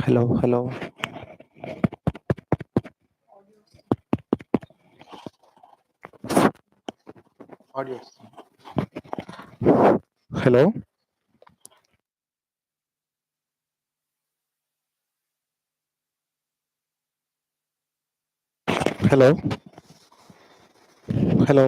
Hello. Audio. Hello. Hello. Hello.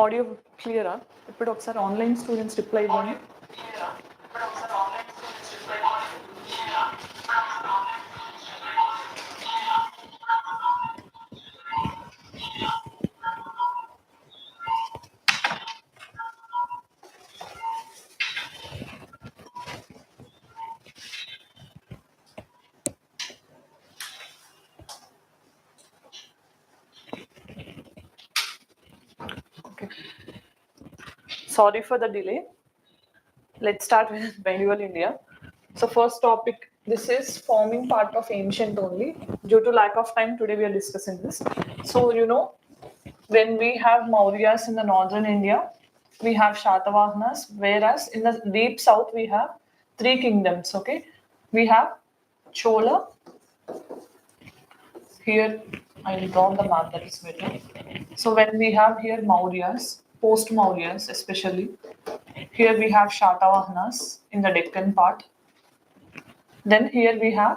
Audio క్లియరా? ఇప్పుడు ఒకసారి ఆన్లైన్ స్టూడెంట్స్ రిప్లై ఇవ్వండి. Okay. Sorry for the delay. Let's start with medieval India. So first topic, this is forming part of ancient only. Due to lack of time, today we are discussing this. So when we have Mauryas in the northern India, we have Shatavahanas, whereas in the deep south we have three kingdoms. Okay, we have Chola. Here I will draw the map, that is better. So when we have here Mauryas, post Mauryas especially, here we have Shatavahanas in the Deccan part. Then here we have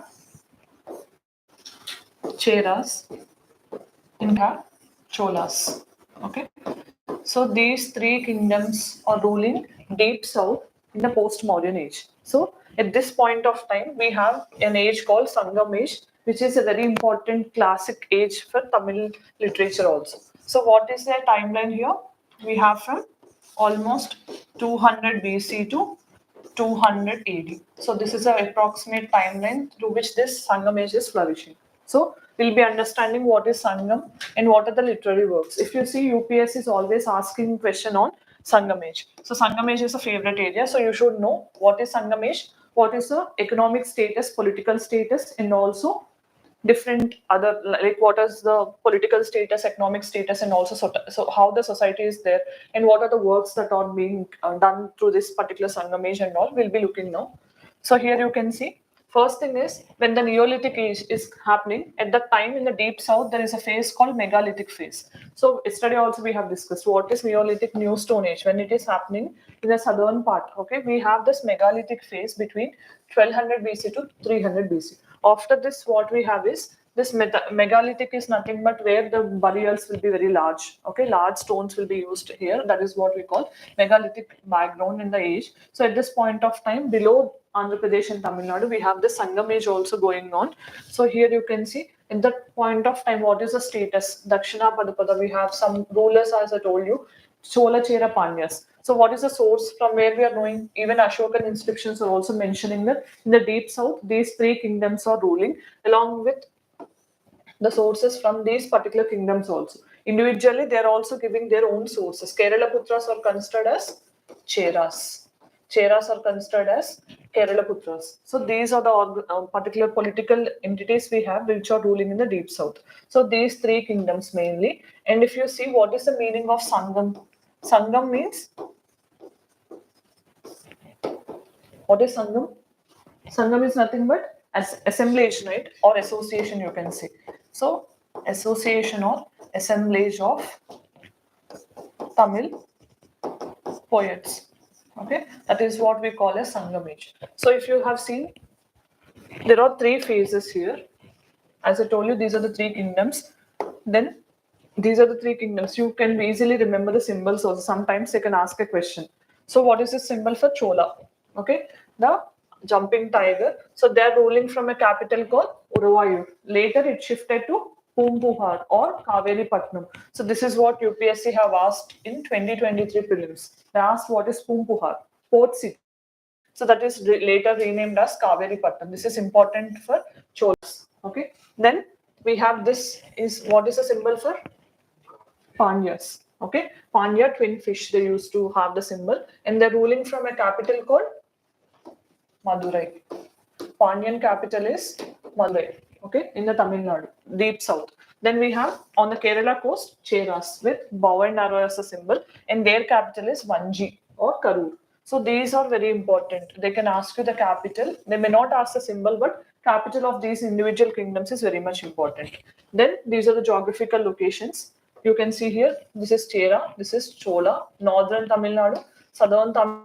Cheras, in have Cholas. Okay, so these three kingdoms are ruling deep south in the post-Mauryan age. So at this point of time, we have an age called Sangam age, which is a very important classic age for Tamil literature also. So what is the timeline here? We have from almost 200 BC to 200 AD. So this is an approximate timeline through which this Sangam age is flourishing. So we'll be understanding what is Sangam and what are the literary works. If you see, UPSC is always asking question on Sangam age. So Sangam age is a favorite area. So you should know what is Sangam age, what is the economic status, political status, and also different other, like what is the political status, economic status, and also so how the society is there, and what are the works that are being done through this particular Sangam age and all. We'll be looking now. So here you can see, first thing is when the Neolithic age is happening, at that time in the deep south there is a phase called megalithic phase. So yesterday also we have discussed what is Neolithic New Stone Age. When it is happening in the southern part, okay, we have this megalithic phase between 1200 BC to 300 BC. After this, what we have is this megalithic is nothing but where the burials will be very large. Okay, large stones will be used here. That is what we call megalithic background in the age. So at this point of time, below Andhra Pradesh and Tamil Nadu, we have the Sangam age also going on. So here you can see at that point of time, what is the status? Dakshina Padapada, we have some rulers, as I told you, Chola Chera Pandyas. So what is the source from where we are knowing? Even Ashokan inscriptions are also mentioning that in the deep south, these three kingdoms are ruling, along with the sources from these particular kingdoms also. Individually, they are also giving their own sources. Kerala Putras are considered as Cheras. Cheras are considered as Kerala Putras. So these are the particular political entities we have which are ruling in the deep south. So these three kingdoms mainly. And if you see, what is the meaning of Sangam? Sangam means, what is Sangam? Sangam is nothing but assemblage, right? Or association, you can say. So association or assemblage of Tamil poets. Okay, that is what we call as Sangam age. So if you have seen, There are three phases here. As I told you, these are the three kingdoms. Then these are the three kingdoms. You can easily remember the symbols also. Sometimes they can ask a question. So what is the symbol for Chola? Okay, the jumping tiger. So they are ruling from a capital called Uruvayur. Later it shifted to Pumpuhar or Kaveri Patnam. So this is what UPSC have asked in 2023 prelims. They asked what is Pumpuhar, port city. So that is later renamed as Kaveri Patnam. This is important for Cholas. Okay. Then we have this is what is the symbol for Pandyas. Okay. Pandya twin fish. They used to have the symbol, and they're ruling from a capital called Madurai. Pandyan capital is Madurai. Okay, in the Tamil Nadu, deep south. Then we have on the Kerala coast Cheras with bow and arrow as a symbol, and their capital is Vanji or Karur. So these are very important. They can ask you the capital. They may not ask the symbol, but capital of these individual kingdoms is very much important. Then these are the geographical locations. You can see here. This is Chera. This is Chola. Northern Tamil Nadu. Southern Tamil.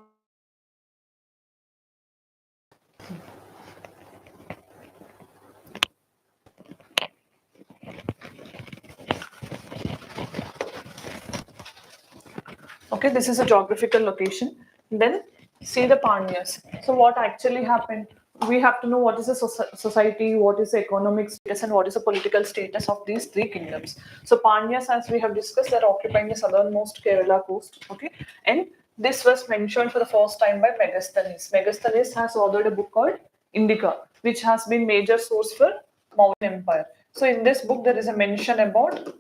Okay, this is a geographical location. Then see the Pandyas. So what actually happened? We have to know what is the society, what is the economic status, and what is the political status of these three kingdoms. So Pandyas, as we have discussed, are occupying the southernmost Kerala coast. Okay, and this was mentioned for the first time by Megasthenes. Megasthenes has authored a book called Indica, which has been major source for Mauryan Empire. So in this book, there is a mention about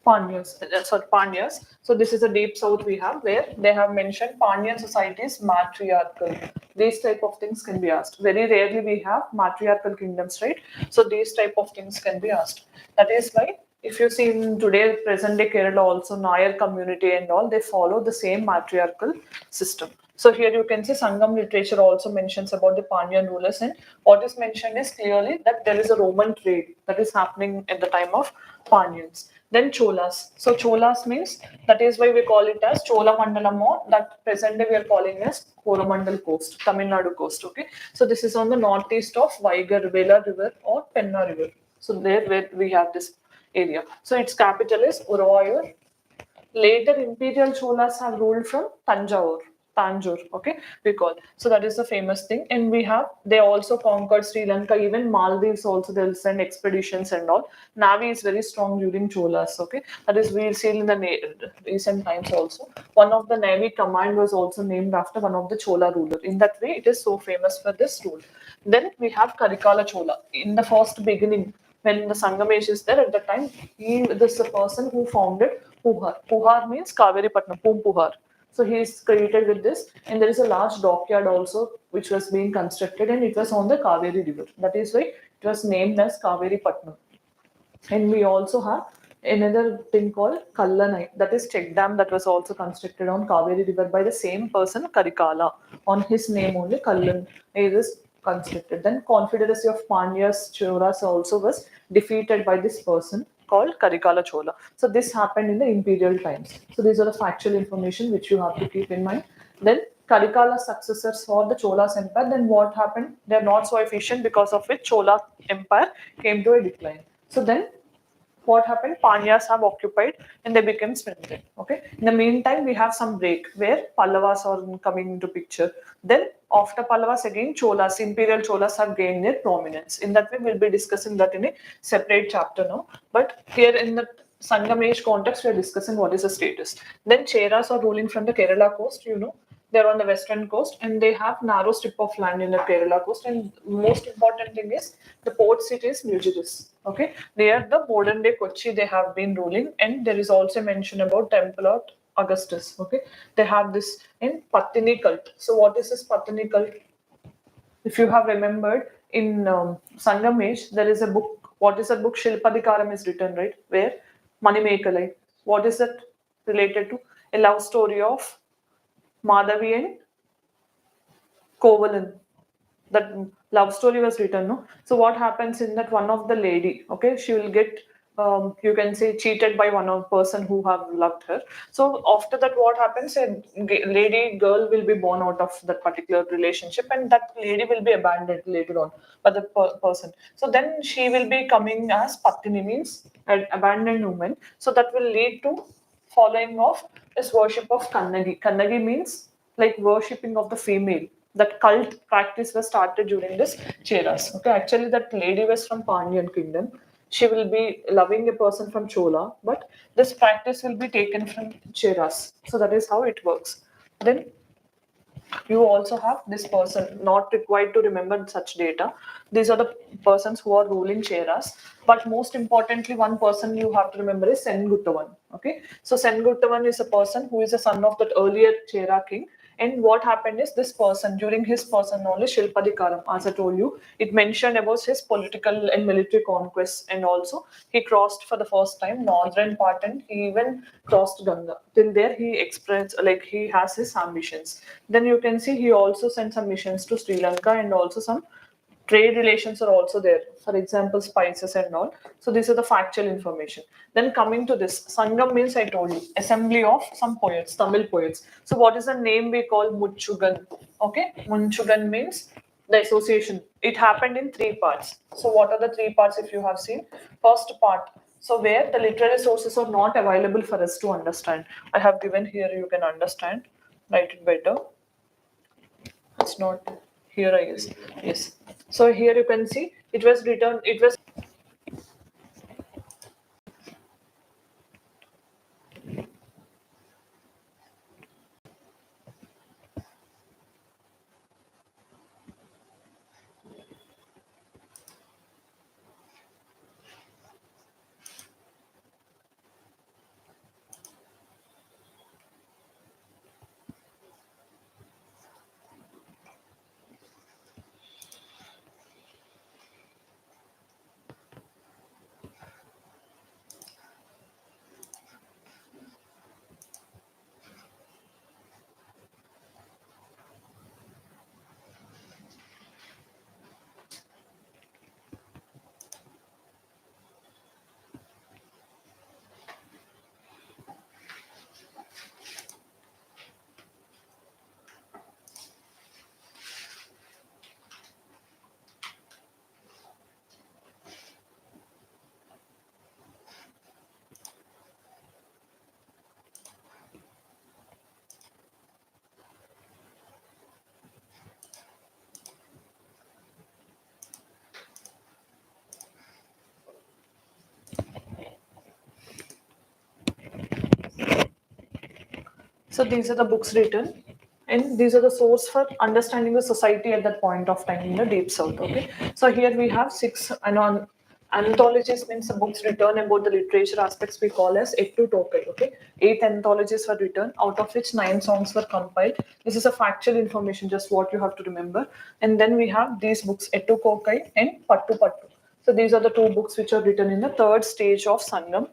Pandyas. So this is a deep south we have where they have mentioned Pandyan society is matriarchal. These type of things can be asked. Very rarely we have matriarchal kingdoms, right? So these type of things can be asked. That is why if you see in today present day Kerala also Nair community and all, they follow the same matriarchal system. So here you can see Sangam literature also mentions about the Pandyan rulers, and what is mentioned is clearly that there is a Roman trade that is happening at the time of Pandyans. Then Cholas. So Cholas means that is why we call it as Chola Mandalam, or that present day we are calling as Coromandel coast, Tamil Nadu coast. Okay. So this is on the northeast of Vaigar, Vela river or Penna river. So there where we have this area. So its capital is Uruvayur. Later, imperial Cholas have ruled from Tanjore, okay, we call. So that is the famous thing. And we have, they also conquered Sri Lanka, even Maldives also, they'll send expeditions and all. Navy is very strong during Cholas, okay. That is, we'll see in the recent times also. One of the Navy command was also named after one of the Chola ruler. In that way, it is so famous for this rule. Then we have Karikala Chola. In the first beginning, when the Sangamesh is there at the time, this is the person who founded Puhar. Puhar means Kaveri Patnam, Puhar. So he is credited with this, and there is a large dockyard also which was being constructed, and it was on the Kaveri river. That is why it was named as Kaveri Patnam. And we also have another thing called Kallanai, that is check dam that was also constructed on Kaveri river by the same person, Karikala. On his name only, Kallan is constructed. Then Confederacy of Pandyas Cholas also was defeated by this person called Karikala Chola. So this happened in the imperial times. So these are the factual information which you have to keep in mind. Then Karikala's successors for the Cholas Empire, then what happened? They are not so efficient, because of which Chola Empire came to a decline. So then what happened? Pandyas have occupied and they became strengthened. Okay. In the meantime, we have some break where Pallavas are coming into picture. Then after Pallavas again, Cholas, Imperial Cholas have gained their prominence. In that way, we'll be discussing that in a separate chapter now. But here in the Sangam age context, we are discussing what is the status. Then Cheras are ruling from the Kerala coast, you know. They're on the western coast and they have narrow strip of land in the Kerala coast. And most important thing is the port city is Mujiris. Okay, they are the modern day Kochi. They have been ruling, and there is also mention about Temple of Augustus. Okay, they have this in Patini cult. So what is this Patini cult? If you have remembered in Sangam age, there is a book. What is that book? Shilpadikaram is written, right? Where Manimekalai. What is that related to? A love story of Madhavi and Kovalan. That love story was written, no? So what happens in that, one of the lady, okay, she will get you can say cheated by one of person who have loved her. So after that, what happens? A lady girl will be born out of that particular relationship, and that lady will be abandoned later on by the person. So then she will be coming as patini, means an abandoned woman. So that will lead to following of is worship of Kannagi. Kannagi means like worshipping of the female. That cult practice was started during this Cheras. Okay, actually that lady was from Pandyan kingdom. She will be loving a person from Chola, but this practice will be taken from Cheras. So that is how it works. Then you also have this person, not required to remember such data. These are the persons who are ruling Cheras. But most importantly, one person you have to remember is Senguttavan. Okay, so Senguttavan is a person who is a son of that earlier Chera king. And what happened is this person, during his person knowledge, Shilpadikaram, as I told you, it mentioned about his political and military conquests, and also he crossed for the first time northern part, and he even crossed Ganga. Till there, he expressed like he has his ambitions. Then you can see he also sent some missions to Sri Lanka, and also some trade relations are also there, for example spices and all. So these are the factual information. Then coming to this Sangam, means I told you assembly of some poets, Tamil poets. So what is the name we call Muchugan? Okay, Munchugan means the association. It happened in three parts. So what are the three parts? If you have seen first part, so where the literary sources are not available for us to understand, I have given here, you can understand, write it better. It's not here, I guess. Yes. So here you can see it was written, it was. So these are the books written, and these are the source for understanding the society at that point of time in the deep south. Okay, so here we have six anthologies, means the books written about the literature aspects we call as Ettu Tokai. Okay, 8 anthologies were written, out of which 9 songs were compiled. This is a factual information, just what you have to remember. And then we have these books Ettu Kokai and Pattu Pattu. So these are the two books which are written in the third stage of Sangam.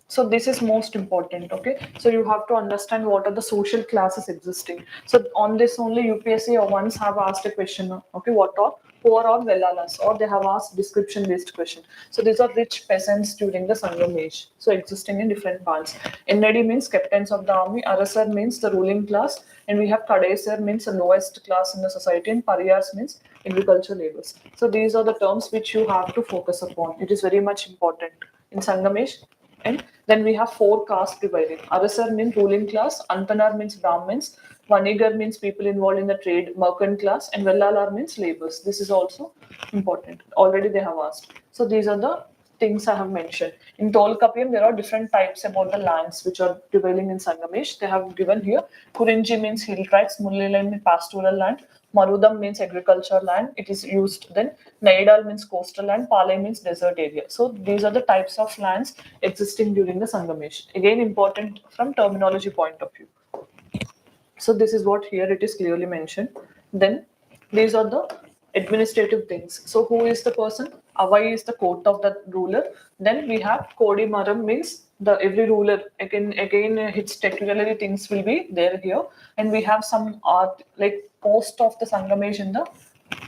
So this is most important. Okay, so you have to understand what are the social classes existing. So on this only UPSC or once have asked a question. Okay, what are poor or vellalas, or they have asked description based question. So these are rich peasants during the Sangam age, so existing in different parts. Ennadi means captains of the army, Arasar means the ruling class, and we have Kadesar means the lowest class in the society, and Pariyas means agricultural laborers. So these are the terms which you have to focus upon. It is very much important in Sangam age. And then we have four castes prevailing. Arasar means ruling class, Antanar means Brahmins, Vanigar means people involved in the trade, merchant class, and Vellalar means laborers. This is also important. Already they have asked. So these are the things I have mentioned. In Tolkappiyam, there are different types about the lands which are prevailing in Sangamesh. They have given here. Kurinji means hill tracts, Mulliland means pastoral land, Marudam means agricultural land. It is used then. Naidal means coastal land. Palai means desert area. So these are the types of lands existing during the Sangamesh. Again, important from terminology point of view. So this is what here it is clearly mentioned. Then these are the administrative things. So who is the person? Avai is the court of the ruler. Then we have Kodi Maram, means the every ruler. Again its technically things will be there here. And we have some art like post of the Sangamesh in the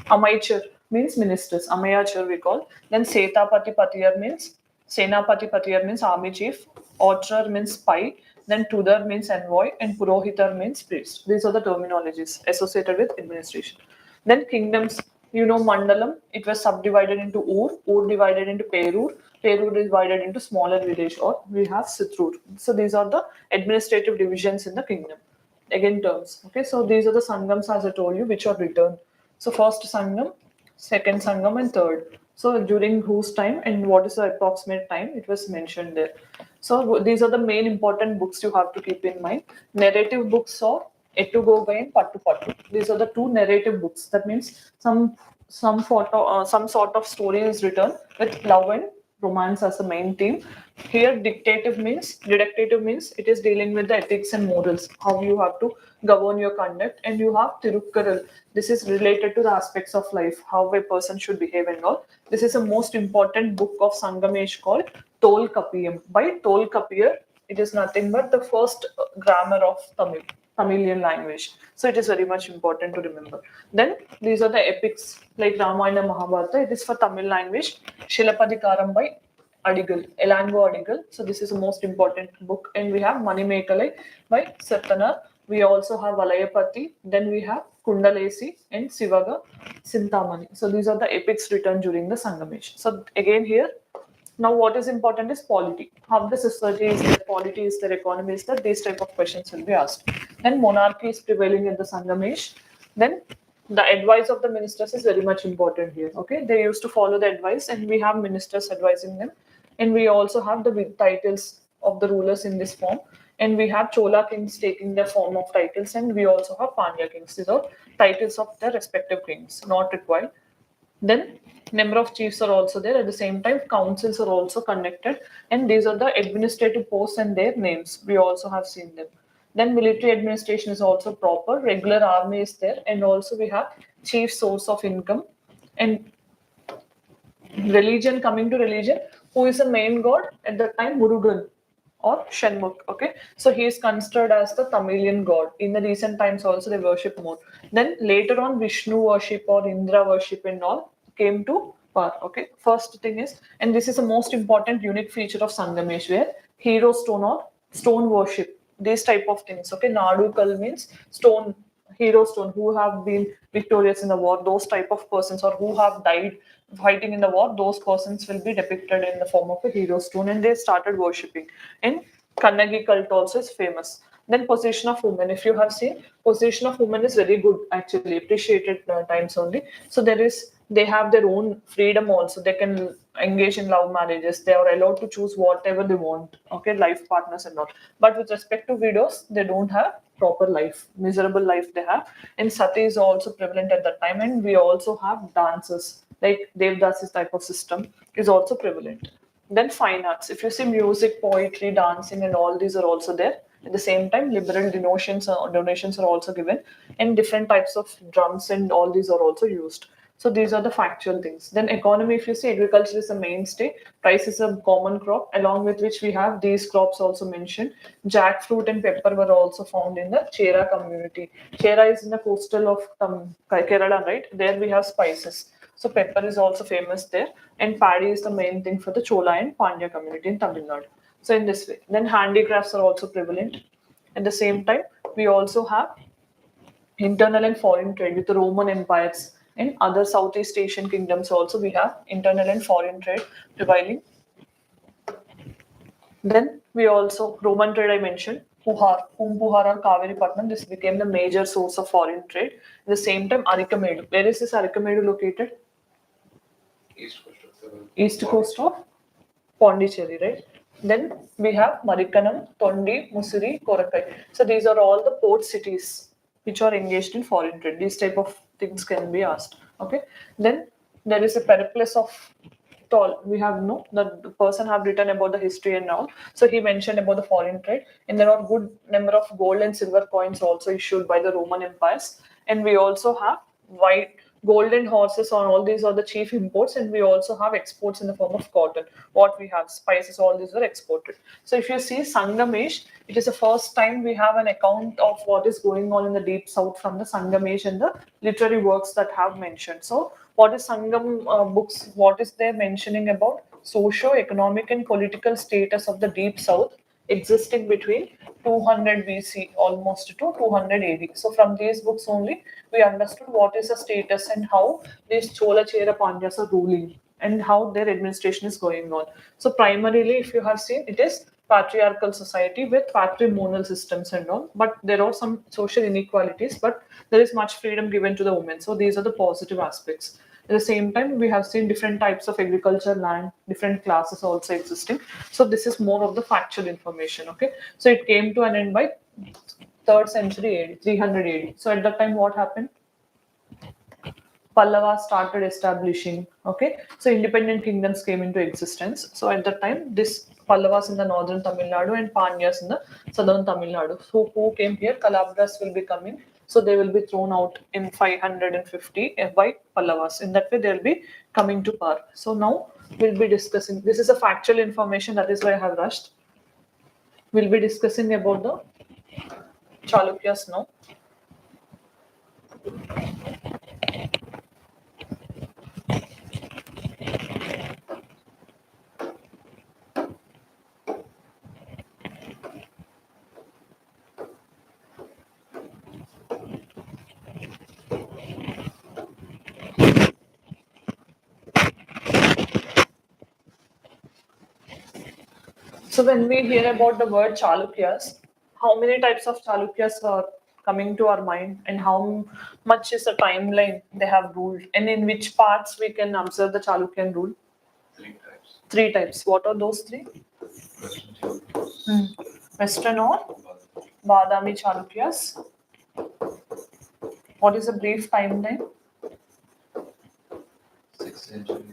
Amaichar, means ministers. Amayachar we call. Then Setapati Patiyar means Senapati Patiyar means army chief, Otrar means spy, then Tudar means envoy, and Purohitar means priest. These are the terminologies associated with administration. Then kingdoms, you know, Mandalam, it was subdivided into Ur divided into Perur divided into smaller village, or we have Sitrur. So these are the administrative divisions in the kingdom. Again, terms. Okay, so these are the Sangams as I told you, which are written. So first Sangam, second Sangam, and third. So during whose time and what is the approximate time, it was mentioned there. So these are the main important books you have to keep in mind. Narrative books are Ettu Gogai and Pattu Pattu. These are the two narrative books. That means some sort of story is written with love and romance as the main theme. Here, detective means it is dealing with the ethics and morals, how you have to govern your conduct, and you have Tirukkural. This is related to the aspects of life, how a person should behave and all. This is the most important book of Sangamesh called Tolkapiyam. By Tolkapiyar, it is nothing but the first grammar of Tamilian language. So it is very much important to remember. Then these are the epics like Ramayana, Mahabharata. It is for Tamil language. Shilapadikaram by Adigal, Elango Adigal. So this is the most important book. And we have Manimekalai by Sattana. We also have Valayapati. Then we have Kundalesi and Sivaga Sintamani. So these are the epics written during the Sangamesh. So again here, now what is important is polity. How the society is there, polity is there, economy is there, these type of questions will be asked. Then monarchy is prevailing in the Sangamesh. Then the advice of the ministers is very much important here. Okay, they used to follow the advice, and we have ministers advising them, and we also have the titles of the rulers in this form, and we have Chola kings taking the form of titles, and we also have Pandya kings. These are titles of their respective kings, not required. Then number of chiefs are also there. At the same time, councils are also conducted, and these are the administrative posts and their names. We also have seen them. Then military administration is also proper. Regular army is there, and also we have chief source of income. And religion, coming to religion, who is the main god at that time? Murugan or Shenmukh. Okay, so he is considered as the Tamilian god. In the recent times, also they worship more. Then later on, Vishnu worship or Indra worship and all came to power. Okay, first thing is, and this is the most important unique feature of Sangamesh, where hero stone or stone worship. These type of things. Okay, Nadukal means stone, hero stone, who have been victorious in the war. Those type of persons, or who have died fighting in the war, those persons will be depicted in the form of a hero stone, and they started worshipping. And Kannagi cult also is famous. Then position of women, if you have seen, position of women is very good, actually appreciated times only. So they have their own freedom also. They can engage in love marriages. They are allowed to choose whatever they want. Okay, life partners and all. But with respect to widows, they don't have proper life, miserable life they have. And sati is also prevalent at that time. And we also have dances like Devdas's type of system is also prevalent. Then fine arts. If you see music, poetry, dancing, and all these are also there. At the same time, liberal donations are also given, and different types of drums and all these are also used. So these are the factual things. Then economy, if you see, agriculture is a mainstay. Rice is a common crop, along with which we have these crops also mentioned. Jackfruit and pepper were also found in the Chera community. Chera is in the coastal of Kerala, right? There we have spices. So pepper is also famous there, and paddy is the main thing for the Chola and Pandya community in Tamil Nadu. So in this way, then handicrafts are also prevalent. At the same time, we also have internal and foreign trade with the Roman empires and other Southeast Asian kingdoms. Also, we have internal and foreign trade prevailing. Then we also Roman trade I mentioned. Pumppuhar or Kaveri Patnam, this became the major source of foreign trade. At the same time, Arikamedu. Where is this Arikamedu located? East coast of Pondicherry, right? Then we have Marikkanam, Tondi, Musuri, Korakai. So these are all the port cities which are engaged in foreign trade. These type of things can be asked. Okay. Then there is a periplus of Toll. We have the person have written about the history and all. So he mentioned about the foreign trade, and there are good number of gold and silver coins also issued by the Roman empires. And we also have white golden horses on all these are the chief imports, and we also have exports in the form of cotton. What we have, spices, all these were exported. So if you see Sangamesh, it is the first time we have an account of what is going on in the deep south from the Sangamesh and the literary works that have mentioned. So what is Sangam books? What is there mentioning about socio-economic and political status of the Deep South existing between 200 BC almost to 200 AD. So from these books only we understood what is the status and how these Chola Chera Pandyas are ruling and how their administration is going on. So primarily, if you have seen, it is patriarchal society with patrimonial systems and all, but there are some social inequalities, but there is much freedom given to the women. So these are the positive aspects. At the same time, we have seen different types of agriculture land, different classes also existing. So this is more of the factual information. Okay, so it came to an end by 3rd century AD, 300 AD. So at that time, what happened? Pallavas started establishing. Okay, so independent kingdoms came into existence. So at that time, this Pallavas in the northern Tamil Nadu and Pandyas in the southern Tamil Nadu. So who came here? Kalabras will be coming. So they will be thrown out in 550 by Pallavas. In that way, they will be coming to power. So now we'll be discussing. This is a factual information. That is why I have rushed. We'll be discussing about the Chalukyas now. So when we hear about the word Chalukyas, how many types of Chalukyas are coming to our mind and how much is the timeline they have ruled and in which parts we can observe the Chalukyan rule? Three types. Three types. What are those three? Western Chalukyas, Western or Badami Chalukyas. What is a brief timeline? 6th century,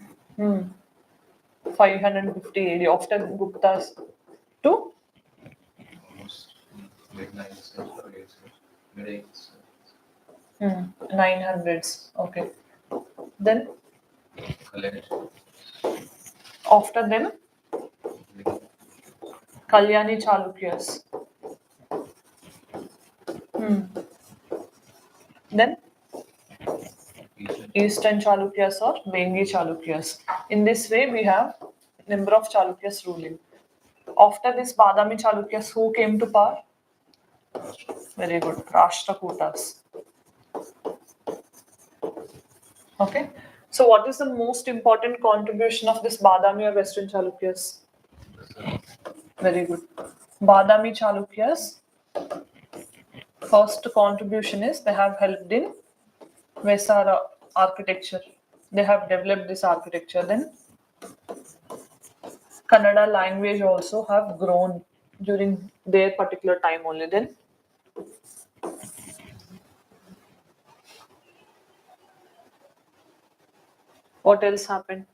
550 AD. After Gupta's to almost mid 9th century, mid 8th century. 900s. Okay. Then Kalyani, after them, Kalyani Chalukyas. Then Eastern Chalukyas or Vengi Chalukyas. In this way, we have number of Chalukyas ruling. After this Badami Chalukyas, who came to power? Very good. Rashtrakutas. Okay. So, what is the most important contribution of this Badami or Western Chalukyas? Very good. Badami Chalukyas. First contribution is they have helped in Vesara architecture. They have developed this architecture. Then Kannada language also have grown during their particular time only. Then what else happened?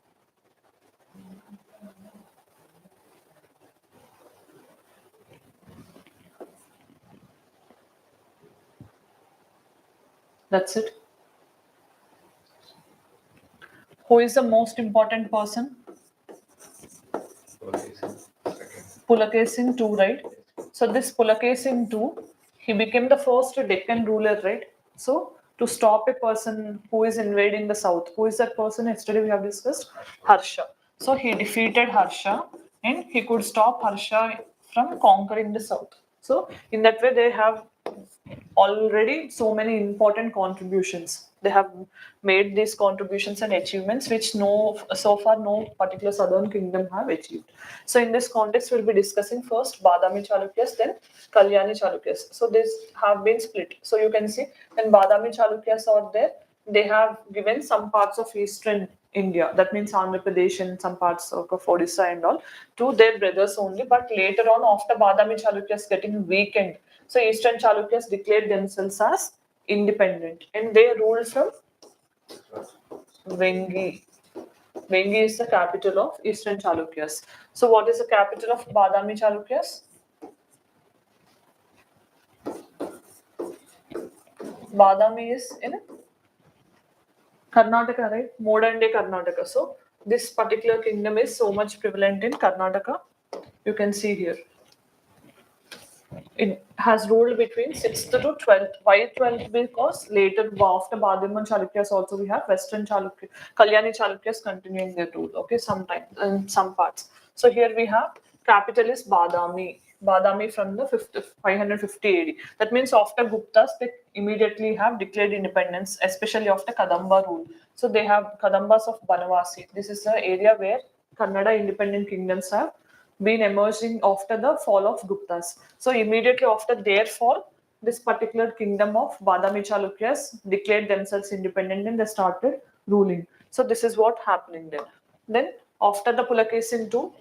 That's it. Who is the most important person? Pulakesin II, right? So this Pulakesin II, he became the first Deccan ruler, right? So to stop a person who is invading the south, who is that person? Yesterday we have discussed Harsha. So he defeated Harsha and he could stop Harsha from conquering the south. So in that way they have already so many important contributions. They have made these contributions and achievements which so far no particular southern kingdom have achieved. So in this context, we'll be discussing first Badami Chalukyas, then Kalyani Chalukyas. So these have been split. So you can see when Badami Chalukyas are there, they have given some parts of eastern India, that means Andhra Pradesh and some parts of Odisha and all, to their brothers only. But later on, after Badami Chalukyas getting weakened, so Eastern Chalukyas declared themselves as independent and they ruled from Vengi. Vengi is the capital of Eastern Chalukyas. So what is the capital of Badami Chalukyas? Badami is in Karnataka, right? Modern day Karnataka. So this particular kingdom is so much prevalent in Karnataka. You can see here. It has ruled between 6th to 12th. Why 12th? Because later after Badaman Chalukyas also we have Western Chalukya, Kalyani Chalukyas continuing their rule. Okay, sometimes in some parts. So here we have capital is Badami. Badami from the 550 AD. That means after Guptas they immediately have declared independence, especially after Kadamba rule. So they have Kadambas of Banavasi. This is the area where Kannada independent kingdoms have been emerging after the fall of Guptas. So immediately after their fall, this particular kingdom of Badami Chalukyas declared themselves independent and they started ruling. So this is what happening there. Then after the Pulakesin II,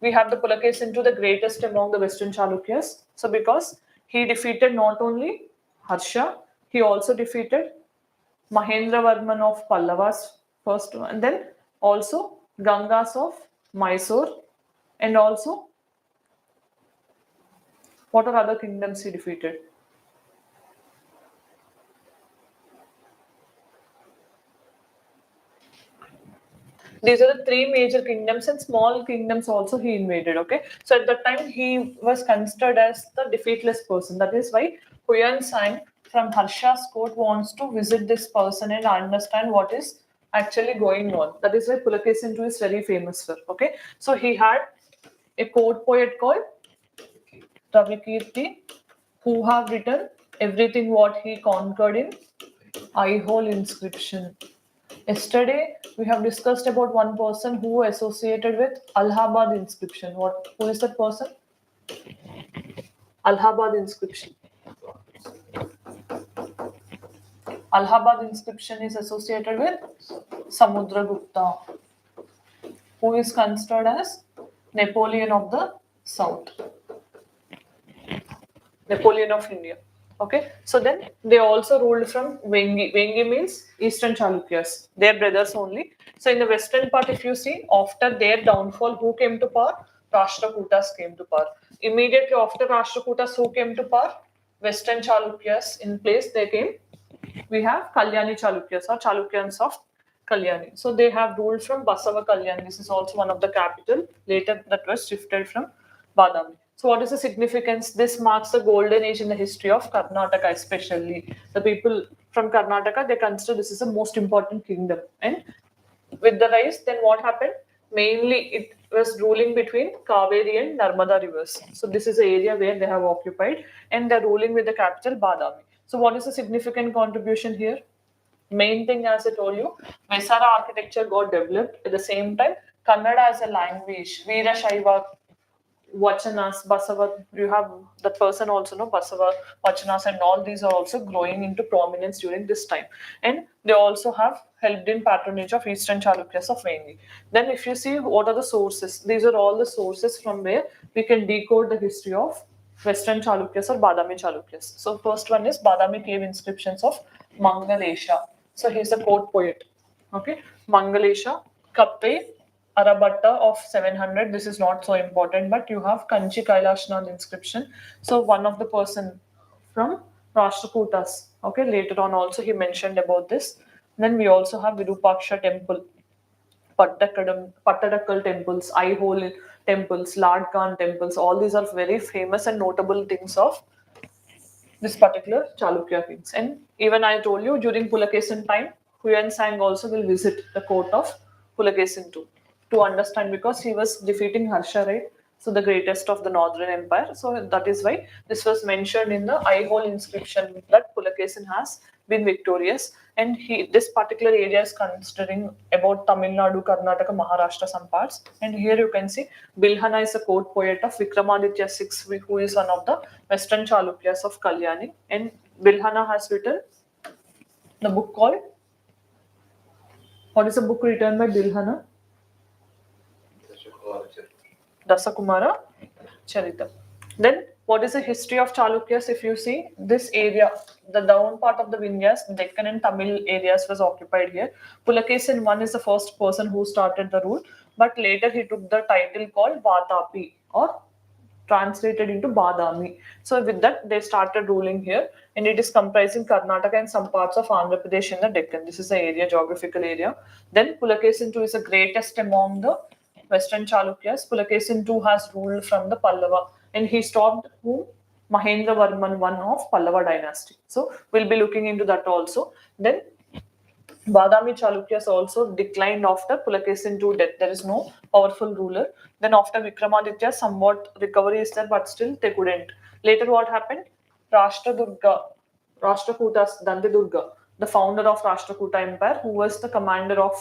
we have the Pulakesin II, the greatest among the Western Chalukyas. So because he defeated not only Harsha, he also defeated Mahendra Varman of Pallavas first, and then also Gangas of Mysore, and also what are other kingdoms he defeated? These are the three major kingdoms and small kingdoms also he invaded. Okay, so at that time he was considered as the defeatless person. That is why Huyan Sang from Harsha's court wants to visit this person and understand what is actually going on. That is why Pulakesin II is very famous for. Okay, so he had a court poet called Ravikirti who have written everything what he conquered in eye hole inscription. Yesterday, we have discussed about one person who associated with Allahabad inscription. Who is that person? Allahabad inscription. Allahabad inscription is associated with Samudragupta, who is considered as Napoleon of the South. Napoleon of India. Okay, so then they also ruled from Vengi. Vengi means Eastern Chalukyas. They are brothers only. So in the western part, if you see, after their downfall, who came to power? Rashtrakutas came to power. Immediately after Rashtrakutas, who came to power? Western Chalukyas in place. They came. We have Kalyani Chalukyas or Chalukyans of Kalyani. So they have ruled from Basava Kalyan. This is also one of the capital. Later that was shifted from Badami. So what is the significance? This marks the golden age in the history of Karnataka, especially. The people from Karnataka, they consider this is the most important kingdom. And with the rise, then what happened? Mainly it was ruling between Kaveri and Narmada rivers. So this is the area where they have occupied and they're ruling with the capital Badami. So what is the significant contribution here? Main thing, as I told you, Vesara architecture got developed. At the same time, Kannada as a language, Veera Shaiva Vachanas, Basava, you have that person also, no, Basava, Vachanas, and all these are also growing into prominence during this time. And they also have helped in patronage of Eastern Chalukyas of Vengi. Then, if you see what are the sources, these are all the sources from where we can decode the history of Western Chalukyas or Badami Chalukyas. So, first one is Badami cave inscriptions of Mangalesha. So, he's a court poet. Okay, Mangalesha, Kappe, Arabhatta of 700. This is not so important, but you have Kanchi Kailashnath inscription. So one of the person from Rashtrakutas. Okay, later on also he mentioned about this. Then we also have Virupaksha temple, Pattadakkal temples, Aihole temples, Lard Khan temples. All these are very famous and notable things of this particular Chalukya kings. And even I told you during Pulakesin time, Huyan Sang also will visit the court of Pulakesin II to understand because he was defeating Harsha, right? So the greatest of the Northern Empire. So that is why this was mentioned in the Aihole inscription that Pulakesin has been victorious. And this particular area is considering about Tamil Nadu, Karnataka, Maharashtra, some parts. And here you can see Bilhana is a court poet of Vikramaditya VI, who is one of the Western Chalukyas of Kalyani. And Bilhana has written the book called, what is the book written by Bilhana? Dasakumara Charita. Then, what is the history of Chalukyas? If you see this area, the down part of the Vindhyas, Deccan and Tamil areas was occupied here. Pulakesin I is the first person who started the rule, but later he took the title called Vatapi or translated into Badami. So with that, they started ruling here, and it is comprising Karnataka and some parts of Andhra Pradesh in the Deccan. This is the area, geographical area. Then Pulakesin II is the greatest among the Western Chalukyas. Pulakesin II has ruled from the Pallava, and he stopped whom? Mahendravarman I of Pallava dynasty. So we'll be looking into that also. Then Badami Chalukyas also declined after Pulakesin II death. There is no powerful ruler. Then after Vikramaditya, somewhat recovery is there, but still they couldn't. Later what happened? Rashtrakutas Dandidurga, the founder of Rashtrakuta Empire, who was the commander of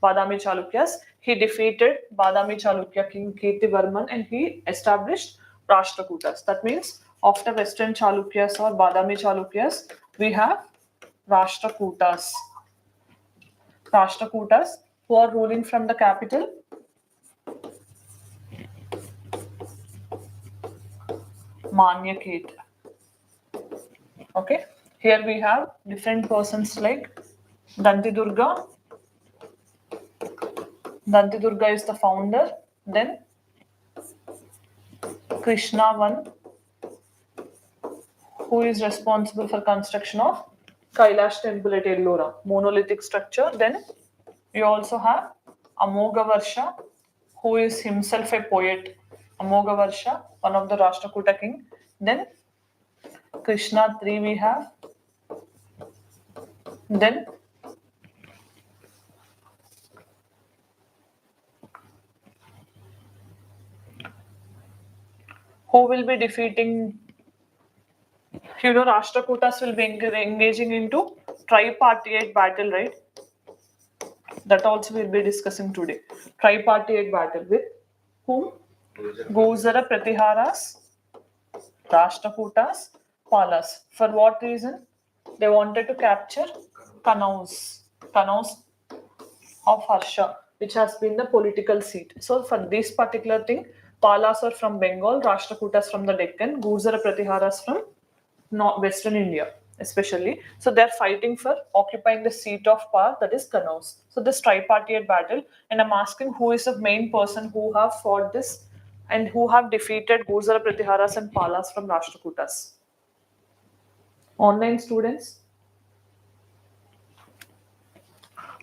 Badami Chalukyas, he defeated Badami Chalukya King Kirtivarman and he established Rashtrakutas. That means after Western Chalukyas or Badami Chalukyas, we have Rashtrakutas. Rashtrakutas who are ruling from the capital Manyakhet. Okay, here we have different persons like Dantidurga. Dantidurga is the founder. Then Krishna I, who is responsible for construction of Kailash temple at Ellora, monolithic structure. Then we also have Amogavarsha, who is himself a poet. Amogavarsha, one of the Rashtrakuta king. Then Krishna III we have. Then who will be defeating? Rashtrakutas will be engaging into tripartite battle, right? That also we'll be discussing today. Tripartite battle with whom? Guzara Pratiharas, Rashtrakutas, Palas. For what reason? They wanted to capture Kanaus of Harsha, which has been the political seat. So for this particular thing, Palas are from Bengal, Rashtrakutas from the Deccan, Guzara Pratiharas from Western India, especially. So they're fighting for occupying the seat of power, that is Kanaus. So this tripartite battle, and I'm asking who is the main person who have fought this and who have defeated Guzara Pratiharas and Palas from Rashtrakutas. Online students,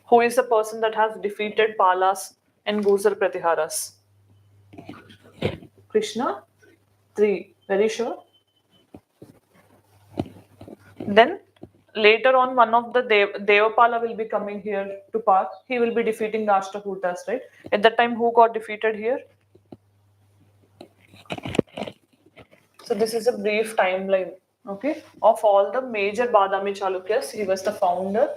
who is the person that has defeated Palas and Guzar Pratiharas? Krishna III. Very sure. Then later on, one of the Devapala will be coming here to power. He will be defeating the Rashtrakutas, right? At that time, who got defeated here? So this is a brief timeline, okay, of all the major Badami Chalukyas. He was the founder.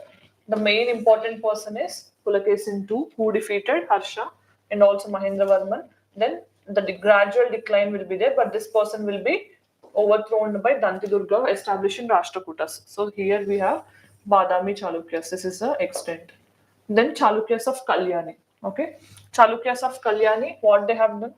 The main important person is Pulakesin II, who defeated Harsha and also Mahendravarman. Then the gradual decline will be there, but this person will be overthrown by Dantidurga, establishing Rashtrakutas. So here we have Badami Chalukyas. This is the extent. Then Chalukyas of Kalyani. Okay, Chalukyas of Kalyani, what they have done?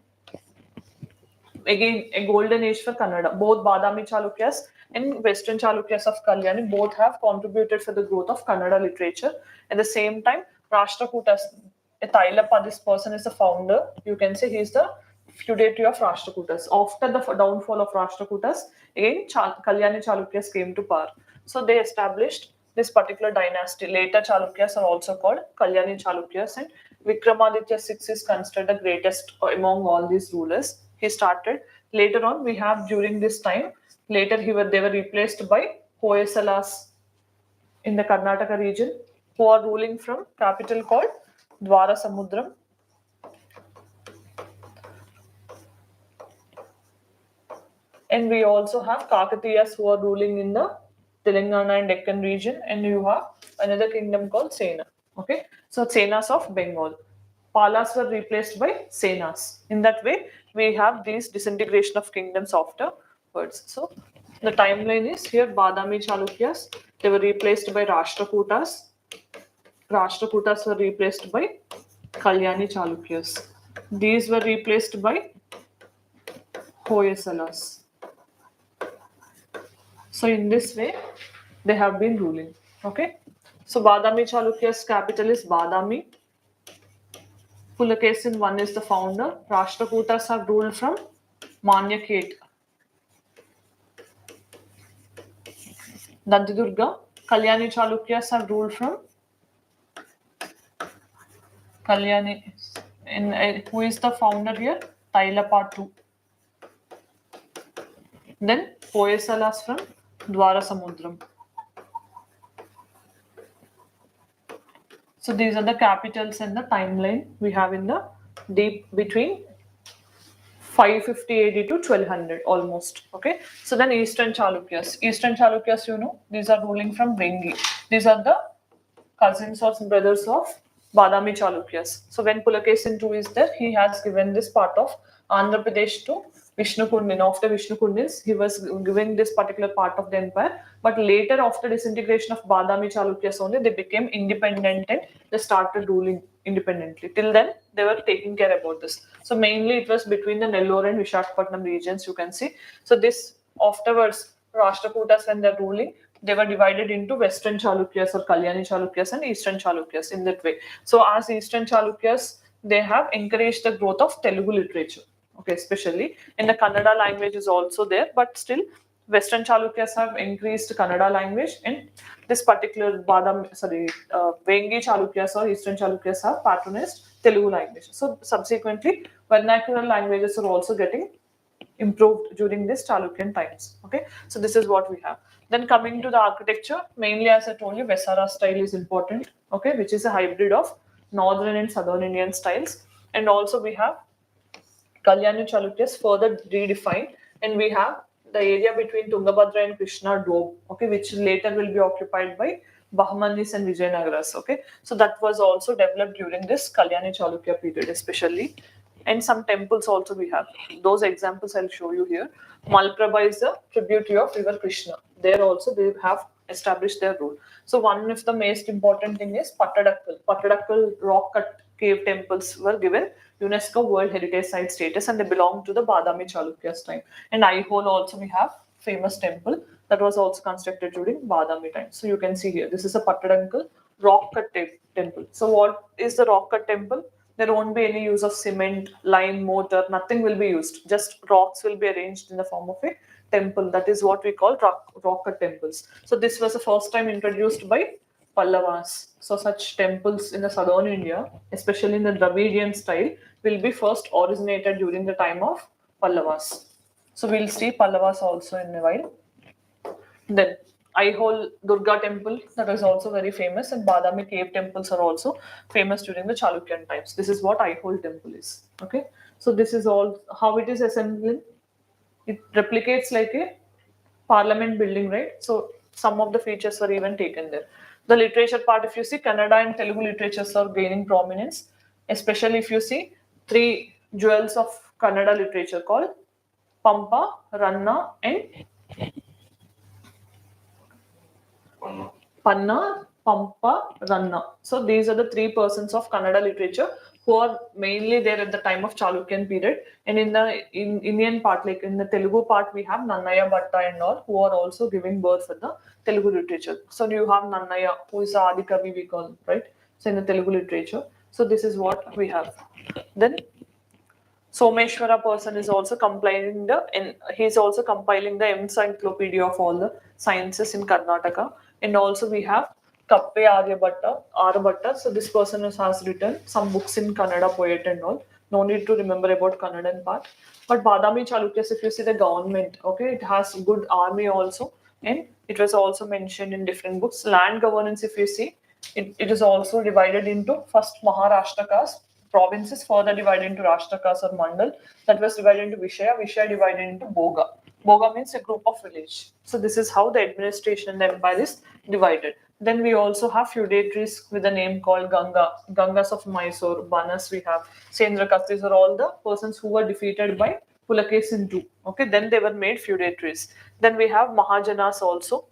Again, a golden age for Kannada. Both Badami Chalukyas and Western Chalukyas of Kalyani both have contributed for the growth of Kannada literature. At the same time, Rashtrakutas, Tailappa, this person is the founder. You can say he is the feudatory of Rashtrakutas. After the downfall of Rashtrakutas, again Kalyani Chalukyas came to power. So they established this particular dynasty. Later Chalukyas are also called Kalyani Chalukyas, and Vikramaditya VI is considered the greatest among all these rulers. He started. Later on, we have during this time, later they were replaced by Hoysalas in the Karnataka region, who are ruling from capital called Dwara Samudram. And we also have Kakatiyas who are ruling in the Telangana and Deccan region, and you have another kingdom called Sena. Okay, so Senas of Bengal. Palas were replaced by Senas. In that way, we have these disintegration of kingdoms afterwards. So the timeline is here: Badami Chalukyas, they were replaced by Rashtrakutas. Rashtrakutas were replaced by Kalyani Chalukyas. These were replaced by Hoysalas. So in this way, they have been ruling. Okay. So Badami Chalukyas' capital is Badami. Pulakesin I is the founder. Rashtrakutas have ruled from Manyakhet. Dantidurga. Kalyani Chalukyas have ruled from Kalyani. Who is the founder here? Tailappa II. Then Hoysalas from Dwarasamudram. So these are the capitals and the timeline we have in the deep between 550 AD to 1200 almost. Okay. So then Eastern Chalukyas. Eastern Chalukyas, you know, these are ruling from Vengi. These are the cousins or brothers of Badami Chalukyas. So when Pulakesin II is there, he has given this part of Andhra Pradesh to Vishnu Kundin. After Vishnu Kundin, he was giving this particular part of the empire. But later, after disintegration of Badami Chalukyas only, they became independent and they started ruling independently. Till then, they were taking care about this. So mainly it was between the Nellore and Vishakhapatnam regions, you can see. So this afterwards, Rashtrakutas, when they're ruling, they were divided into Western Chalukyas or Kalyani Chalukyas and Eastern Chalukyas in that way. So as Eastern Chalukyas, they have encouraged the growth of Telugu literature. Okay, especially in the Kannada language is also there, but still Western Chalukyas have increased Kannada language, and this particular Vengi Chalukyas or Eastern Chalukyas have patronized Telugu language. So subsequently, vernacular languages are also getting improved during this Chalukyan times. Okay, so this is what we have. Then coming to the architecture, mainly as I told you, Vesara style is important. Okay, which is a hybrid of northern and southern Indian styles, and also we have Kalyani Chalukyas further redefined, and we have the area between Tungabhadra and Krishna Doab, okay, which later will be occupied by Bahmanis and Vijayanagaras. Okay, so that was also developed during this Kalyani Chalukya period, especially. And some temples also we have. Those examples I'll show you here. Malprabha is the tributary of river Krishna. There also they have established their rule. So one of the most important thing is Pattadakkal. Pattadakkal rock cut cave temples were given UNESCO World Heritage Site status, and they belong to the Badami Chalukyas time. And Aihole also we have famous temple that was also constructed during Badami time. So you can see here, this is a Pattadakkal rock cut temple. So what is the rock cut temple? There won't be any use of cement, lime, mortar, nothing will be used. Just rocks will be arranged in the form of a temple. That is what we call rock cut temples. So this was the first time introduced by Pallavas. So such temples in the southern India, especially in the Dravidian style, will be first originated during the time of Pallavas. So we'll see Pallavas also in a while. Then Aihole Durga temple, that is also very famous, and Badami cave temples are also famous during the Chalukyan times. This is what Aihole temple is. Okay, so this is all how it is assembled. It replicates like a parliament building, right? So some of the features were even taken there. The literature part, if you see, Kannada and Telugu literatures are gaining prominence, especially if you see three jewels of Kannada literature called Pampa, Ranna, and Panna, Pampa, Ranna. So these are the three persons of Kannada literature who are mainly there at the time of Chalukyan period. And in the Indian part, like in the Telugu part, we have Nannaya Bhatta and all who are also giving birth for the Telugu literature. So you have Nannaya, who is the Adikavi we call, right? So in the Telugu literature. So this is what we have. Then Someshwara person is also compiling the encyclopedia of all the sciences in Karnataka. And also we have Kappe Aryabhatta. So this person has written some books in Kannada, poet and all. No need to remember about Kannadan part. But Badami Chalukyas, if you see the government, okay, it has good army also, and it was also mentioned in different books. Land governance, if you see, it is also divided into first Maharashtrakas, provinces, further divided into Rashtrakas or Mandal. That was divided into Vishaya divided into Boga. Boga means a group of village. So this is how the administration and the empire is divided. Then we also have feudatories with a name called Gangas of Mysore, Banas we have, Sendrakas. These are all the persons who were defeated by Pulakesin II. Okay, then they were made feudatories. Then we have Mahajanas also.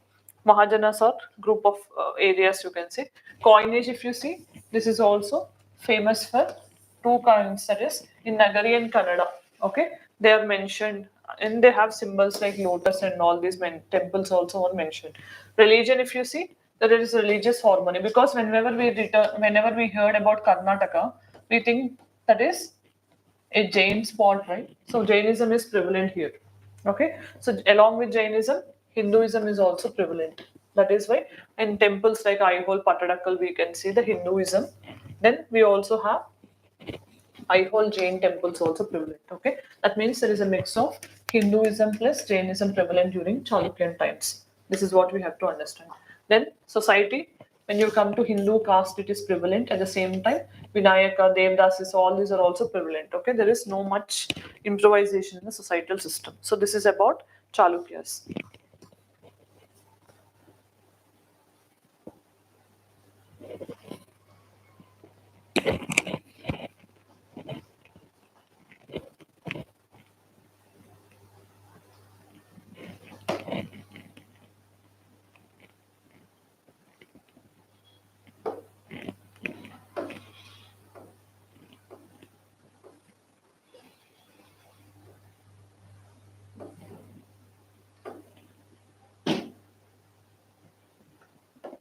Mahajanas are group of areas, you can say. Coinage, if you see, this is also famous for two coins, that is in Nagari and Kannada. Okay, they are mentioned and they have symbols like lotus and all these temples also are mentioned. Religion, if you see, there is religious harmony, because whenever we heard about Karnataka, we think that is a Jain spot, right? So Jainism is prevalent here. Okay, so along with Jainism, Hinduism is also prevalent. That is why in temples like Aihole, Pattadakkal, we can see the Hinduism. Then we also have Aihole Jain temples also prevalent. Okay, that means there is a mix of Hinduism plus Jainism prevalent during Chalukyan times. This is what we have to understand. Then society, when you come to Hindu caste, it is prevalent. At the same time, Vinayaka, Devdasis, all these are also prevalent. Okay, there is no much improvisation in the societal system. So this is about Chalukyas.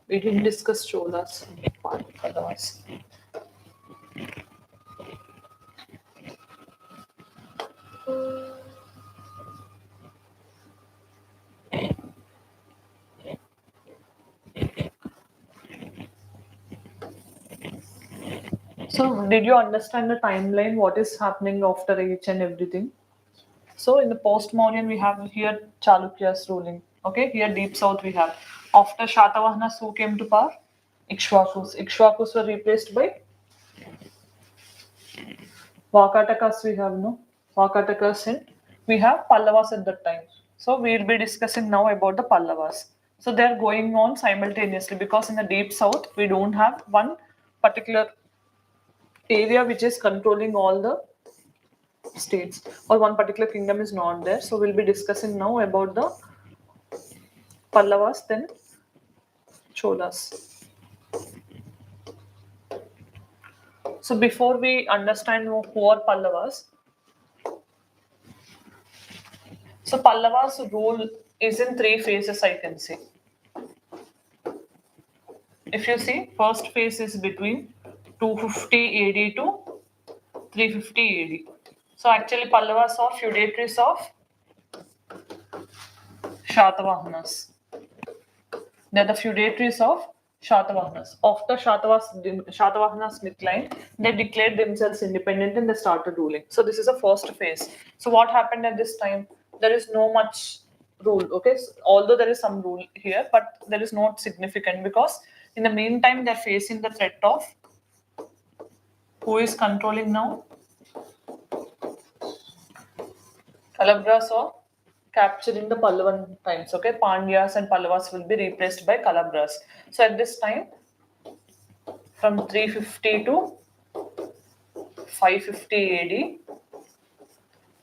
We didn't discuss Cholas part otherwise. So did you understand the timeline? What is happening after each and everything? So in the post-Mauryan, we have here Chalukyas ruling. Okay, here deep south we have. After Shatavahanas, who came to power? Ikshvakus. Ikshvakus were replaced by Vakatakas. We have no Vakatakas, and we have Pallavas at that time. So we will be discussing now about the Pallavas. So they are going on simultaneously because in the deep south we don't have one particular area which is controlling all the states, or one particular kingdom is not there. So we'll be discussing now about the Pallavas, then Cholas. So before we understand who are Pallavas, so Pallavas rule is in three phases, I can say. If you see, first phase is between 250 AD to 350 AD. So actually Pallavas are feudatories of Shatavahanas. They are the feudatories of Shatavahanas. After Shatavahanas decline, they declared themselves independent and they started ruling. So this is the first phase. So what happened at this time? There is no much rule. Okay, so although there is some rule here, but there is not significant because in the meantime they're facing the threat of who is controlling now? Kalabras or capturing the Pallavan times. Okay, Pandyas and Pallavas will be replaced by Kalabras. So at this time, from 350 to 550 AD,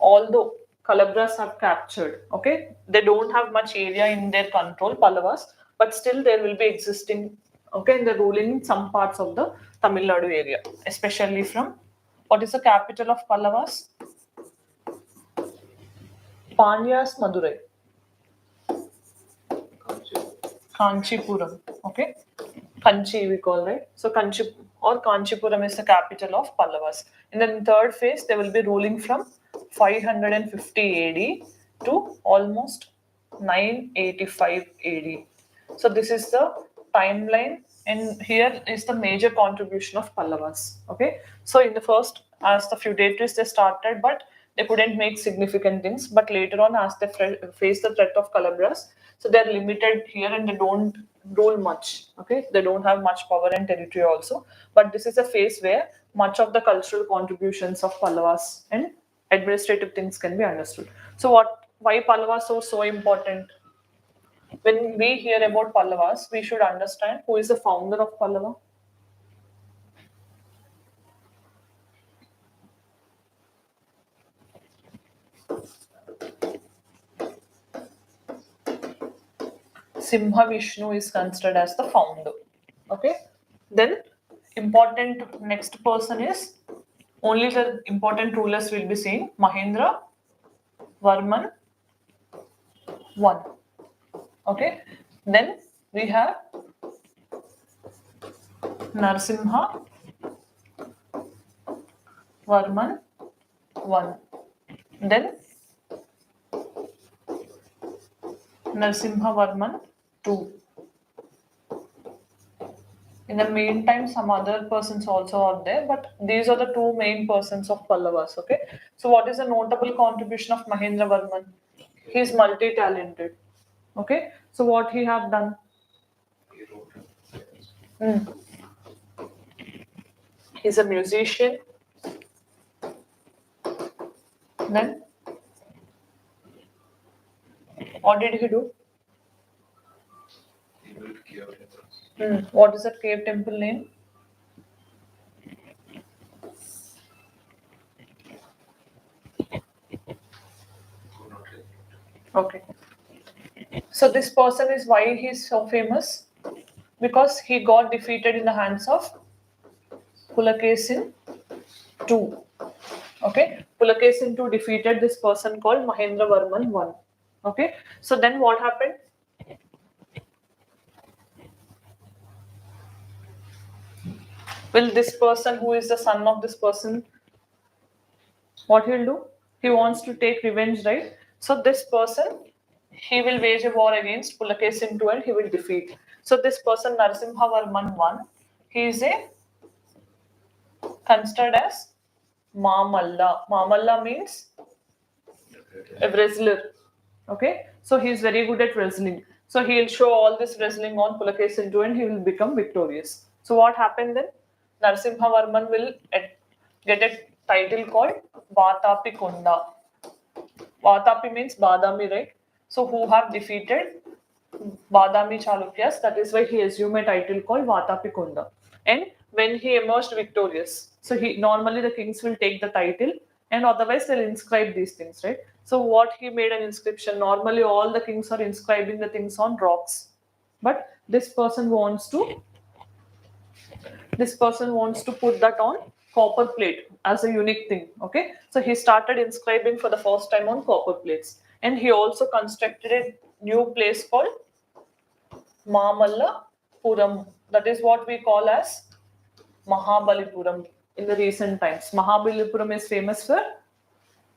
although Kalabras have captured, okay, they don't have much area in their control, Pallavas, but still there will be existing, okay, and they're ruling in some parts of the Tamil Nadu area, especially from what is the capital of Pallavas? Pandyas, Madurai. Kanchipuram. Okay. Kanchi we call, right? So Kanchi or Kanchipuram is the capital of Pallavas. In the third phase, they will be ruling from 550 AD to almost 985 AD. So this is the timeline, and here is the major contribution of Pallavas. Okay. So in the first, as the feudatories they started, but they couldn't make significant things. But later on, as they face the threat of Calabras, so they're limited here and they don't rule much. Okay, they don't have much power and territory also. But this is a phase where much of the cultural contributions of Pallavas and administrative things can be understood. So why Pallavas are so important? When we hear about Pallavas, we should understand who is the founder of Pallava. Simha Vishnu is considered as the founder. Okay. Then important next person is only the important rulers will be seen. Mahendra Varman I. Okay. Then we have Narsimha Varman I. Then Narsimha Varman II. In the meantime, some other persons also are there, but these are the two main persons of Pallavas. Okay. So, what is the notable contribution of Mahendra Varman? He is multi-talented. Okay. So, what he have done? He wrote affairs. He's a musician. Then, what did he do? He built cave temples. What is that cave temple name? Could not relate. Okay. So this person is why he's so famous? Because he got defeated in the hands of Pulakesin II. Okay. Pulakesin II defeated this person called Mahendra Varman I. Okay. So then what happened? Will this person who is the son of this person, what he'll do? He wants to take revenge, right? So this person, he will wage a war against Pulakesin II and he will defeat. So this person, Narasimha Varman I, he is a considered as Mamalla. Mamalla means a wrestler. Okay, so he is very good at wrestling. So he will show all this wrestling on Pulakesin II and he will become victorious. So what happened then? Narasimha Varman will get a title called Vatapi Kunda. Vatapi means Badami, right? So who have defeated Badami Chalukyas. That is why he assumed a title called Vatapi Kunda. And when he emerged victorious, so he normally the kings will take the title and otherwise they'll inscribe these things, right? So what he made an inscription. Normally all the kings are inscribing the things on rocks, but this person wants to put that on copper plate as a unique thing. Okay, so he started inscribing for the first time on copper plates, and he also constructed a new place called Mamallapuram. That is what we call as Mahabalipuram in the recent times. Mahabalipuram is famous for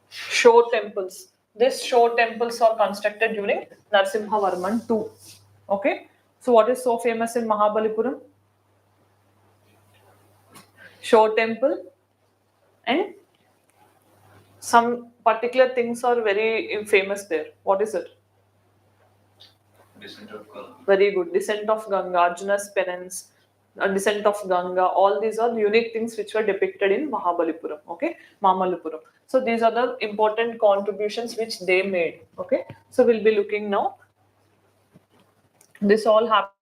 shore temples. These shore temples are constructed during Narasimha Varman II. Okay, so what is so famous in Mahabalipuram? Shore temple, and some particular things are very famous there. What is it? Descent of Ganga. Very good. Descent of Ganga, Arjuna's penance, descent of Ganga. All these are unique things which were depicted in Mahabalipuram. Okay, Mamallapuram. So these are the important contributions which they made. Okay, so we'll be looking now. This all happened.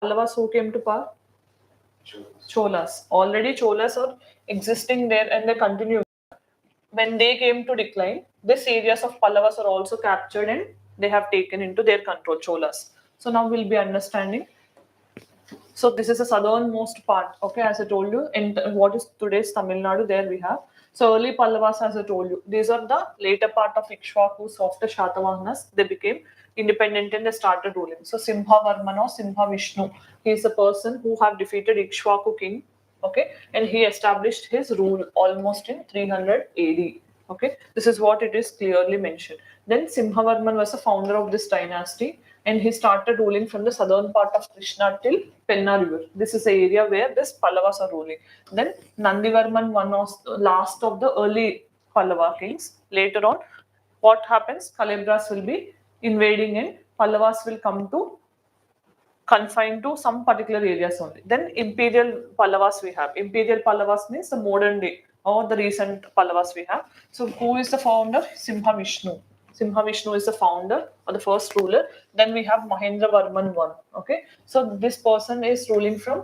Pallavas who came to power? Cholas. Already Cholas are existing there and they continue. When they came to decline, these areas of Pallavas are also captured and they have taken into their control, Cholas. So now we'll be understanding. So this is the southernmost part, okay, as I told you. And what is today's Tamil Nadu, there we have. So early Pallavas, as I told you, these are the later part of Ikshvakus, after Shatavahanas, they became independent and they started ruling. So Simha Varman or Simha Vishnu, he is the person who have defeated Ikshvaku king, okay, and he established his rule almost in 300 AD. Okay, this is what it is clearly mentioned. Then Simhavarman was the founder of this dynasty, and he started ruling from the southern part of Krishna till Penna River. This is the area where this Pallavas are ruling. Then Nandivarman, one of the last of the early Pallava kings. Later on, what happens? Kalebras will be invading and Pallavas will come to confined to some particular areas only. Then imperial Pallavas we have. Imperial Pallavas means the modern day or the recent Pallavas we have. So who is the founder? Simha Vishnu. Simha Vishnu is the founder or the first ruler. Then we have Mahendra Varman I. Okay, so this person is ruling from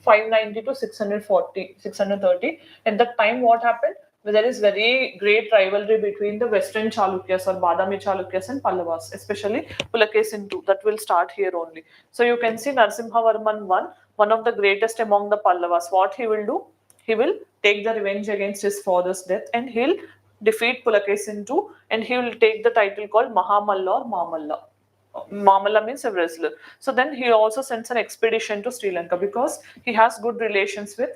590 to 640, 630. At that time, what happened? There is very great rivalry between the Western Chalukyas or Badami Chalukyas and Pallavas, especially Pulakesin II. That will start here only. So you can see Narasimha Varman I, one of the greatest among the Pallavas. What he will do? He will take the revenge against his father's death and he'll defeat Pulakesin II and he will take the title called Mahamalla or Mamalla. Mamala means a wrestler. So then he also sends an expedition to Sri Lanka because he has good relations with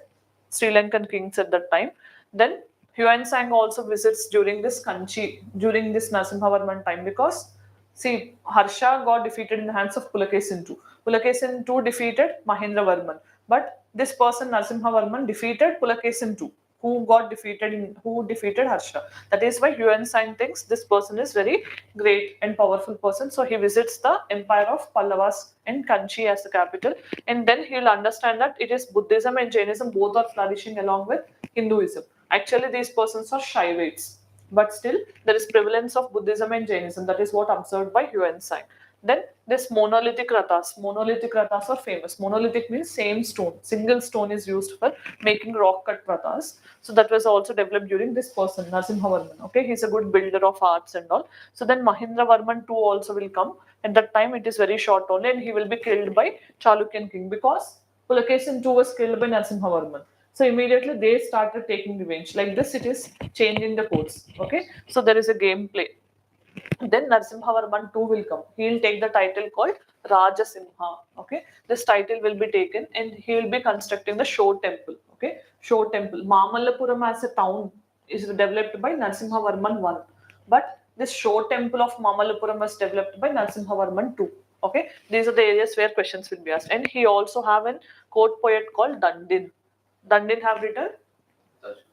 Sri Lankan kings at that time. Then Huan Sang also visits during this Kanchi, during this Narasimhavarman time because See, Harsha got defeated in the hands of Pulakesin II. Pulakesin II defeated Mahendra Varman. But this person, Narasimha Varman, defeated Pulakesin II, who defeated Harsha. That is why Yuan Sang thinks this person is very great and powerful person. So he visits the empire of Pallavas and Kanchi as the capital. And then he will understand that it is Buddhism and Jainism both are flourishing along with Hinduism. Actually, these persons are Shaivites, but still there is prevalence of Buddhism and Jainism. That is what observed by Yuan Sang. Then this monolithic rathas are famous. Monolithic means same stone, single stone is used for making rock cut rathas. So that was also developed during this person, Narasimha Varman. Okay, he's a good builder of arts and all. So then Mahendra Varman too also will come. At that time it is very short only, and he will be killed by Chalukyan king because Pulakesin too was killed by Narasimha Varman. So immediately they started taking revenge. Like this, it is changing the course. Okay, so there is a gameplay. Then Narasimhavarman too will come. He will take the title called Rajasimha. Okay, this title will be taken, and he will be constructing the Show Temple. Okay, Show Temple. Mamallapuram as a town is developed by Narasimhavarman I, but this Show Temple of Mamallapuram was developed by Narasimhavarman II. Okay, these are the areas where questions will be asked. And he also have a court poet called Dandin. Dandin have written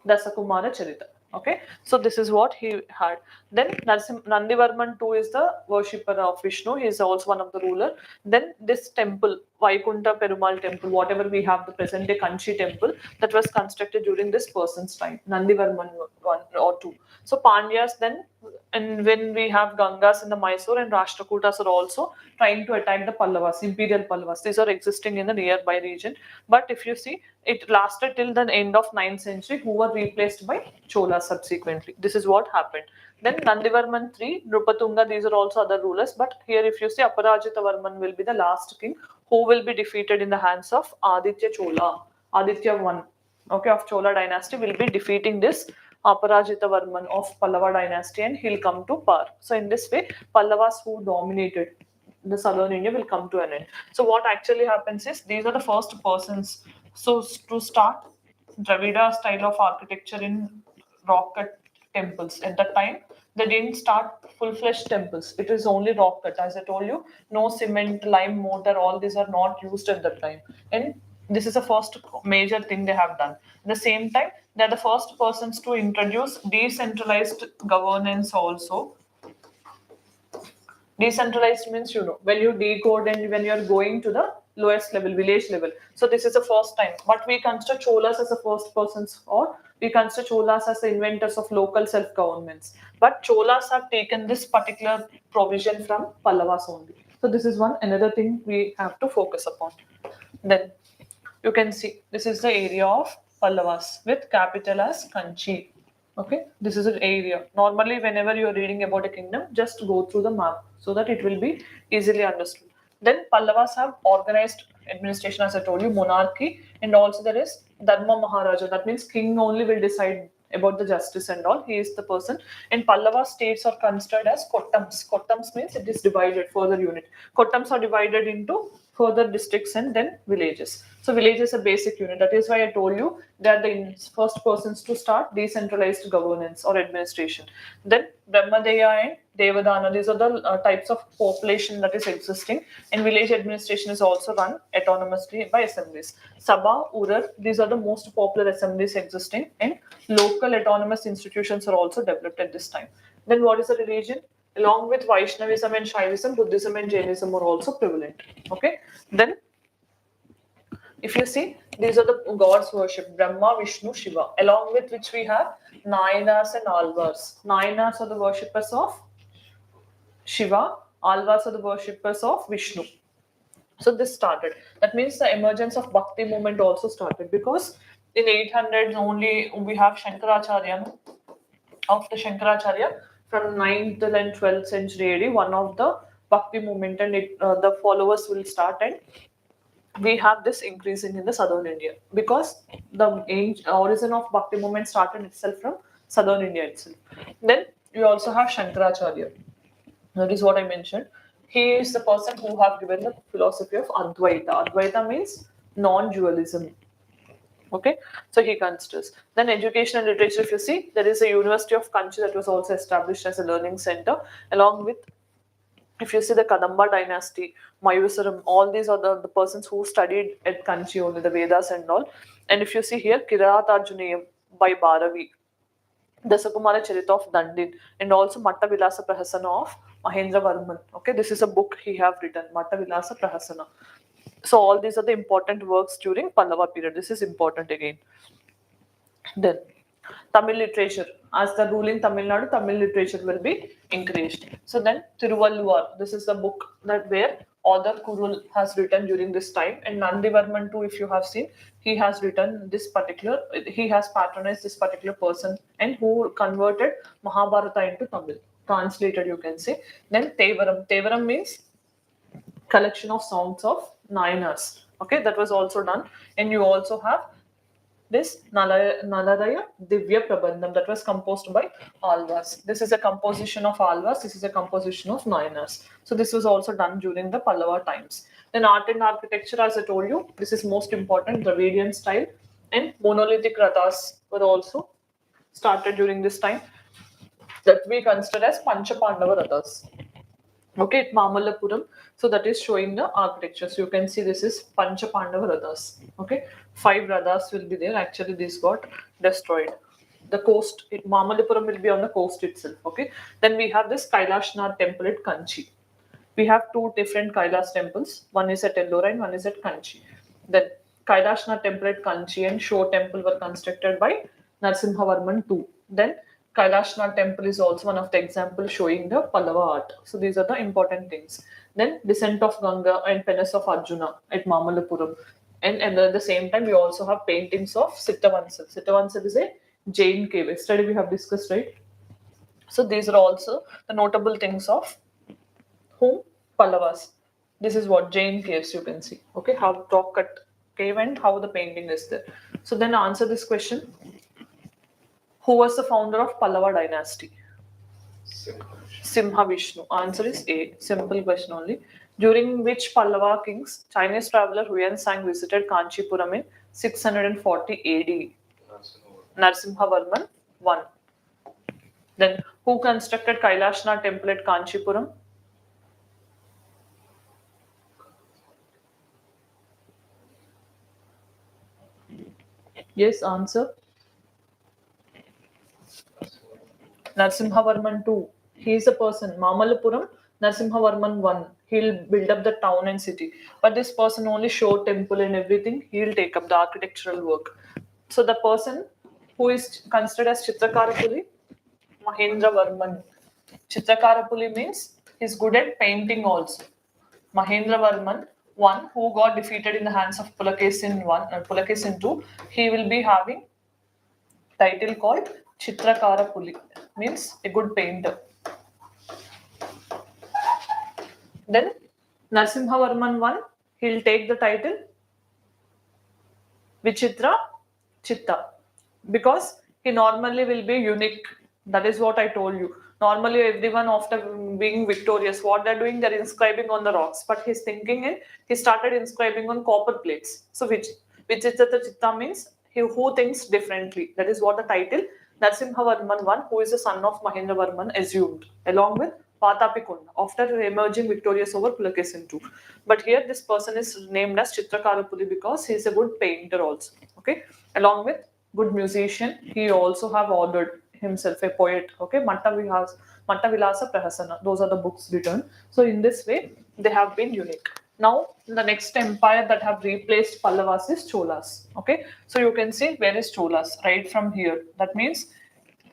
Dasakumara Charita. Okay, so this is what he had. Then Nandivarman too is the worshipper of Vishnu. He is also one of the ruler. Then this temple, Vaikunta Perumal temple, whatever we have, the present day Kanchi temple, that was constructed during this person's time, Nandivarman 1 or 2. So Pandyas then, and when we have Gangas in the Mysore, and Rashtrakutas are also trying to attack the Pallavas, imperial Pallavas. These are existing in the nearby region. But if you see, it lasted till the end of 9th century, who were replaced by Cholas subsequently. This is what happened. Then Nandivarman III, Nrupatunga, these are also other rulers. But here if you see, Aparajita Varman will be the last king who will be defeated in the hands of Aditya Chola. Aditya I, okay, of Chola dynasty will be defeating this Aparajita Varman of Pallava dynasty, and he'll come to power. So in this way, Pallavas who dominated the southern India will come to an end. So what actually happens is, these are the first persons. So to start Dravida style of architecture in rock cut temples. At that time, they didn't start full-fledged temples. It is only rock cut. As I told you, no cement, lime, mortar, all these are not used at that time. And this is the first major thing they have done. At the same time, they are the first persons to introduce decentralized governance also. Decentralized means, when you decode and when you are going to the lowest level, village level. So this is the first time. But we consider Cholas as the first persons, or we consider Cholas as the inventors of local self-governments. But Cholas have taken this particular provision from Pallavas only. So this is another thing we have to focus upon. Then you can see this is the area of Pallavas with capital as Kanchi. Okay, this is an area. Normally, whenever you are reading about a kingdom, just go through the map so that it will be easily understood. Then Pallavas have organized administration, as I told you, monarchy, and also there is Dharma Maharaja. That means king only will decide about the justice and all. He is the person. And Pallava states are considered as Kottams. Kottams means it is divided, further unit. Kottams are divided into further districts and then villages. So village is a basic unit. That is why I told you they are the first persons to start decentralized governance or administration. Then Brahmadeya and Devadana, these are the types of population that is existing. And village administration is also run autonomously by assemblies. Sabha, Urar, these are the most popular assemblies existing, and local autonomous institutions are also developed at this time. Then what is the religion? Along with Vaishnavism and Shaivism, Buddhism and Jainism are also prevalent. Okay. Then if you see, these are the gods worship: Brahma, Vishnu, Shiva, along with which we have Nayanas and Alvars. Nayanas are the worshippers of Shiva, Alvars are the worshippers of Vishnu. So this started. That means the emergence of Bhakti movement also started, because in 800s only we have Shankaracharya, of the Shankaracharya from 9th and 12th century AD, one of the Bhakti movement, and the followers will start, and we have this increasing in the southern India, because the origin of Bhakti movement started itself from southern India itself. Then you also have Shankaracharya. That is what I mentioned. He is the person who have given the philosophy of Advaita. Advaita means non-dualism. Okay, so he considers. Then education and literature, if you see, there is a University of Kanchi that was also established as a learning center, along with If you see the Kadamba dynasty, Mayusaram, all these are the persons who studied at Kanchi only, the Vedas and all. And if you see here, Kirataarjuniyam by Bharavi, Dasakumara Charita of Dandin, and also Matta Vilasa Prahasana of Mahendra Varman. Okay, this is a book he have written, Matta Vilasa Prahasana. So all these are the important works during Pallava period. This is important again. Then Tamil literature, as the ruling Tamil Nadu, Tamil literature will be increased. So then Tiruvalluvar, this is the book that where author Kurul has written during this time, and Nandivarman too, if you have seen, he has written this particular, he has patronized this particular person and who converted Mahabharata into Tamil, translated you can say. Then Tevaram, Tevaram means collection of songs of Nayanas. Okay, that was also done, and you also have this Naladaya Divya Prabandham that was composed by Alvas. This is a composition of Alvas, this is a composition of Nayanas. So this was also done during the Pallava times. Then art and architecture, as I told you, this is most important, Dravidian style, and monolithic rathas were also started during this time that we consider as Pancha Pandava rathas. Okay, at Mamallapuram, so that is showing the architecture. So you can see this is Pancha Pandava Rathas. Okay, 5 Rathas will be there. Actually, this got destroyed. The coast, Mamallapuram will be on the coast itself. Okay, then we have this Kailashnath temple at Kanchi. We have 2 different Kailash temples. One is at Ellora and one is at Kanchi. Then Kailashnath temple at Kanchi and Shore temple were constructed by Narasimhavarman II. Then Kailashnath temple is also one of the examples showing the Pallava art. So these are the important things. Then descent of Ganga and penance of Arjuna at Mamallapuram. And at the same time, we also have paintings of Sittavansal. Sittavansal is a Jain cave. Yesterday we have discussed, right? So these are also the notable things of whom? Pallavas. This is what Jain caves you can see. Okay, how rock cut cave and how the painting is there. So then answer this question. Who was the founder of Pallava dynasty? Simha Vishnu. Answer is A. Simple question only. During which Pallava kings Chinese traveler Huyen Tsang visited Kanchipuram in 640 AD? Narasimhavarman I. Then who constructed Kailashnath temple at Kanchipuram? Yes, answer. Narasimhavarman II. He is a person. Mamallapuram, Narasimhavarman I. He'll build up the town and city. But this person only show temple and everything. He'll take up the architectural work. So the person who is considered as Chitrakarapuli, Mahendra Varman. Chitrakarapuli means he's good at painting also. Mahendra Varman I, who got defeated in the hands of Pulakesin II, he will be having title called Chitrakarapuli, means a good painter. Then Narasimhavarman I, he'll take the title Vichitra Chitta, because he normally will be unique. That is what I told you. Normally everyone after being victorious, what they're doing, they're inscribing on the rocks. But he's thinking and he started inscribing on copper plates. So Vichitra Chitta means he who thinks differently. That is what the title Narasimhavarman I, who is the son of Mahendra Varman, assumed, along with Vatapikunda, after emerging victorious over Pulakesin II. But here this person is named as Chitrakarapuli because he is a good painter also. Okay, along with good musician, he also have ordered himself a poet. Okay, Matta Vilasa Prahasana. Those are the books written. So in this way, they have been unique. Now, the next empire that have replaced Pallavas is Cholas. Okay, so you can see where is Cholas right from here. That means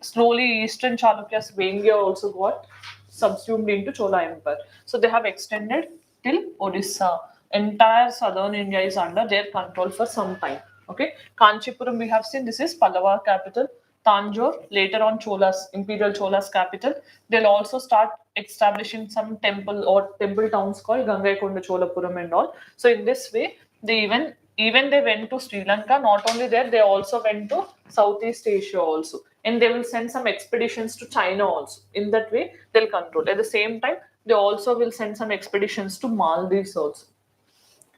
slowly Eastern Chalukyas, Vengya also got subsumed into Chola Empire. So they have extended till Odisha. Entire southern India is under their control for some time. Okay, Kanchipuram we have seen, this is Pallava capital. Tanjore, later on Cholas, Imperial Cholas capital. They'll also start establishing some temple or temple towns called Gangaikonda Cholapuram and all. So in this way, they even they went to Sri Lanka. Not only there, they also went to Southeast Asia also. And they will send some expeditions to China also. In that way, they'll control. At the same time, they also will send some expeditions to Maldives also.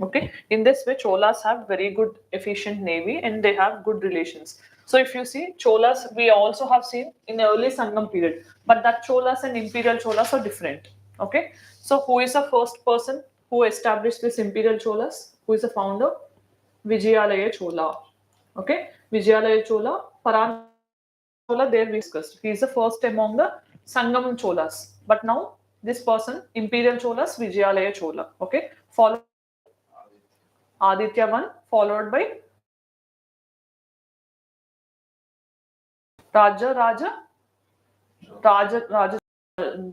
Okay, in this way, Cholas have very good, efficient navy and they have good relations. So if you see Cholas, we also have seen in the early Sangam period, but that Cholas and Imperial Cholas are different. Okay, so who is the first person who established this imperial Cholas? Who is the founder? Vijayalaya Chola. Okay, Vijayalaya Chola. Paran Chola, there we discussed. He is the first among the Sangam Cholas. But now this person, Imperial Cholas, Vijayalaya Chola. Okay, followed Aditya one, followed by Raja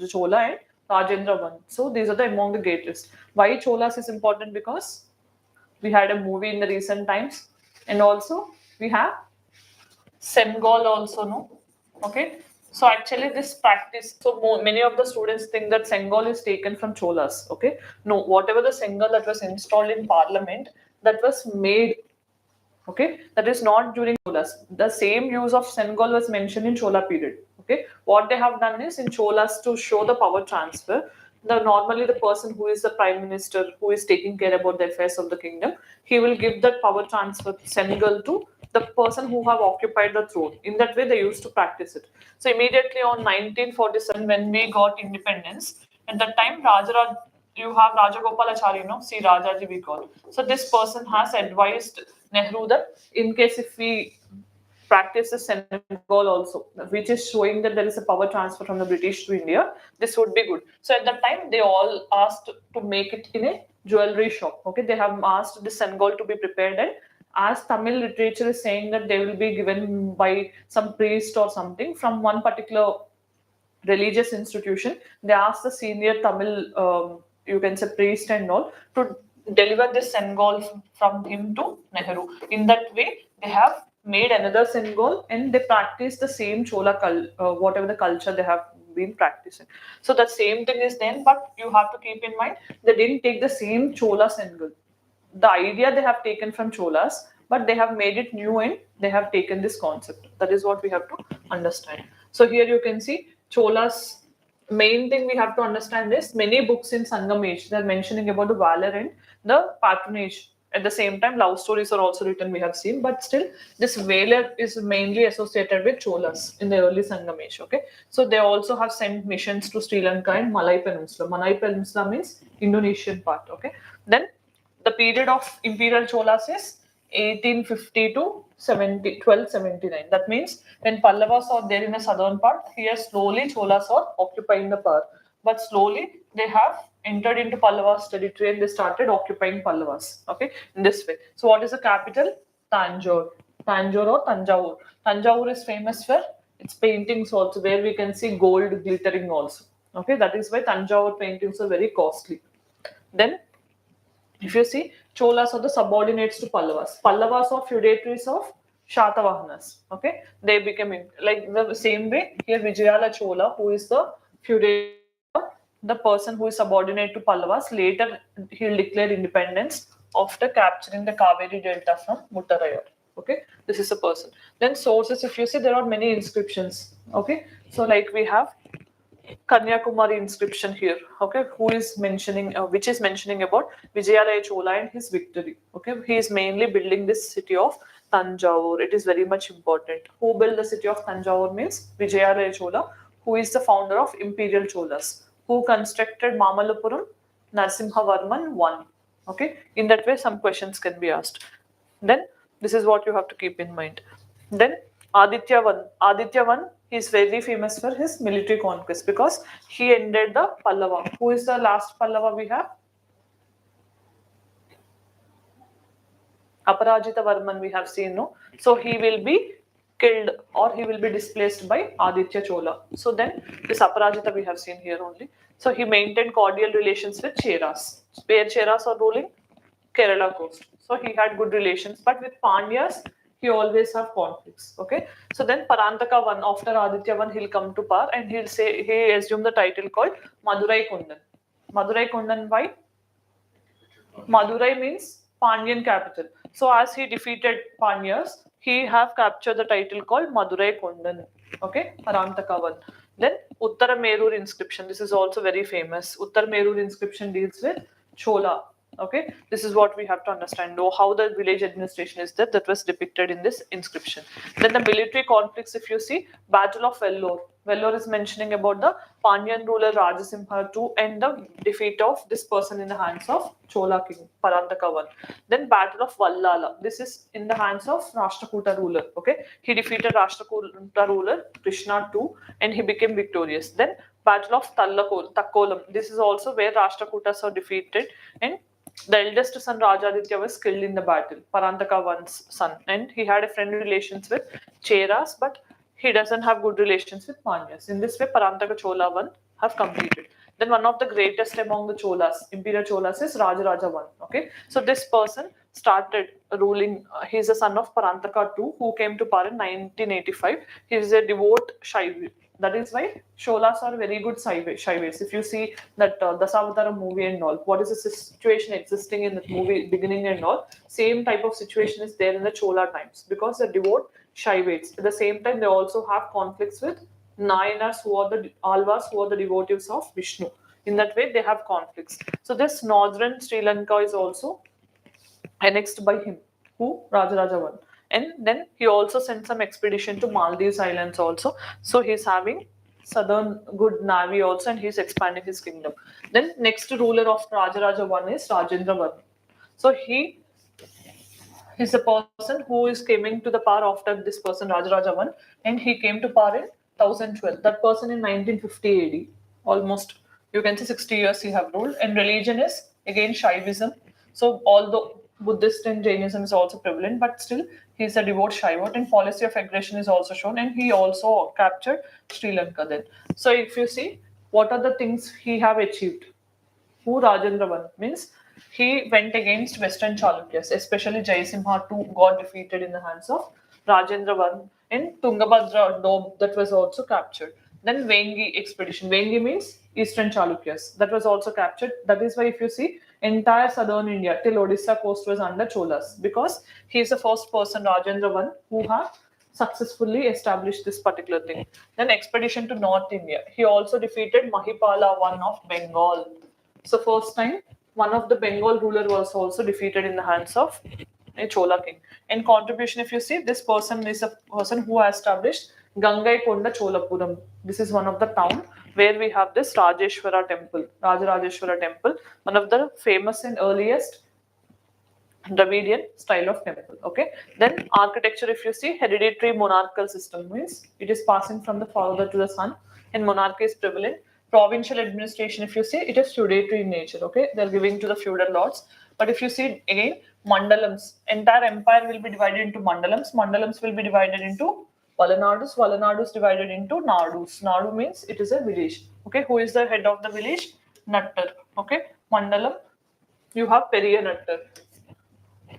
Chola and Rajendra one. So these are the among the greatest. Why Cholas is important? Because we had a movie in the recent times, and also we have Sengol also, no? Okay. So actually this practice, so many of the students think that Sengol is taken from Cholas. Okay. No, whatever the Sengol that was installed in parliament, that was made. Okay. That is not during Cholas. The same use of Sengol was mentioned in Chola period. Okay. What they have done is in Cholas to show the power transfer, normally the person who is the prime minister who is taking care about the affairs of the kingdom, he will give that power transfer Senegal to the person who have occupied the throne. In that way, they used to practice it. So immediately on 1947, when we got independence, at that time, you have Rajagopalachari, no? See Rajaji we call. So this person has advised Nehru that in case if we practice the Senegal also, which is showing that there is a power transfer from the British to India, this would be good. So at that time, they all asked to make it in a jewelry shop. Okay, they have asked the Senegal to be prepared, and as Tamil literature is saying that they will be given by some priest or something from one particular religious institution. They asked the senior Tamil, you can say priest and all, to deliver this Senegal from him to Nehru. In that way, they have made another Senegal and they practice the same whatever the culture they have been practicing. So the same thing is then, but you have to keep in mind they didn't take the same Chola Senegal. The idea they have taken from Cholas, but they have made it new and they have taken this concept. That is what we have to understand. So here you can see Cholas. Main thing we have to understand is many books in Sangam age they're mentioning about the valor and the patronage. At the same time, love stories are also written. We have seen, but still, this valor is mainly associated with Cholas in the early Sangam age. Okay, so they also have sent missions to Sri Lanka and Malay Peninsula. Malay Peninsula means Indonesian part. Okay, then the period of Imperial Cholas is 1850 to 1279. That means when Pallavas are there in the southern part, here slowly Cholas are occupying the power. But slowly they have entered into Pallavas territory and they started occupying Pallavas. Okay, in this way. So what is the capital? Tanjore. Tanjore or Tanjavur. Tanjavur is famous for its paintings also, where we can see gold glittering also. Okay, that is why Tanjavur paintings are very costly. Then if you see, Cholas are the subordinates to Pallavas. Pallavas are feudatories of Shatavahanas. Okay, they became like the same way here. Vijayala Chola, who is the feudate, the person who is subordinate to Pallavas. Later, he'll declare independence after capturing the Kaveri Delta from Muttarayar. Okay, this is a person. Then sources. If you see, there are many inscriptions. Okay, so like we have Kanyakumari inscription here, okay, which is mentioning about Vijayalaya Chola and his victory. Okay, he is mainly building this city of Tanjavur. It is very much important. Who built the city of Tanjavur means Vijayalaya Chola, who is the founder of Imperial Cholas, who constructed Mamallapuram, Narasimhavarman I. Okay, in that way, some questions can be asked. Then this is what you have to keep in mind. Then Aditya one is very famous for his military conquest because he ended the Pallava. Who is the last Pallava we have? Aparajita Varman we have seen, no? So he will be killed or he will be displaced by Aditya Chola. So then this Aparajita we have seen here only. So he maintained cordial relations with Cheras. Where Cheras are ruling? Kerala coast. So he had good relations, but with Pandyas, he always have conflicts. Okay. So then Parantaka one, after Aditya one, he'll come to power and he assumed the title called Madurai Kundan. Madurai Kundan, why? Madurai means Pandyan capital. So as he defeated Pandyas, he have captured the title called Madurai Kundan. Okay, Parantaka one. Then Uttara Merur inscription. This is also very famous. Uttara Merur inscription deals with Chola. Okay, this is what we have to understand. Know how the village administration is that was depicted in this inscription. Then the military conflicts. If you see, Battle of Vellore. Vellore is mentioning about the Pandyan ruler Rajasimha II and the defeat of this person in the hands of Chola king Parantaka I. Then Battle of Vallala. This is in the hands of Rashtrakuta ruler. Okay, he defeated Rashtrakuta ruler Krishna II and he became victorious. Then Battle of Takkolam. This is also where Rashtrakutas are defeated and the eldest son Rajaditya was killed in the battle, Parantaka I's son, and he had a friendly relations with Cheras, but he doesn't have good relations with Pandyas. In this way, Parantaka Chola I have completed. Then one of the greatest among the Cholas, Imperial Cholas, is Rajaraja I. Okay, so this person started ruling. He's a son of Parantaka II, who came to power in 1985. He is a devout Shaiva. That is why Cholas are very good Shaivas. If you see that Dasavatara movie and all, what is the situation existing in the movie beginning and all, same type of situation is there in the Chola times because the devout Shaivas. At the same time, they also have conflicts with Nayanas, who are the Alvas, who are the devotees of Vishnu. In that way, they have conflicts. So this northern Sri Lanka is also annexed by him, who Rajaraja I. And then he also sent some expedition to Maldives Islands also. So he's having southern good navy also, and he's expanding his kingdom. Then next ruler of Rajaraja I is Rajendra I. So he's a person who is coming to the power after this person Rajaraja I, and he came to power in 1012. That person in 1950 AD, almost you can say 60 years he have ruled. And religion is again Shaivism. So although Buddhist and Jainism is also prevalent, but still he is a devout Shaivot, and policy of aggression is also shown, and he also captured Sri Lanka then. So if you see what are the things he have achieved, who Rajendra I means he went against Western Chalukyas, especially Jaisimha II got defeated in the hands of Rajendra I, and Tungabhadra Dome that was also captured. Then Vengi expedition. Vengi means Eastern Chalukyas. That was also captured. That is why if you see entire southern India till Odisha coast was under Cholas, because he is the first person, Rajendra I, who have successfully established this particular thing. Then expedition to North India. He also defeated Mahipala I of Bengal. So first time, one of the Bengal ruler was also defeated in the hands of a Chola king. In contribution, if you see, this person is a person who has established Gangaikonda Cholapuram. This is one of the town where we have this Rajeshwara temple, Rajarajeshwara temple, one of the famous and earliest Dravidian style of temple. Okay. Then architecture, if you see, hereditary monarchical system means it is passing from the father to the son, and monarchy is prevalent. Provincial administration, if you see, it is feudatory in nature. Okay, they're giving to the feudal lords. But if you see again, mandalams, entire empire will be divided into mandalams. Mandalams will be divided into Valanadus. Valanadus divided into Nadus. Nadu means it is a village. Okay, who is the head of the village? Nattar. Okay, mandalam. You have Periya Nattar,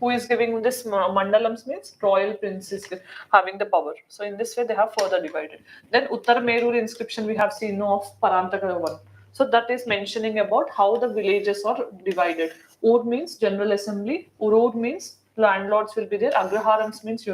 who is giving this mandalams means royal princes having the power. So in this way they have further divided. Then Uttar Merur inscription we have seen of Parantaka I. So that is mentioning about how the villages are divided. Ur means general assembly. Urur means landlords will be there. Agraharams means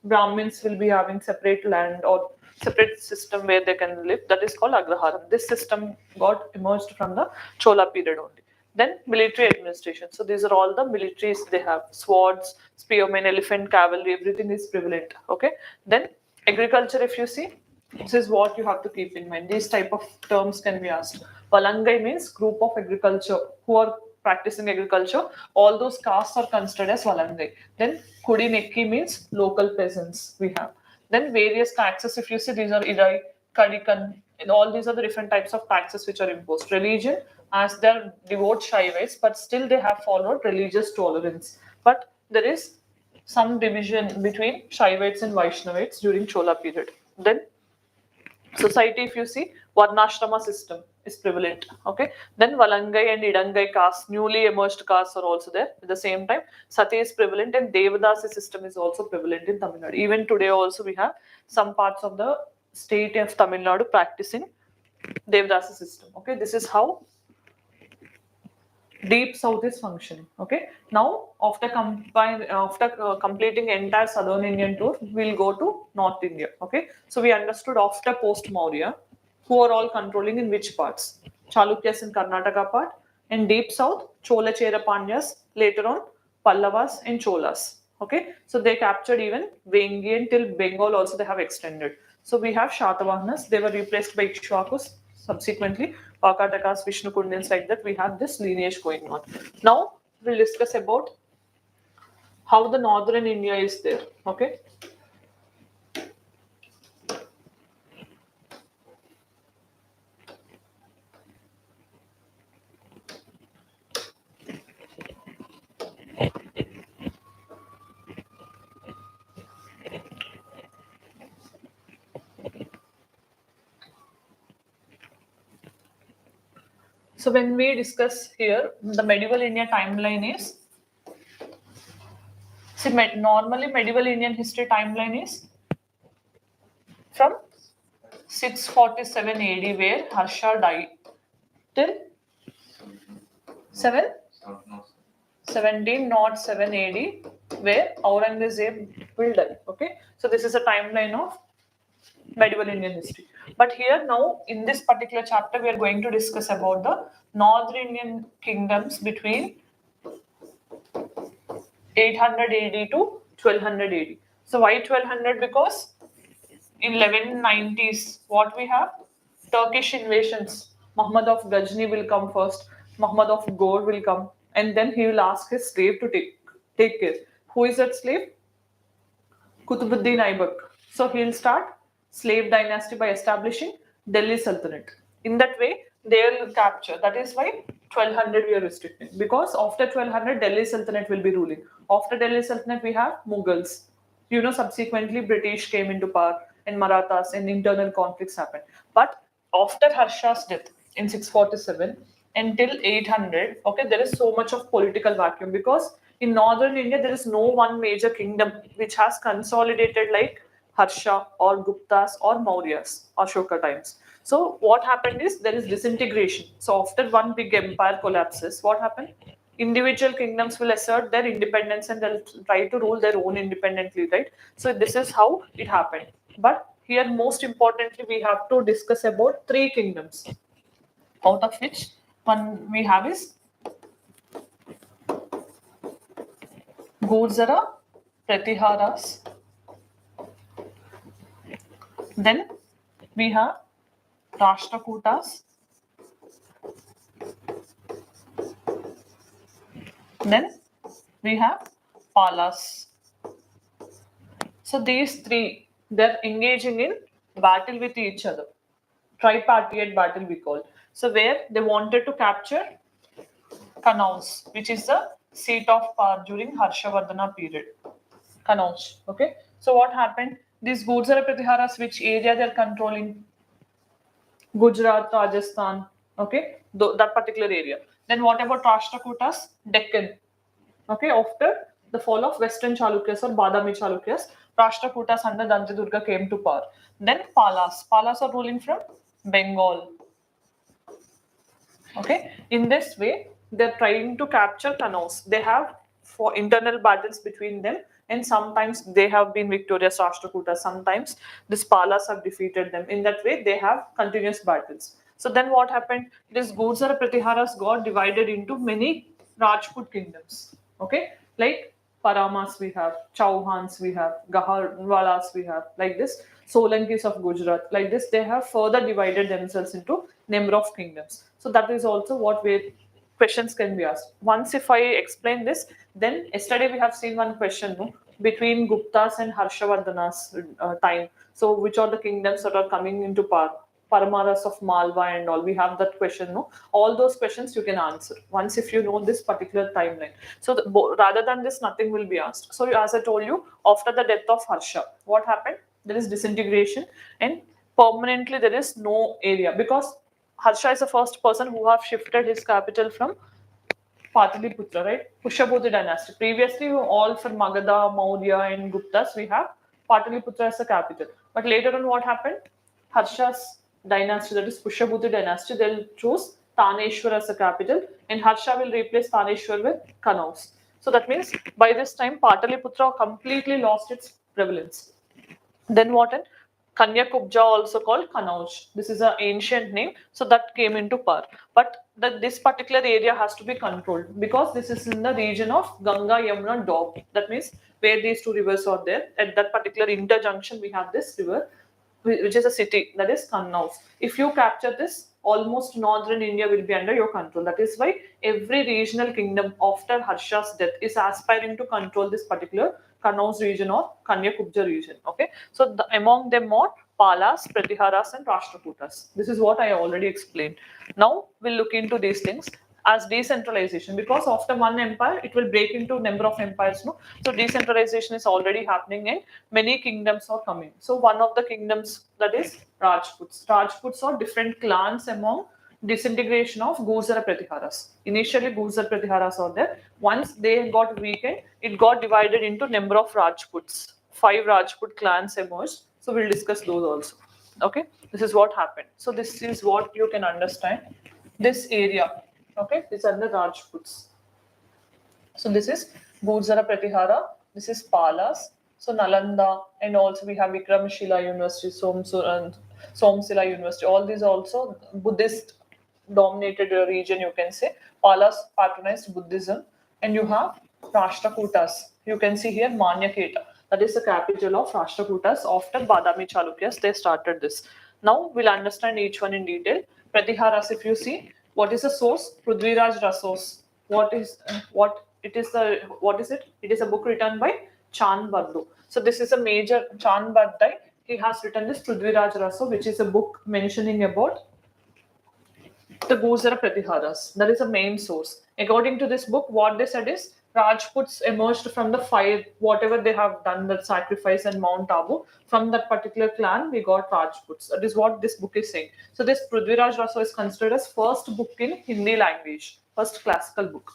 Brahmins will be having separate land or separate system where they can live. That is called Agraharam. This system got emerged from the Chola period only. Then military administration. So these are all the militaries they have. Swords, spearmen, elephant, cavalry, everything is prevalent. Okay. Then agriculture, if you see, this is what you have to keep in mind. These type of terms can be asked. Valangai means group of agriculture who are practicing agriculture. All those castes are considered as Valangai. Then Kudinekki means local peasants we have. Then various taxes, if you see, these are Idai, Kadikan, and all these are the different types of taxes which are imposed. Religion, as they're devout Shaivites, but still they have followed religious tolerance. But there is some division between Shaivites and Vaishnavites during Chola period. Then society, if you see, Varnashrama system is prevalent. Okay. Then Valangai and Idangai castes, newly emerged castes are also there. At the same time, Sati is prevalent and Devadasi system is also prevalent in Tamil Nadu. Even today also we have some parts of the state of Tamil Nadu practicing Devadasi system. Okay. This is how Deep South is functioning. Okay. Now, after completing entire Southern Indian tour, we'll go to North India. Okay. So we understood after post Maurya, who are all controlling in which parts? Chalukyas in Karnataka part, and Deep South, Chola Chera Pandyas, later on Pallavas and Cholas. Okay. So they captured even Vengi till Bengal also they have extended. So we have Shatavahanas. They were replaced by Ikshvakus. Subsequently, Pakatakas, Vishnukundians, like that. We have this lineage going on. Now we'll discuss about how the northern India is there. Okay. So when we discuss here, the medieval India timeline is, see, normally medieval Indian history timeline is from 647 AD, where Harsha died, till 7 1707 AD, where Aurangzeb will die. Okay, so this is a timeline of medieval Indian history. But here now in this particular chapter, we are going to discuss about the Northern Indian kingdoms between 800 AD to 1200 AD. So why 1200? Because in 1190s, what we have? Turkish invasions. Muhammad of Ghazni will come first. Muhammad of Ghor will come, and then he will ask his slave to take care. Who is that slave? Kutubuddin Aibak. So he'll start slave dynasty by establishing Delhi Sultanate. In that way, they'll capture. That is why 1200 we are restricting, because after 1200 Delhi Sultanate will be ruling. After Delhi Sultanate we have Mughals. Subsequently British came into power and Marathas, and internal conflicts happened. But after Harsha's death in 647 until 800, okay, there is so much of political vacuum, because in northern India there is no one major kingdom which has consolidated like Harsha or Guptas or Mauryas, Ashoka times. So what happened is there is disintegration. So after one big empire collapses, what happened? Individual kingdoms will assert their independence and they'll try to rule their own independently, right? So this is how it happened. But here, most importantly, we have to discuss about three kingdoms, out of which one we have is Gurzara, Pratiharas. Then we have Rashtrakutas. Then we have Palas. So these three, they're engaging in battle with each other. Tripartite battle we call. So where they wanted to capture Kanauj, which is the seat of power during Harshavardhana period. Kanauj. Okay. So what happened? These Gurzara Pratiharas, which area they're controlling? Gujarat, Rajasthan. Okay. That particular area. Then what about Rashtrakutas? Deccan. Okay, after the fall of Western Chalukyas or Badami Chalukyas, Rashtrakutas under Dantidurga came to power. Then Palas. Palas are ruling from Bengal. Okay, in this way, they're trying to capture Kanauj. They have for internal battles between them, and sometimes they have been victorious, Rashtrakutas. Sometimes these Palas have defeated them. In that way, they have continuous battles. So then what happened? These Gurzara Pratiharas got divided into many Rajput kingdoms. Okay, like Paramas we have, Chauhans we have, Gaharwalas we have, like this, Solankis of Gujarat, like this, they have further divided themselves into number of kingdoms. So that is also what questions can be asked. Once if I explain this, then yesterday we have seen one question, no, between Guptas and Harshavardhana's time. So which are the kingdoms that are coming into power? Paramaras of Malwa and all. We have that question, no? All those questions you can answer once if you know this particular timeline. So rather than this, nothing will be asked. So as I told you, after the death of Harsha, what happened? There is disintegration and permanently there is no area, because Harsha is the first person who have shifted his capital from Pataliputra, right? Pushyabodhi dynasty. Previously, all from Magadha, Maurya, and Guptas, we have Pataliputra as a capital. But later on, what happened? Harsha's dynasty, that is Pushyabodhi dynasty, they'll choose Taneshwar as a capital, and Harsha will replace Taneshwar with Kanauj. So that means by this time, Pataliputra completely lost its prevalence. Then what? Kanyakubja, also called Kanauj. This is an ancient name, so that came into power. But this particular area has to be controlled, because this is in the region of Ganga, Yamuna, Doab. That means where these two rivers are there. At that particular interjunction, we have this river. which is a city, that is Kannauj. If you capture this, almost northern India will be under your control. That is why every regional kingdom after Harsha's death is aspiring to control this particular Kannauj region or Kanyakubja region. Okay, so among them are Palas, Pratiharas, and Rashtrakutas. This is what I already explained. Now we'll look into these things as decentralization, because after one empire it will break into number of empires, no? So decentralization is already happening and many kingdoms are coming. So one of the kingdoms, that is Rajputs are different clans among disintegration of Guzara Pratiharas. Initially Guzar Pratiharas are there. Once they got weakened, it got divided into number of Rajputs. 5 Rajput clans emerged. So we'll discuss those also. Okay, this is what happened. So this is what you can understand. This area, okay, is under Rajputs. So this is Guzara Pratihara, this is Palas, so Nalanda, and also we have Vikramshila University, Somsila University. All these also Buddhist dominated region, you can say. Palas patronized Buddhism, and you have Rashtrakutas. You can see here Manyaketa. That is the capital of Rashtrakutas. After Badami Chalukyas, they started this. Now we'll understand each one in detail. Pratiharas, if you see, what is the source? Prithviraj Rasos. What is it? It is a book written by Chand Bardo. So this is a major Chand Bardai. He has written this Prithviraj Raso, which is a book mentioning about the Guzara Pratiharas. That is a main source. According to this book, what they said is Rajputs emerged from the fire, whatever they have done, that sacrifice and Mount Abu. From that particular clan, we got Rajputs. That is what this book is saying. So this Prithviraj Raso is considered as first book in Hindi language, first classical book.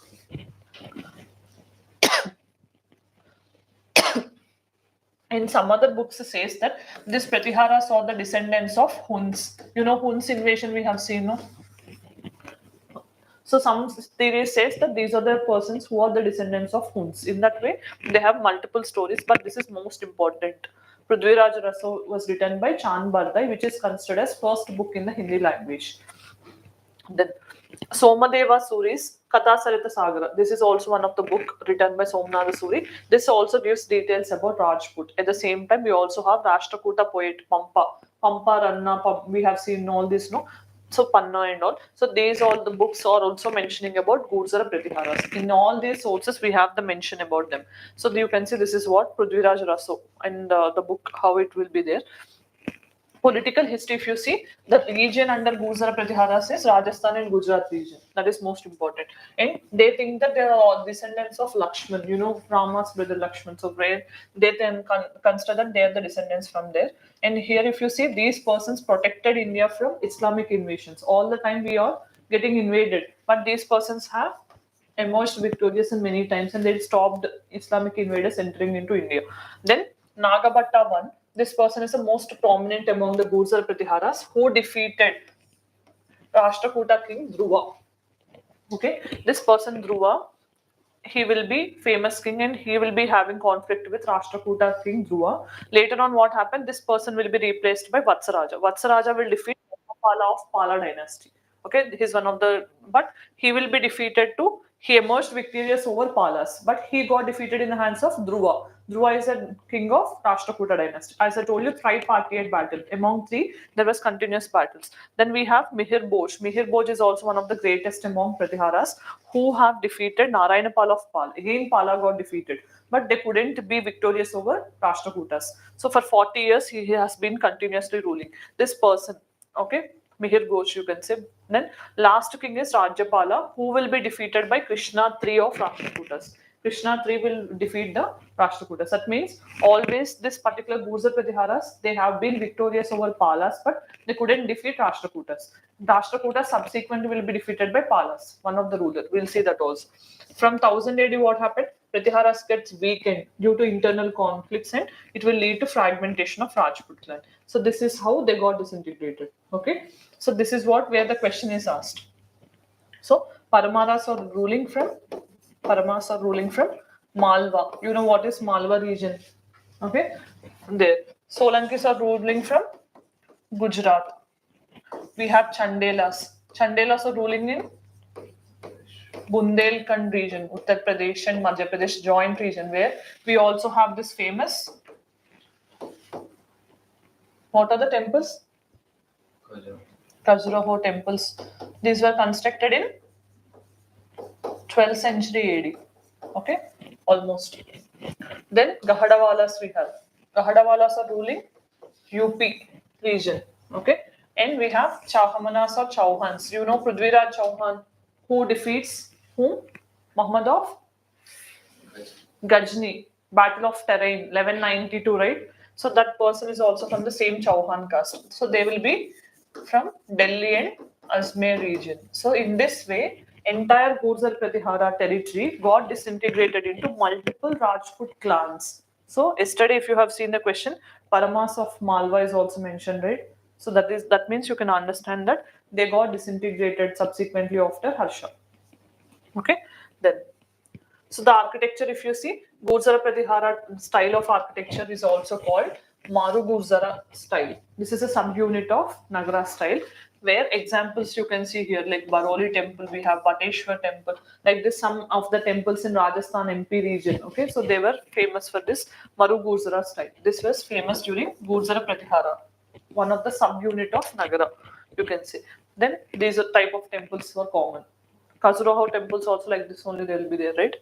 In some other books, it says that this Pratiharas are the descendants of Huns. You know, Huns invasion we have seen, no? So some theory says that these are the persons who are the descendants of Huns. In that way, they have multiple stories, but this is most important. Prithviraj Raso was written by Chand Bardai, which is considered as first book in the Hindi language. Then Somadeva Suri's Katha Sarita Sagara. This is also one of the book written by Somnatha Suri. This also gives details about Rajput. At the same time, we also have Rashtrakuta poet Pampa. Pampa Ranna, we have seen all this, no? So Panna and all. So these all the books are also mentioning about Guzara Pratiharas. In all these sources, we have the mention about them. So you can see this is what Prithviraj Raso and the book, how it will be there. Political history, if you see, the region under Guzara Pratiharas is Rajasthan and Gujarat region. That is most important. And they think that they are all descendants of Lakshman, you know, Rama's brother Lakshman. So they then consider that they are the descendants from there. And here, if you see, these persons protected India from Islamic invasions. All the time we are getting invaded, but these persons have emerged victorious in many times, and they stopped Islamic invaders entering into India. Then Nagabhatta won. This person is the most prominent among the Guzar Pratiharas who defeated Rashtrakuta king Dhruva. Okay, this person Dhruva, he will be famous king and he will be having conflict with Rashtrakuta king Dhruva. Later on, what happened? This person will be replaced by Vatsaraja. Vatsaraja will defeat Pala of Pala dynasty. Okay, he's one of the, but he will be defeated too. He emerged victorious over Palas, but he got defeated in the hands of Dhruva. Dhruva is a king of Rashtrakuta dynasty. As I told you, tripartite battle. Among three, there was continuous battles. Then we have Mihir Bhoj. Mihir Bhoj is also one of the greatest among Pratiharas who have defeated Narayanapal of Pal. Again, Pala got defeated, but they couldn't be victorious over Rashtrakutas. So for 40 years, he has been continuously ruling. This person, okay, Mihir Ghosh, you can say. Then last king is Rajapala, who will be defeated by Krishna III of Rashtrakutas. Krishna III will defeat the Rashtrakutas. That means always this particular Guzar Pratiharas, they have been victorious over Palas, but they couldn't defeat Rashtrakutas. Rashtrakutas subsequently will be defeated by Palas, one of the rulers. We'll see that also. From 1000 AD, what happened? Pratiharas gets weakened due to internal conflicts, and it will lead to fragmentation of Rajput clan. So this is how they got disintegrated. Okay. So this is where the question is asked. So Paramaras are ruling from Malwa. You know what is Malwa region? Okay. There. Solankis are ruling from Gujarat. We have Chandelas. Chandelas are ruling in Bundelkhand region, Uttar Pradesh and Madhya Pradesh joint region, where we also have this famous What are the temples? Khajuraho temples. These were constructed in 12th century AD. Okay, almost. Then Gahadawalas we have. Gahadawalas are ruling UP region. Okay, and we have Chahamanas or Chauhans. You know Prithviraj Chauhan, who defeats whom? Muhammad of Ghazni, Battle of Terrain, 1192, right? So that person is also from the same Chauhan caste. So they will be from Delhi and Ajmer region. So in this way, entire Gurjar Pratihara territory got disintegrated into multiple Rajput clans. So yesterday, if you have seen the question, Paramas of Malwa is also mentioned, right? So that means you can understand that they got disintegrated subsequently after Harsha. Okay, then so the architecture, if you see, Gurzara Pratihara style of architecture is also called Maru Gurzara style. This is a subunit of Nagara style, where examples you can see here like Baroli temple, we have Bateshwar temple, like this some of the temples in Rajasthan MP region. Okay, so they were famous for this Maru Gurzara style. This was famous during Gurzara Pratihara, one of the subunit of Nagara, you can say. Then these are type of temples were common. Khajuraho temples also like this only they will be there, right?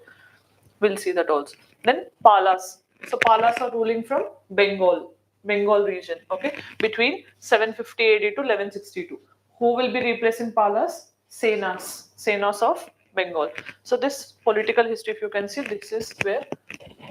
We'll see that also. Then Palas. So Palas are ruling from Bengal region. Okay, between 750 AD to 1162. Who will be replacing Palas? Senas of Bengal. So this political history, if you can see, this is where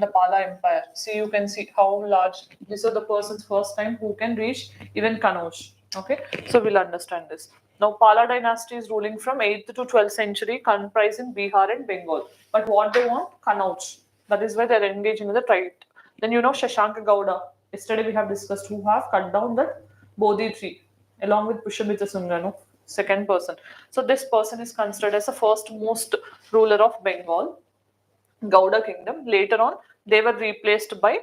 the Pala Empire. See, you can see how large. These are the persons first time who can reach even Kanauj. Okay, so we'll understand this. Now, Pala dynasty is ruling from 8th to 12th century, comprising Bihar and Bengal. But what they want? Kanauj. That is why they're engaging with the trade. Then you know Shashanka Gowda. Yesterday we have discussed who have cut down the Bodhi tree along with Pushabita Sungano, second person. So this person is considered as the first most ruler of Bengal, Gowda kingdom. Later on, they were replaced by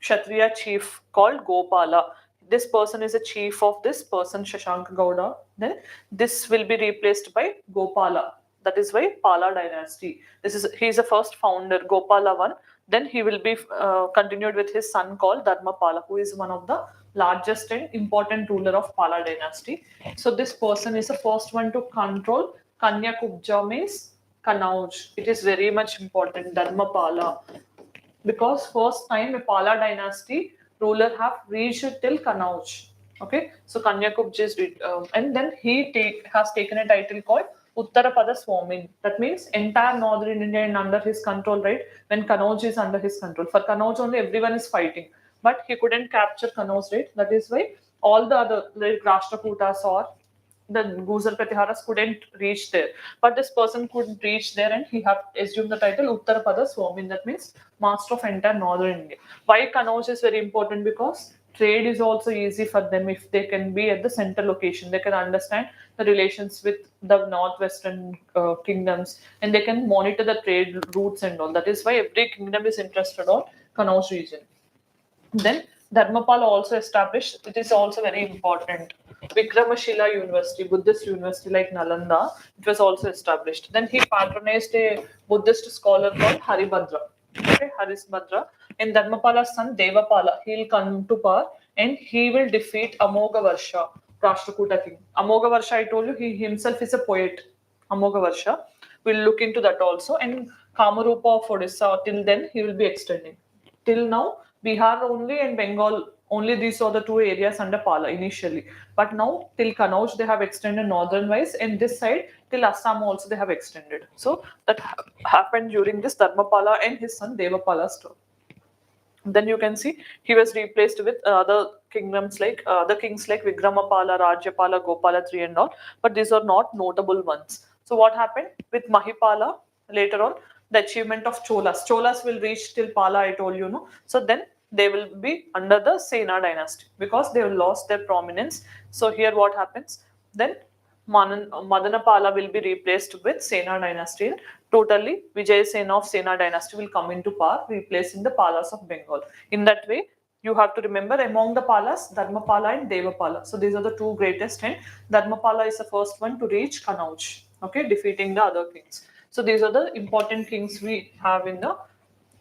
Kshatriya chief called Gopala. This person is a chief of this person, Shashanka Gowda. Then this will be replaced by Gopala. That is why Pala dynasty. He is the first founder, Gopala one. Then he will be continued with his son called Dharmapala, who is one of the largest and important ruler of Pala dynasty. So this person is the first one to control Kanyakubja means Kanauj. It is very much important, Dharmapala, because first time a Pala dynasty ruler have reached till Kanauj. Okay, so Kanyakubja is and then he has taken a title called Uttarapada Swamin. That means entire northern India is under his control, right? When Kanauj is under his control. For Kanauj only everyone is fighting, but he couldn't capture Kanauj, right? That is why all the other like Rashtrakutas or the Guzar Pratiharas couldn't reach there. But this person could reach there and he have assumed the title Uttarapada Swamin. That means master of entire northern India. Why Kanauj is very important? Because trade is also easy for them if they can be at the center location. They can understand the relations with the northwestern kingdoms and they can monitor the trade routes and all. That is why every kingdom is interested on Kanauj region. Then Dharmapala also established, it is also very important, Vikramashila University, Buddhist university like Nalanda, it was also established. Then he patronized a Buddhist scholar called Haribhadra. Okay, Haribhadra. And Dharmapala's son Devapala, he'll come to power and he will defeat Amogavarsha, Rashtrakuta king. Amogavarsha, I told you, he himself is a poet. Amogavarsha. We'll look into that also. And Kamarupa of Odisha, till then he will be extending. Till now, Bihar only and Bengal only, these are the two areas under Pala initially. But now till Kanauj they have extended northern wise and this side till Assam also they have extended. So that happened during this Dharmapala and his son Devapala's term. Then you can see he was replaced with other kingdoms like the kings like Vigramapala, Rajyapala, Gopala III and all. But these are not notable ones. So what happened with Mahipala later on? The achievement of Cholas. Cholas will reach till Pala, I told you, no? So then they will be under the Sena dynasty because they have lost their prominence. So here what happens? Then Madanapala will be replaced with Sena dynasty. And totally, Vijay Sena of Sena dynasty will come into power, replacing the Palas of Bengal. In that way, you have to remember among the Palas, Dharmapala and Devapala. So these are the two greatest, and Dharmapala is the first one to reach Kanauj, okay, defeating the other kings. So these are the important kings we have in the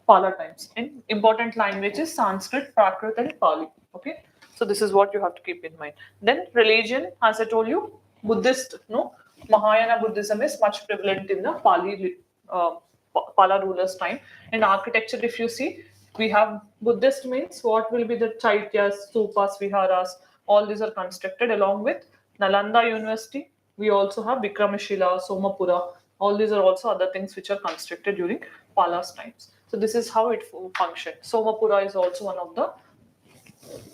Pala times. And important languages Sanskrit, Prakrit and Pali. Okay. So this is what you have to keep in mind. Then religion, as I told you, Buddhist, no, Mahayana Buddhism is much prevalent in the Pala rulers' time. And architecture, if you see, we have Buddhist means what will be the chaityas, stupas, viharas, all these are constructed along with Nalanda University. We also have Vikramashila, Somapura. All these are also other things which are constructed during Pala's times. So this is how it functioned. Somapura is also one of the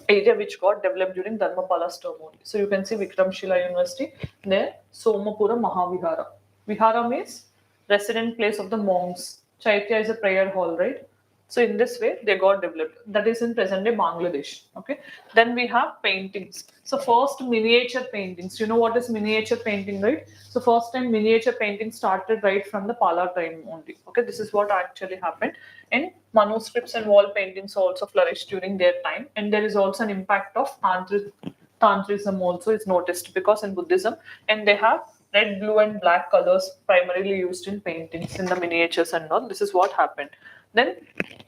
area which got developed during Dharmapala's term only. So you can see Vikramshila University, there Somapura Mahavihara. Vihara means resident place of the monks. Chaitya is a prayer hall, right? So in this way they got developed. That is in present day Bangladesh. Okay. Then we have paintings. So first miniature paintings. You know what is miniature painting, right? So first time miniature painting started right from the Pala time only. Okay, this is what actually happened. And manuscripts and wall paintings also flourished during their time. And there is also an impact of Tantrism also is noticed because in Buddhism, and they have red, blue, and black colors primarily used in paintings in the miniatures and all. This is what happened. Then,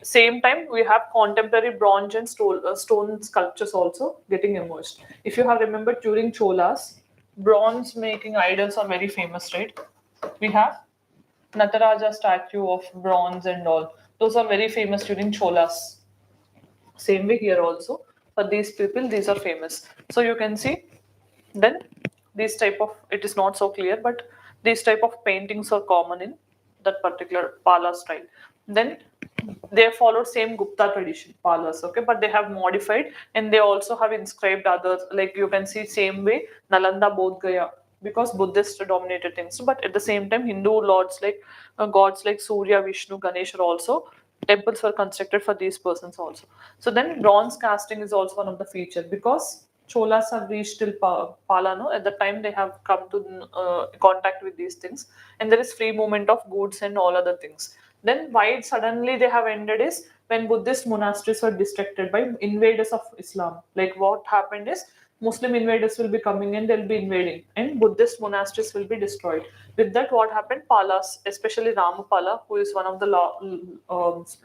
same time we have contemporary bronze and stone sculptures also getting emerged. If you have remembered during Cholas, bronze making idols are very famous, right? We have Nataraja statue of bronze and all. Those are very famous during Cholas. Same way here also. For these people, these are famous. So you can see then these type of, it is not so clear, but these type of paintings are common in that particular Pala style. Then they follow same Gupta tradition, Palas, okay, but they have modified and they also have inscribed others, like you can see same way Nalanda Bodh Gaya, because Buddhist dominated things, but at the same time Hindu lords like gods like Surya, Vishnu, Ganesh are also temples were constructed for these persons also. So then bronze casting is also one of the feature because Cholas have reached till Palano. At the time they have come to contact with these things, and there is free movement of goods and all other things. Then why it suddenly they have ended is when Buddhist monasteries were distracted by invaders of Islam. Like what happened is Muslim invaders will be coming and they'll be invading, and Buddhist monasteries will be destroyed. With that, what happened? Palas, especially Ramapala, who is one of the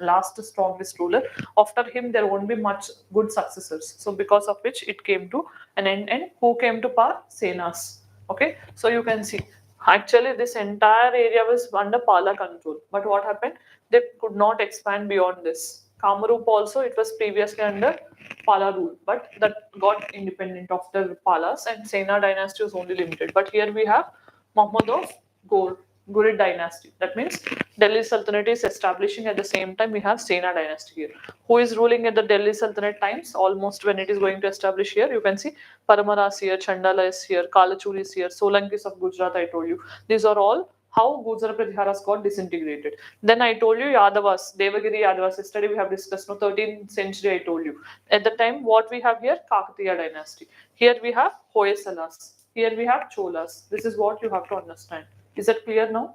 last strongest ruler, after him there won't be much good successors. So because of which it came to an end. And who came to power? Senas. Okay, so you can see actually this entire area was under Pala control. But what happened? They could not expand beyond this. Kamarup also, it was previously under Pala rule, but that got independent of the Palas, and Sena dynasty was only limited. But here we have Muhammad of Gurid dynasty. That means Delhi Sultanate is establishing at the same time we have Sena dynasty here. Who is ruling at the Delhi Sultanate times? Almost when it is going to establish here, you can see Paramaras here, Chandala is here, Kalachuri is here, Solankis of Gujarat, I told you. These are all how Gujara Pratiharas got disintegrated. Then I told you Yadavas, Devagiri Yadavas. Yesterday we have discussed, no, 13th century I told you. At the time, what we have here? Kakatiya dynasty. Here we have Hoysalas. Here we have Cholas. This is what you have to understand. Is that clear now?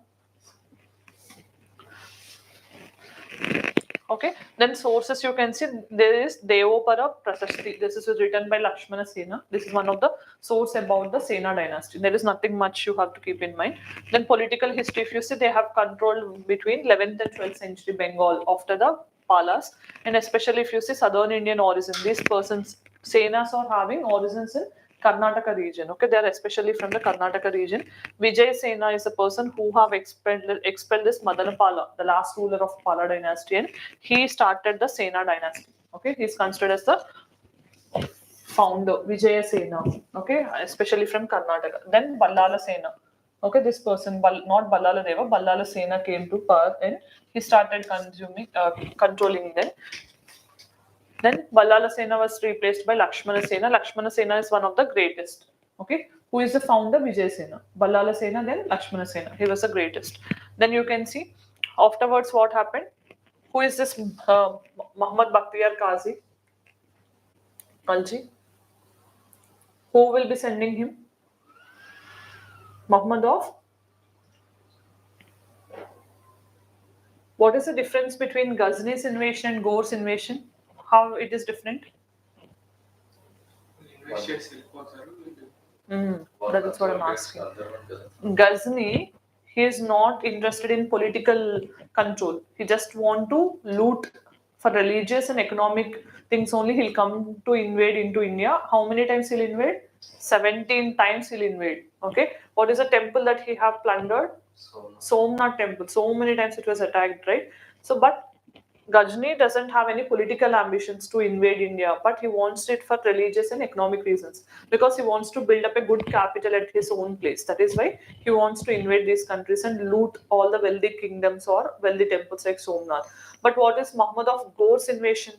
Okay, then sources you can see there is Devopara Prasasti. This is written by Lakshmana Sena. This is one of the source about the Sena dynasty. There is nothing much you have to keep in mind. Then political history, if you see, they have control between 11th and 12th century Bengal after the Palas, and especially if you see southern Indian origin, these persons Senas are having origins in Karnataka region. Okay, they are especially from the Karnataka region. Vijay Sena is a person who have expelled this Madanapala, the last ruler of Pala dynasty, and he started the Sena dynasty. Okay, he is considered as the founder, Vijaya Sena. Okay, especially from Karnataka. Then Ballala Sena. Okay, this person, not Ballala Deva, Ballala Sena came to power and he started controlling them. Then Ballala Sena was replaced by Lakshmana Sena. Lakshmana Sena is one of the greatest. Okay, who is the founder? Vijay Sena. Ballala Sena, then Lakshmana Sena. He was the greatest. Then you can see afterwards what happened. Who is this Muhammad Bakhtiyar Qazi? Alji. Who will be sending him? Muhammad of? What is the difference between Ghazni's invasion and Ghore's invasion? How it is different? That is what I'm asking. Ghazni, he is not interested in political control. He just want to loot For religious and economic things only, he'll come to invade into India. How many times he'll invade? 17 times he'll invade. Okay. What is the temple that he have plundered? So, Somnath temple. So many times it was attacked, right? So, but Ghazni doesn't have any political ambitions to invade India, but he wants it for religious and economic reasons because he wants to build up a good capital at his own place. That is why he wants to invade these countries and loot all the wealthy kingdoms or wealthy temples like Somnath. But what is Muhammad of Ghor's invasion?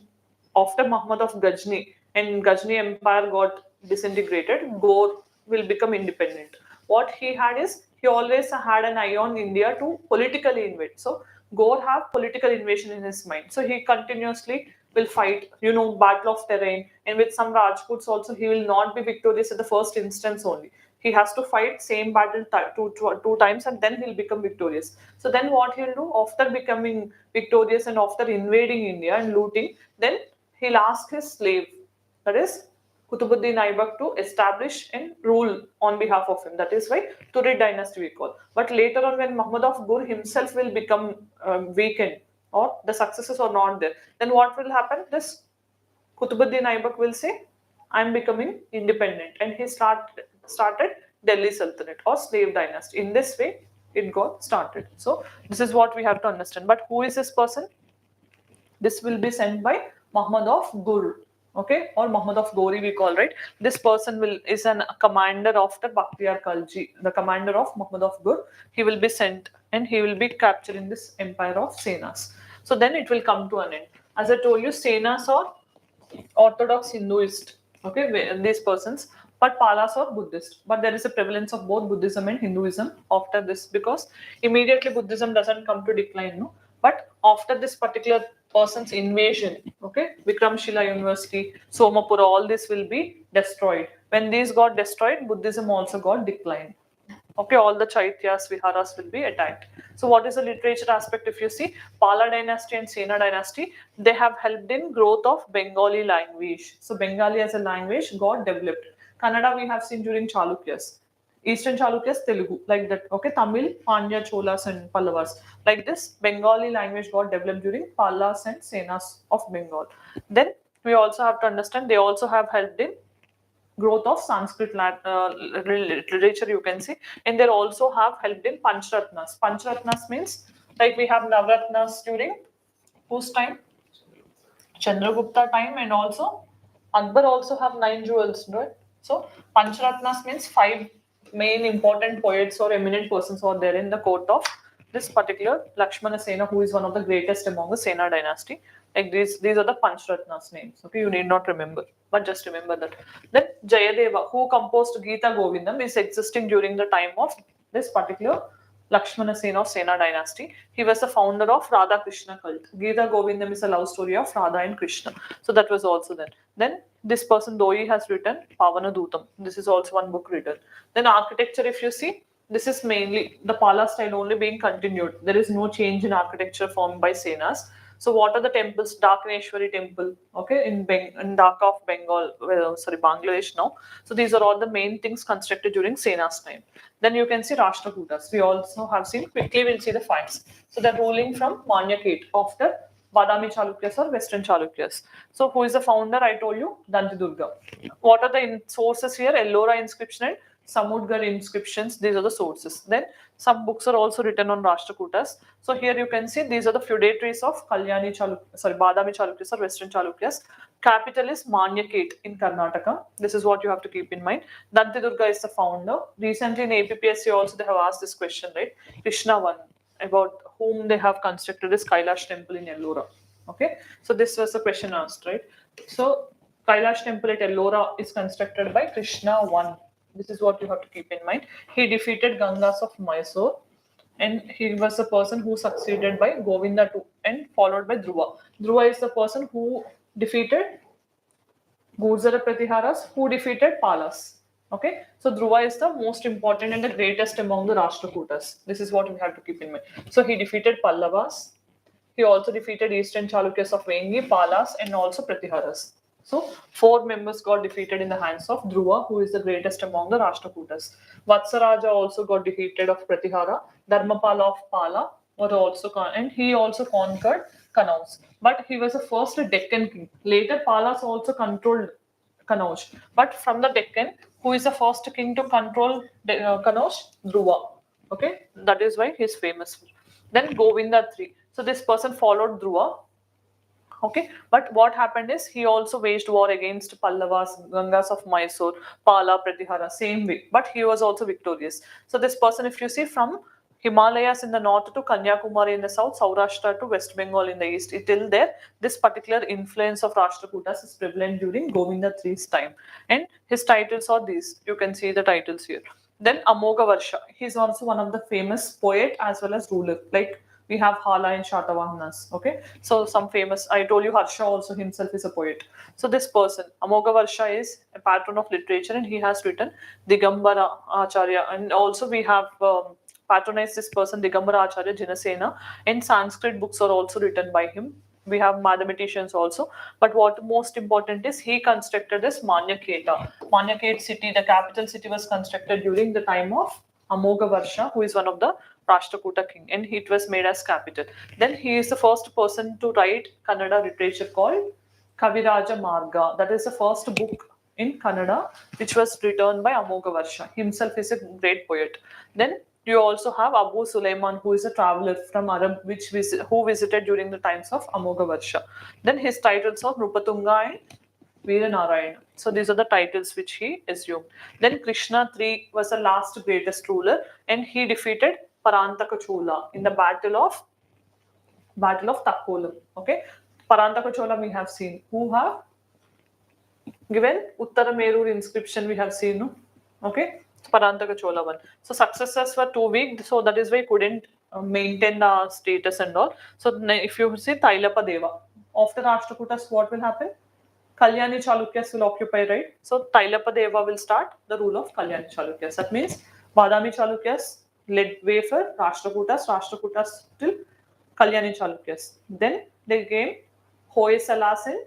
After Muhammad of Ghazni and Ghazni Empire got disintegrated, Ghor will become independent. What he had is he always had an eye on India to politically invade. So Ghor have political invasion in his mind. So he continuously will fight, battle of terrain, and with some Rajputs also he will not be victorious at the first instance only. He has to fight same battle two times and then he'll become victorious. So then what he'll do after becoming victorious and after invading India and looting, then he'll ask his slave, that is Kutubuddin Aibak, to establish and rule on behalf of him. That is why Turid dynasty we call. But later on, when Muhammad of Ghor himself will become weakened or the successes are not there, then what will happen? This Kutubuddin Aibak will say, I'm becoming independent. And he started Delhi Sultanate or slave dynasty. In this way, it got started. So this is what we have to understand. But who is this person? This will be sent by Muhammad of Ghur, okay, or Muhammad of Ghori we call, right? This person is a commander of the Bakhtiyar Khalji, the commander of Muhammad of Ghur. He will be sent and he will be capturing this empire of Senas. So then it will come to an end. As I told you, Senas are Orthodox Hinduist, okay, these persons, but Palas are Buddhist. But there is a prevalence of both Buddhism and Hinduism after this because immediately Buddhism doesn't come to decline, no. But after this particular person's invasion, okay, Vikramshila University, Somapura, all this will be destroyed. When these got destroyed, Buddhism also got declined. Okay, all the Chaityas, Viharas will be attacked. So what is the literature aspect? If you see, Pala dynasty and Sena dynasty, they have helped in growth of Bengali language. So Bengali as a language got developed. Kannada we have seen during Chalukyas. Eastern Chalukyas, Telugu, like that. Okay, Tamil, Pandya, Cholas and Pallavas. Like this, Bengali language got developed during Pallas and Senas of Bengal. Then we also have to understand they also have helped in growth of Sanskrit literature, you can see, and they also have helped in Panchratnas. Panchratnas means like we have Navratnas during whose time? Chandragupta time, and also Akbar also have 9 jewels, right? So Panchratnas means 5 main important poets or eminent persons are there in the court of this particular Lakshmana Sena, who is one of the greatest among the Sena dynasty. Like these are the Panchratnas names. Okay, you need not remember, but just remember that. Then Jayadeva, who composed Gita Govindam, is existing during the time of this particular Lakshmana Sen of Sena dynasty. He was the founder of Radha Krishna cult. Gita Govindam is a love story of Radha and Krishna. So that was also there. Then this person Doi has written Pavana Dutam. This is also one book written. Then architecture, if you see, this is mainly the Pala style only being continued. There is no change in architecture formed by Senas. So what are the temples? Dakaneshwari temple, okay, in Dhaka of Bengal, Bangladesh now. So these are all the main things constructed during Sena's time. Then you can see Rashtrakutas. We also have seen, quickly we'll see the facts. So they're ruling from Manyakhet after Badami Chalukyas or Western Chalukyas. So who is the founder? I told you, Dantidurga. What are the sources here? Ellora inscription and Samudgar inscriptions. These are the sources. Then some books are also written on Rashtrakutas. So here you can see these are the feudatories of Badami Chalukyas or Western Chalukyas. Capital is Manyakhet in Karnataka. This is what you have to keep in mind. Dantidurga is the founder. Recently in APPSC also they have asked this question, right? Krishna 1, about whom they have constructed this Kailash temple in Ellora. Okay, so this was the question asked, right? So Kailash temple at Ellora is constructed by Krishna 1. This is what you have to keep in mind. He defeated Gangas of Mysore, and he was the person who succeeded by Govinda II and followed by Dhruva. Dhruva is the person who defeated Gurzara Pratiharas, who defeated Palas. Okay, so Dhruva is the most important and the greatest among the Rashtrakutas. This is what we have to keep in mind. So he defeated Pallavas. He also defeated Eastern Chalukyas of Vengi, Palas, and also Pratiharas. So 4 members got defeated in the hands of Dhruva, who is the greatest among the Rashtrakutas. Vatsaraja also got defeated of Pratihara. Dharmapala of Pala were also and he also conquered Kanauj. But he was the first Deccan king. Later, Palas also controlled Kanauj. But from the Deccan, who is the first king to control Kanauj? Dhruva. Okay, that is why he is famous. Then Govinda III. So this person followed Dhruva. Okay, but what happened is he also waged war against Pallavas, Gangas of Mysore, Pala, Pratihara, same way. But he was also victorious. So this person, if you see from Himalayas in the north to Kanyakumari in the south, Saurashtra to West Bengal in the east, till there, this particular influence of Rashtrakutas is prevalent during Govinda III's time. And his titles are these. You can see the titles here. Then Amoga Varsha. He's also one of the famous poet as well as ruler. Like we have Hala and Shatavahanas. Okay, so some famous. I told you Harsha also himself is a poet. So this person, Amoga Varsha, is a patron of literature, and he has written Digambara Acharya, and also we have patronized this person Digambara Acharya Jinasena, and Sanskrit books are also written by him. We have mathematicians also, but what most important is he constructed this Manyaketa. Manyaketa city, the capital city, was constructed during the time of Amoga Varsha, who is one of the Rashtrakuta king, and it was made as capital. Then he is the first person to write Kannada literature called Kaviraja Marga. That is the first book in Kannada which was written by Amoga Varsha. Himself is a great poet. Then you also have Abu Sulaiman, who is a traveler from Arab, who visited during the times of Amoga Varsha. Then his titles are Rupatunga and Veeranarayana. So these are the titles which he assumed. Then Krishna III was the last greatest ruler, and he defeated Parantaka Chola in the Battle of Takkolam. Okay, Parantaka Chola we have seen. Who have given Uttaramerur inscription we have seen. No? Okay, Parantaka Chola one. So successors were too weak, so that is why couldn't maintain the status and all. So if you see Tailapa Deva, after Rashtrakutas, what will happen? Kalyani Chalukyas will occupy, right? So Tailapa Deva will start the rule of Kalyani Chalukyas. That means Badami Chalukyas led way for Rashtrakutas till Kalyani Chalukyas. Then they came Hoysalas and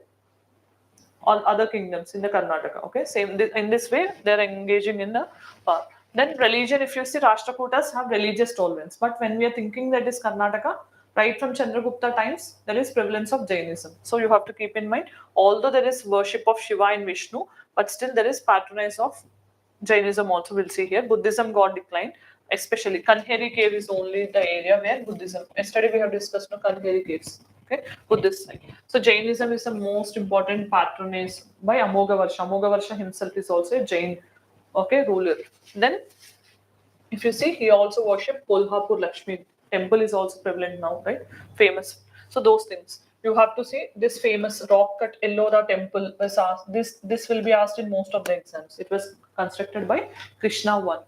all other kingdoms in the Karnataka. Okay, same in this way they are engaging in the path. Then religion, if you see, Rashtrakutas have religious tolerance, but when we are thinking that is Karnataka, right from Chandragupta times, there is prevalence of Jainism. So you have to keep in mind, although there is worship of Shiva and Vishnu, but still there is patronage of Jainism also. We'll see here. Buddhism got declined, especially Kanheri cave is only the area where Buddhism. Yesterday we have discussed Kanheri caves. Okay, Buddhist side. So Jainism is the most important patronage by Amoga Varsha. Amoga Varsha himself is also a Jain, okay, ruler. Then, if you see, he also worshipped Kolhapur Lakshmi. Temple is also prevalent now, right? Famous. So those things. You have to see this famous rock cut Ellora temple was asked. This will be asked in most of the exams. It was constructed by Krishna I.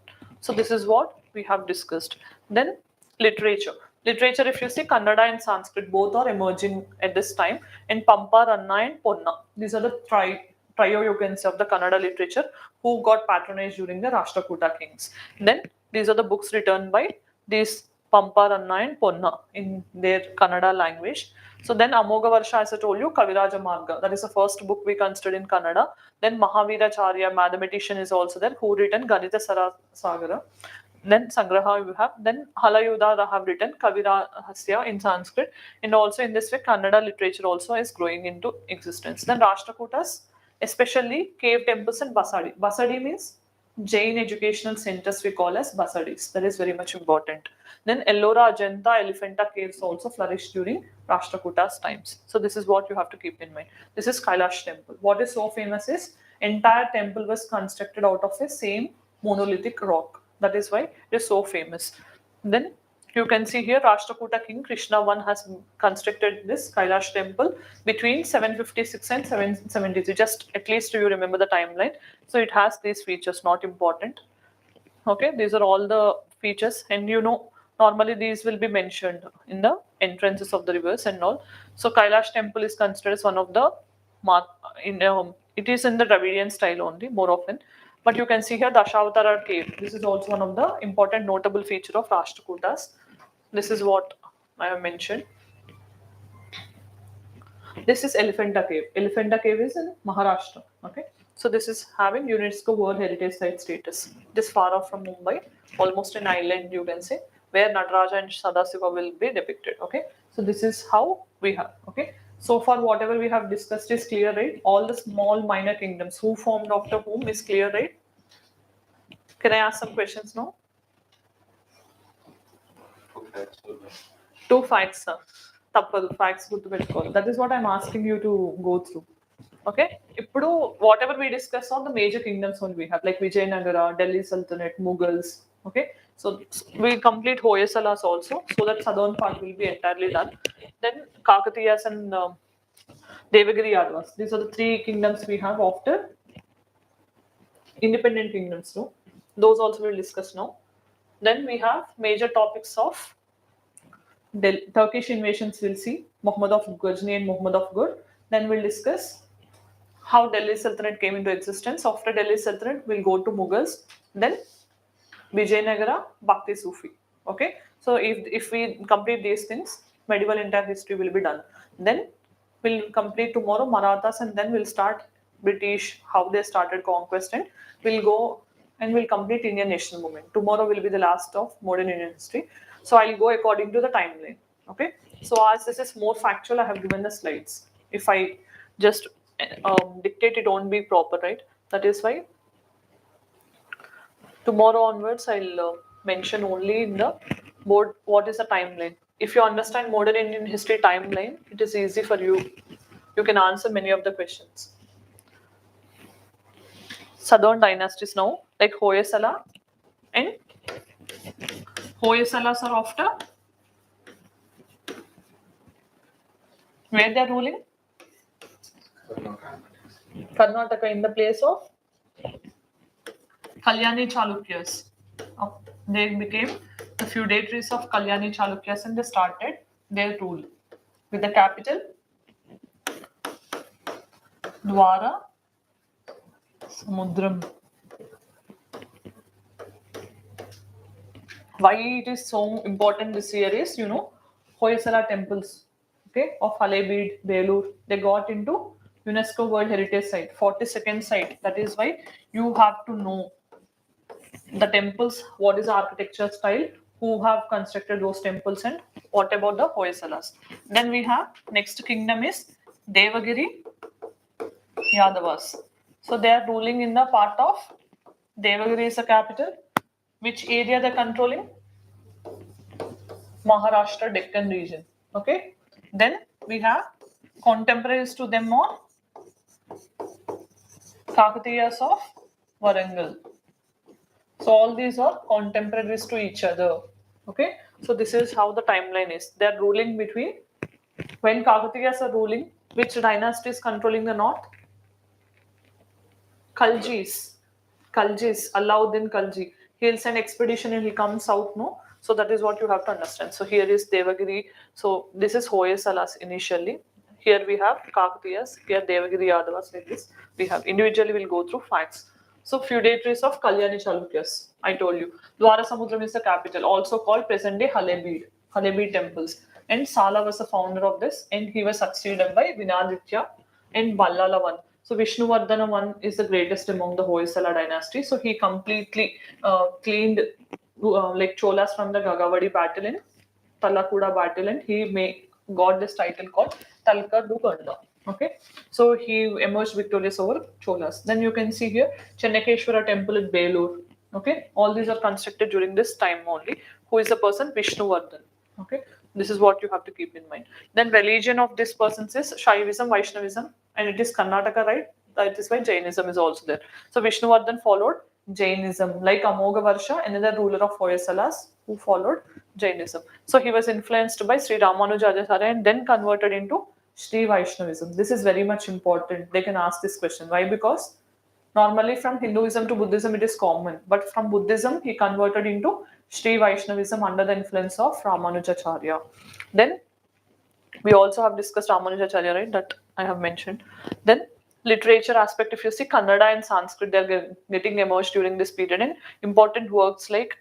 So this is what we have discussed. Then literature. Literature, if you see, Kannada and Sanskrit both are emerging at this time, and Pampa, Ranna and Ponna. These are the trio you can say of the Kannada literature who got patronage during the Rashtrakuta kings. Then these are the books written by these Pampa, Ranna and Ponna in their Kannada language. So then Amoga Varsha, as I told you, Kaviraja Marga. That is the first book we considered in Kannada. Then Mahaviracharya, mathematician, is also there, who written Ganita Sagara. Then Sangraha you have. Then Halayuda have written Kavirahasya in Sanskrit. And also in this way, Kannada literature also is growing into existence. Then Rashtrakutas, especially cave temples and Basadi. Basadi means Jain educational centers we call as Basadis. That is very much important. Then Ellora, Ajanta, Elephanta caves also flourished during Rashtrakutas times. So this is what you have to keep in mind. This is Kailash temple. What is so famous is entire temple was constructed out of a same monolithic rock. That is why it is so famous. Then you can see here Rashtrakuta king Krishna I has constructed this Kailash temple between 756 and 773. Just at least you remember the timeline. So it has these features, not important. Okay, these are all the features, and you know normally these will be mentioned in the entrances of the rivers and all. So Kailash temple is considered as one of the it is in the Dravidian style only more often. But you can see here Dashavatara cave. This is also one of the important notable feature of Rashtrakutas. This is what I have mentioned. This is Elephanta cave. Elephanta cave is in Maharashtra. Okay, so this is having UNESCO World Heritage Site status. This far off from Mumbai, almost an island you can say, where Nataraja and Sadasiva will be depicted. Okay, so this is how we have. Okay. So far, whatever we have discussed is clear, right? All the small minor kingdoms who formed after whom is clear, right? Can I ask some questions now? Two facts, sir. తప్పదు facts గుర్తుపెట్టుకోవాలి. That is what I'm asking you to go through. Okay, ఇప్పుడు whatever we discuss on the major kingdoms own we have like Vijayanagara, Delhi sultanate, Mughals. Okay, so we complete Hoysalas also, so that southern part will be entirely done. Then Kakatiyas and Devagiri Yadavas. These are the three kingdoms we have after independent kingdoms. No, those also we'll discuss now. Then we have major topics of Turkish invasions. We'll see Muhammad of Ghazni and Muhammad of Ghur. Then we'll discuss how Delhi Sultanate came into existence. After Delhi Sultanate, we'll go to Mughals. Then Vijayanagara, Bhakti Sufi. Okay, so if we complete these things, medieval entire history will be done. Then we'll complete tomorrow Marathas, and then we'll start British, how they started conquest, and we'll go and we'll complete Indian national movement. Tomorrow will be the last of modern Indian history. So I'll go according to the timeline. Okay, so as this is more factual, I have given the slides. If I just dictate, it won't be proper, right? That is why tomorrow onwards I'll mention only in the board what is the timeline. If you understand modern Indian history timeline, it is easy for you. You can answer many of the questions. Southern dynasties now, like Hoysala, and Hoysalas are after where they are ruling? Karnataka, in the place of Kalyani Chalukyas. They became the feudatories of Kalyani Chalukyas and they started their rule with the capital Dwara Samudram. Why it is so important this year is, you know, Hoysala temples, okay, of Halebid, Belur, they got into UNESCO World Heritage Site, 42nd site. That is why you have to know the temples, what is the architecture style, who have constructed those temples, and what about the Hoysalas. Then we have next kingdom is Devagiri Yadavas. So they are ruling in the part of Devagiri is the capital. Which area they're controlling? Maharashtra Deccan region. Okay. Then we have contemporaries to them on Kakatiyas of Warangal. So all these are contemporaries to each other. Okay. So this is how the timeline is. They're ruling between, when Kakatiyas are ruling, which dynasty is controlling the north? Khaljis, Alauddin Khalji. He'll send expedition and he'll come south, no? So that is what you have to understand. So here is Devagiri. So this is Hoysalas initially. Here we have Kakatiyas. Here Devagiri Yadavas, like this. We have individually we'll go through facts. So feudatories of Kalyani Chalukyas. I told you. Dwarasamudram is the capital, also called present day Halebid temples. And Sala was the founder of this, and he was succeeded by Vinaditya and Ballala I. So Vishnuvardhana I is the greatest among the Hoysala dynasty. So he completely cleaned like Cholas from the Gagavadi battle and Talakuda battle, and he got this title called Talkar du Ganda. Okay, so he emerged victorious over Cholas. Then you can see here Chennakeshwara temple at Belur. Okay, all these are constructed during this time only. Who is the person? Vishnuvardhan. Okay, this is what you have to keep in mind. Then religion of this person is Shaivism, Vaishnavism, and it is Karnataka, right? That is why Jainism is also there. So Vishnuvardhan followed Jainism, like Amogavarsha, another ruler of Hoysalas, who followed Jainism. So he was influenced by Sri Ramanujacharya and then converted into Sri Vaishnavism. This is very much important. They can ask this question. Why? Because normally from Hinduism to Buddhism it is common, but from Buddhism he converted into Sri Vaishnavism under the influence of Ramanujacharya. Then we also have discussed Ramanujacharya, right? That I have mentioned. Then literature aspect, if you see Kannada and Sanskrit, they're getting emerged during this period, and important works like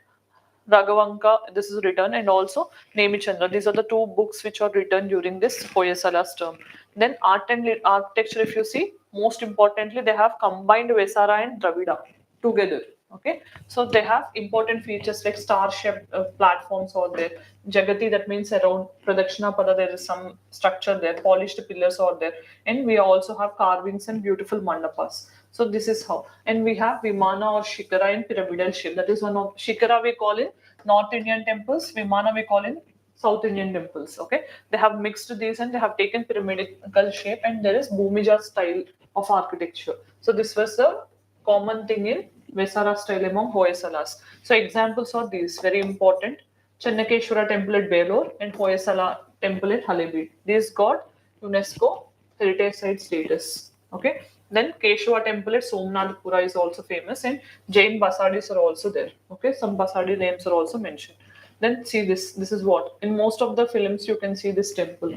Raghavanka, this is written, and also Nemichandra. These are the two books which are written during this Hoysala's term. Then art and architecture, if you see, most importantly, they have combined Vesara and Dravida together. Okay, so they have important features like star-shaped platforms are there. Jagati, that means around Pradakshina Pada, there is some structure there, polished pillars are there, and we also have carvings and beautiful mandapas. So this is how, and we have Vimana or Shikara in pyramidal shape. That is one of Shikara we call in North Indian temples, Vimana we call in South Indian temples. Okay, they have mixed these and they have taken pyramidal shape, and there is Bhumija style of architecture. So this was the common thing in Vesara style among Hoysalas. So examples are these, very important. Chennakeshwara temple at Belur and Hoysala temple at Halebeed. These got UNESCO heritage site status. Okay. Then Keshava temple at Somnathpura is also famous, and Jain Basadis are also there. Okay, some Basadi names are also mentioned. Then see this. This is what in most of the films you can see this temple.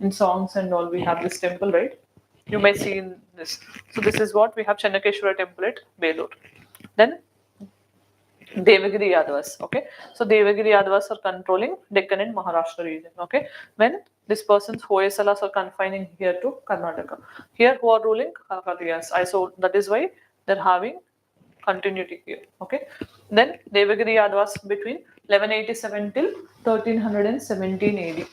In songs and all, we have this temple, right? You may see in this. So this is what we have Chennakeshwara temple at Belur. Then Devagiri Yadavas. Okay, so Devagiri Yadavas are controlling Deccan and Maharashtra region. Okay, when this person's Hoysalas are confining here to Karnataka. Here who are ruling Kakatiyas. So that is why they're having continuity here. Okay, then Devagiri Yadavas between 1187 till 1317 AD.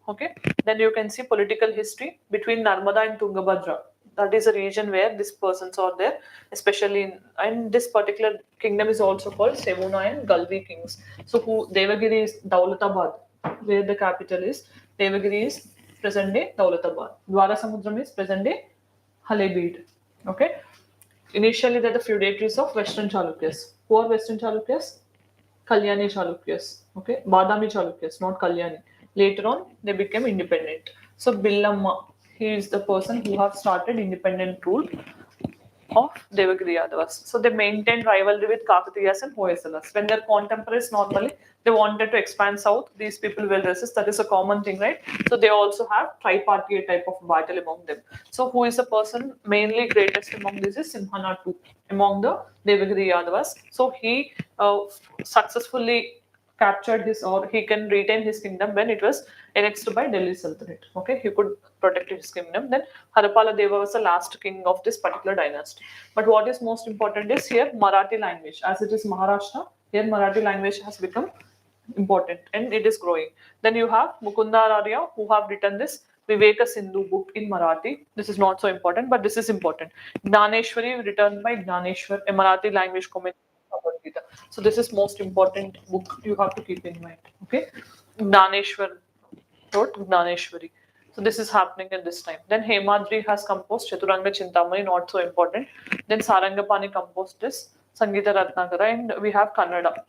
Okay, then you can see political history between Narmada and Tungabhadra. That is a region where these persons are there, especially in, and this particular kingdom is also called Sevuna and Galvi kings. So who Devagiri is Daulatabad, where the capital is. Devagiri is present day Daulatabad. Dwarasamudram is present day Halebeed. Okay. Initially, they're the feudatories of Western Chalukyas. Who are Western Chalukyas? Kalyani Chalukyas. Okay, Badami Chalukyas, not Kalyani. Later on, they became independent. So Billamma, he is the person who have started independent rule of Devagiri Yadavas. So they maintained rivalry with Kakatiyas and Hoysalas. When their contemporaries normally they wanted to expand south, these people will resist. That is a common thing, right? So they also have tripartite type of battle among them. So who is the person mainly greatest among these is Simhana II among the Devagiri Yadavas. So he successfully captured his or he can retain his kingdom when it was annexed by Delhi Sultanate. Okay, he could protect his kingdom. Then Harapala Deva was the last king of this particular dynasty. But what is most important is here Marathi language. As it is Maharashtra, here Marathi language has become important and it is growing. Then you have Mukunda Arya who have written this Viveka Sindhu book in Marathi. This is not so important, but this is important. Gnaneshwari written by Gnaneshwar, a Marathi language commentary. So this is most important book you have to keep in mind. Okay, Gnaneshwar wrote Gnaneshwari. So this is happening at this time. Then Hemadri has composed Chaturanga Chintamani, not so important. Then Sarangapani composed this Sangita Ratnakara, and we have Kannada.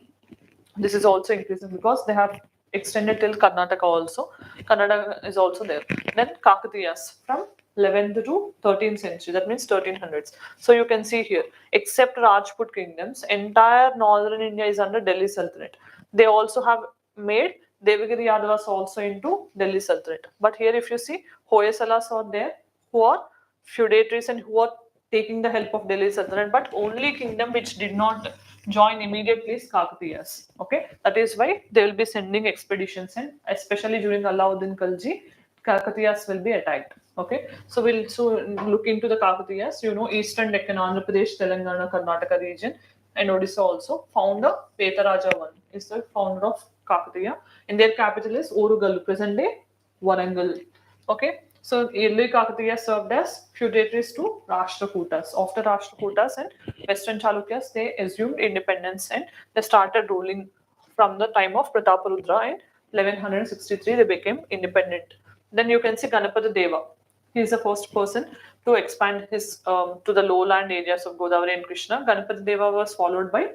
This is also increasing because they have extended till Karnataka also. Kannada is also there. Then Kakatiyas from 11th to 13th century, that means 1300s. So you can see here, except Rajput kingdoms, entire northern India is under Delhi Sultanate. They also have made Devagiri Yadavas also into Delhi Sultanate. But here if you see, Hoysalas are there who are feudatories and who are taking the help of Delhi Sultanate, but only kingdom which did not join immediately is Kakatiyas. Okay, that is why they will be sending expeditions, and especially during Alauddin Khalji, Kakatiyas will be attacked. Okay, so we'll soon look into the Kakatiyas. You know, Eastern Deccan, Andhra Pradesh, Telangana, Karnataka region, and Odisha also. Founder Petaraja I is the founder of Kakatiya, and their capital is Orugalu, present day Warangal. Okay, so early Kakatiya served as feudatories to Rashtrakutas. After Rashtrakutas and Western Chalukyas, they assumed independence and they started ruling from the time of Prataparudra in 1163. They became independent. Then you can see Ganapati Deva. He is the first person to expand his to the lowland areas of Godavari and Krishna. Ganapati Deva was followed by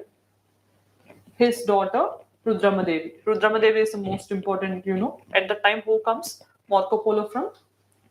his daughter Rudramadevi. Rudramadevi is the most important, you know. At the time, who comes? Marco Polo from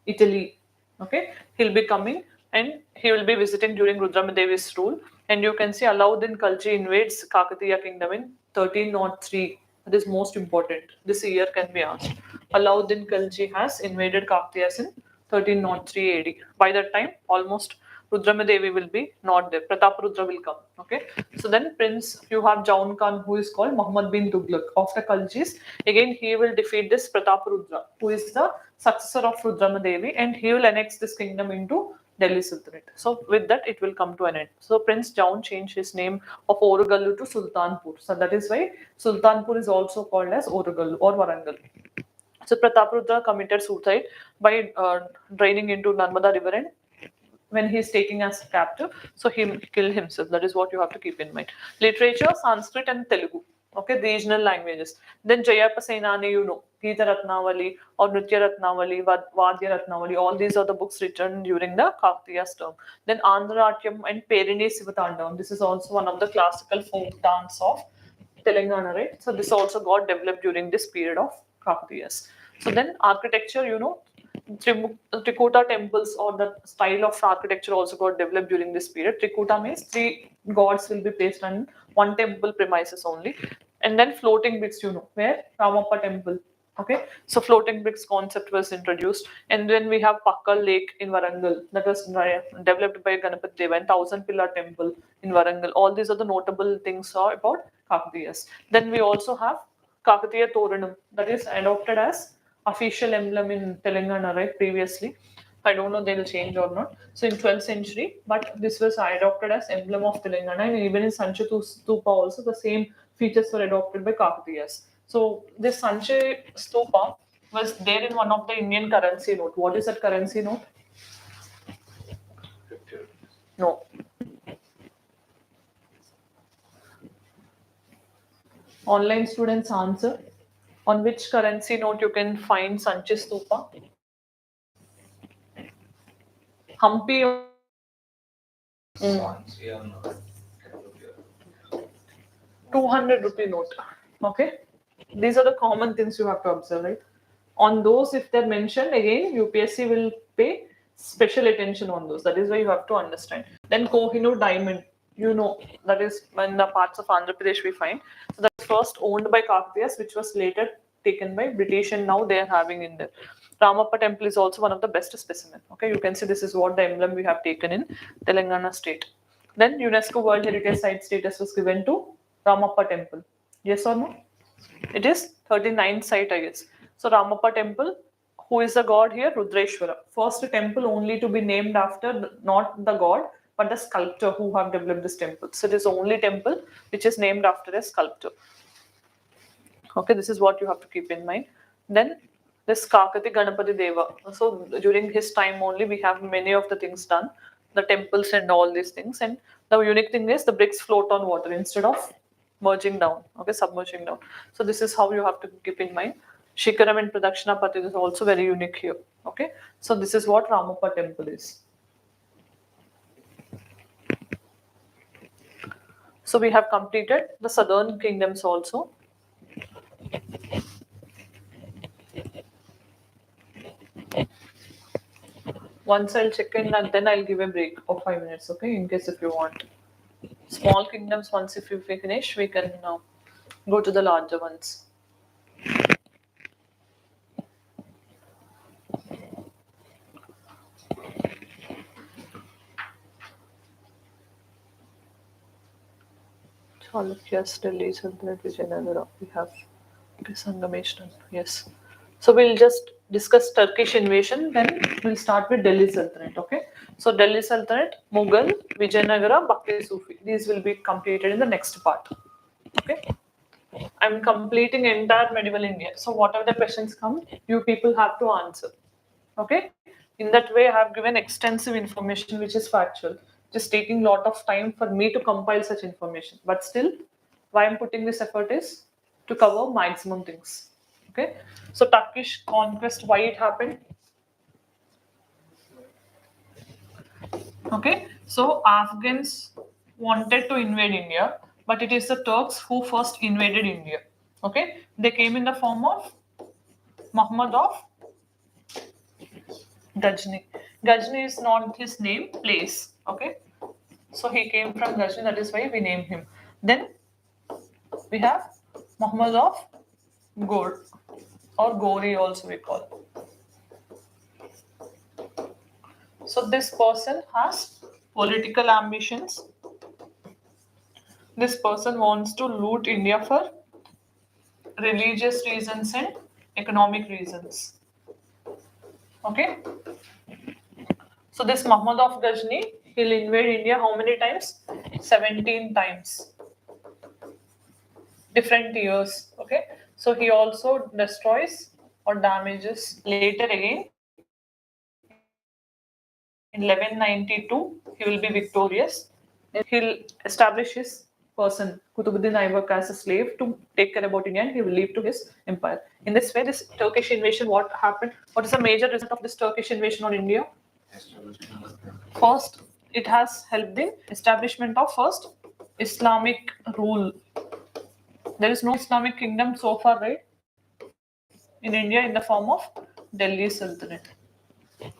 Italy. Okay, he'll be coming and he will be visiting during Rudramadevi's rule. And you can see Alauddin Khalji invades Kakatiya kingdom in 1303. That is most important. This year can be asked. Alauddin Khalji has invaded Kakatiyas in 1303 AD. By that time, almost Rudramadevi will be not there. Prataparudra will come. Okay. So then Prince, you have Jaun Khan who is called Muhammad bin Tughlaq. After Khaljis, again he will defeat this Prataparudra, who is the successor of Rudramadevi, and he will annex this kingdom into Delhi Sultanate. So with that, it will come to an end. So Prince Jaun changed his name of Orugallu to Sultanpur. So that is why Sultanpur is also called as Orugallu or Warangal. So Prataprudra committed suicide by draining into Narmada River, and when he is taking as captive, so he killed himself. That is what you have to keep in mind. Literature, Sanskrit and Telugu. Okay, regional languages. Then Jayapa Senani, you know, Geeta Ratnavali or Nritya Ratnavali, Vadya Ratnavali, all these are the books written during the Kakatiya's term. Then Andhra and Perini Sivatandavam. This is also one of the classical folk dance of Telangana, right? So this also got developed during this period of Kakatiyas. So then architecture, you know, Trikuta temples or the style of architecture also got developed during this period. Trikuta means three gods will be placed on one temple premises only. And then floating bricks, you know, where Ramappa temple. Okay, so floating bricks concept was introduced. And then we have Pakkal Lake in Warangal that was developed by Ganapati Deva, and Thousand Pillar Temple in Warangal. All these are the notable things about Kakatiyas. Then we also have Kakatiya Toranam that is adopted as official emblem in Telangana, right? Previously, I don't know they'll change or not. So in 12th century, but this was adopted as emblem of Telangana, and even in Sanchatu Stupa also the same features were adopted by Kakatiyas. So this Sanche Stupa was there in one of the Indian currency note. What is that currency note? 50 rupees. No. Online students answer. On which currency note you can find Sanche Stupa? Hampi. Fancy on 200 rupee note. Okay. These are the common things you have to observe, right? On those, if they're mentioned, again, UPSC will pay special attention on those. That is why you have to understand. Then Kohinoor diamond, you know, that is in the parts of Andhra Pradesh we find. So that's first owned by Kakatiyas, which was later taken by British, and now they are having in there. Ramappa temple is also one of the best specimen. Okay, you can see this is what the emblem we have taken in Telangana state. Then UNESCO World Heritage Site status was given to Ramappa temple. Yes or no? It is 39th site, I guess. So Ramappa temple, who is the god here? Rudreshwara. First temple only to be named after not the god, but the sculptor who have developed this temple. So it is the only temple which is named after a sculptor. Okay, this is what you have to keep in mind. Then this Kakati Ganapati Deva. So during his time only we have many of the things done, the temples and all these things. And the unique thing is the bricks float on water instead of merging down, okay, submerging down. So this is how you have to keep in mind. Shikaram and Pradakshina Pati is also very unique here. Okay, so this is what Ramappa temple is. So we have completed the southern kingdoms also. Once I'll check in and then I'll give a break of 5 minutes, okay, in case if you want. Small kingdoms, once if you finish, we can go to the larger ones. Chalukya, Delhi, Sultanate, Vijayanagara. We have Sangameshtan. Yes. So we'll just discuss Turkish invasion, then we'll start with Delhi Sultanate. Okay. So Delhi Sultanate, Mughal, Vijayanagara, Bakri Sufi. These will be completed in the next part. Okay. I'm completing entire medieval India. So whatever the questions come, you people have to answer. Okay. In that way, I have given extensive information which is factual. Just taking lot of time for me to compile such information. But still, why I'm putting this effort is to cover maximum things. Okay. So Turkish conquest, why it happened? Okay. So Afghans wanted to invade India, but it is the Turks who first invaded India. Okay. They came in the form of Muhammad of Ghazni. Ghazni is not his name, place. Okay. So he came from Ghazni, that is why we named him. Then we have Muhammad of Gor or Gori also we call. So this person has political ambitions. This person wants to loot India for religious reasons and economic reasons. Okay. So this Muhammad of Ghazni, he'll invade India how many times? 17 times. Different years. Okay. So he also destroys or damages. Later again, in 1192, he will be victorious. He'll establish his person, Kutubuddin Aybak, as a slave to take care about India, and he will leave to his empire. In this way, this Turkish invasion, what happened? What is the major result of this Turkish invasion on India? First, it has helped in establishment of first Islamic rule. There is no Islamic kingdom so far, right? In India, in the form of Delhi Sultanate.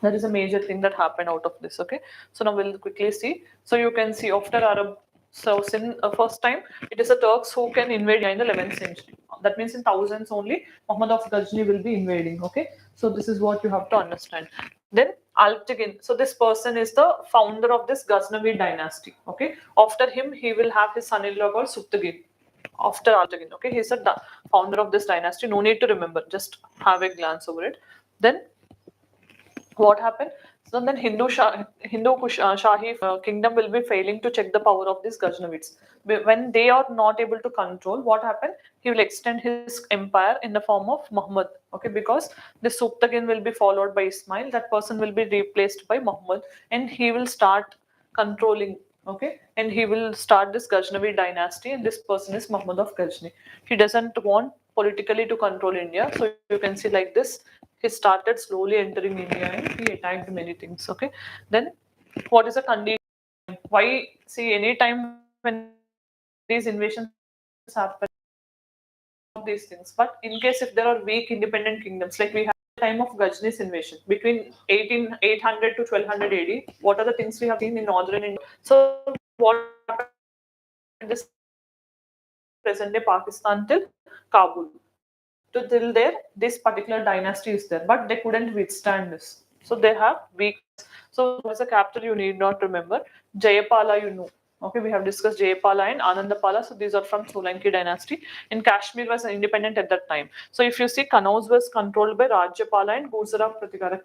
That is a major thing that happened out of this. Okay, so now we'll quickly see. So you can see after Arab, so in first time it is the Turks who can invade India in the 11th century. That means in thousands only Muhammad of Ghazni will be invading. Okay, so this is what you have to understand. Then Alptigin. So this person is the founder of this Ghaznavid dynasty. Okay, after him he will have his son-in-law called Subtagin. After Alptigin. Okay, he's the founder of this dynasty. No need to remember. Just have a glance over it. Then what happened? So then Shahi kingdom will be failing to check the power of these Ghaznavids. When they are not able to control, what happened? He will extend his empire in the form of Muhammad. Okay, because the Subtagin will be followed by Ismail. That person will be replaced by Muhammad, and he will start controlling. Okay, and he will start this Ghaznavid dynasty, and this person is Muhammad of Ghazni. He doesn't want politically to control India, so you can see like this. He started slowly entering India and he attacked many things. Okay, then what is the condition? Why see any time when these invasions happen, these things. But in case if there are weak independent kingdoms, like we have the time of Ghazni's invasion between 800 to 1200 AD, what are the things we have seen in northern India? So what happened in this present day Pakistan till Kabul? To till there, this particular dynasty is there, but they couldn't withstand this. So they have weak. So what is the capital? You need not remember. Jayapala, you know. Okay, we have discussed Jayapala and Anandapala. So these are from Solanki dynasty. And Kashmir was independent at that time. So if you see, Kannauj was controlled by Rajapala and Guzara Pratigara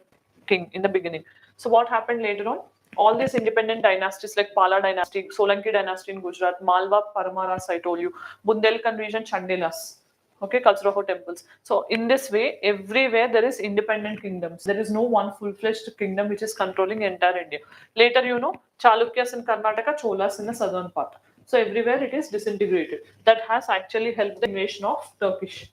king in the beginning. So what happened later on? All these independent dynasties like Pala dynasty, Solanki dynasty in Gujarat, Malwa, Paramaras, I told you, Bundelkhand region, Chandelas. Okay, Khajuraho temples. So in this way, everywhere there is independent kingdoms. There is no one full-fledged kingdom which is controlling entire India. Later, you know, Chalukyas in Karnataka, Cholas in the southern part. So everywhere it is disintegrated. That has actually helped the invasion of Turkish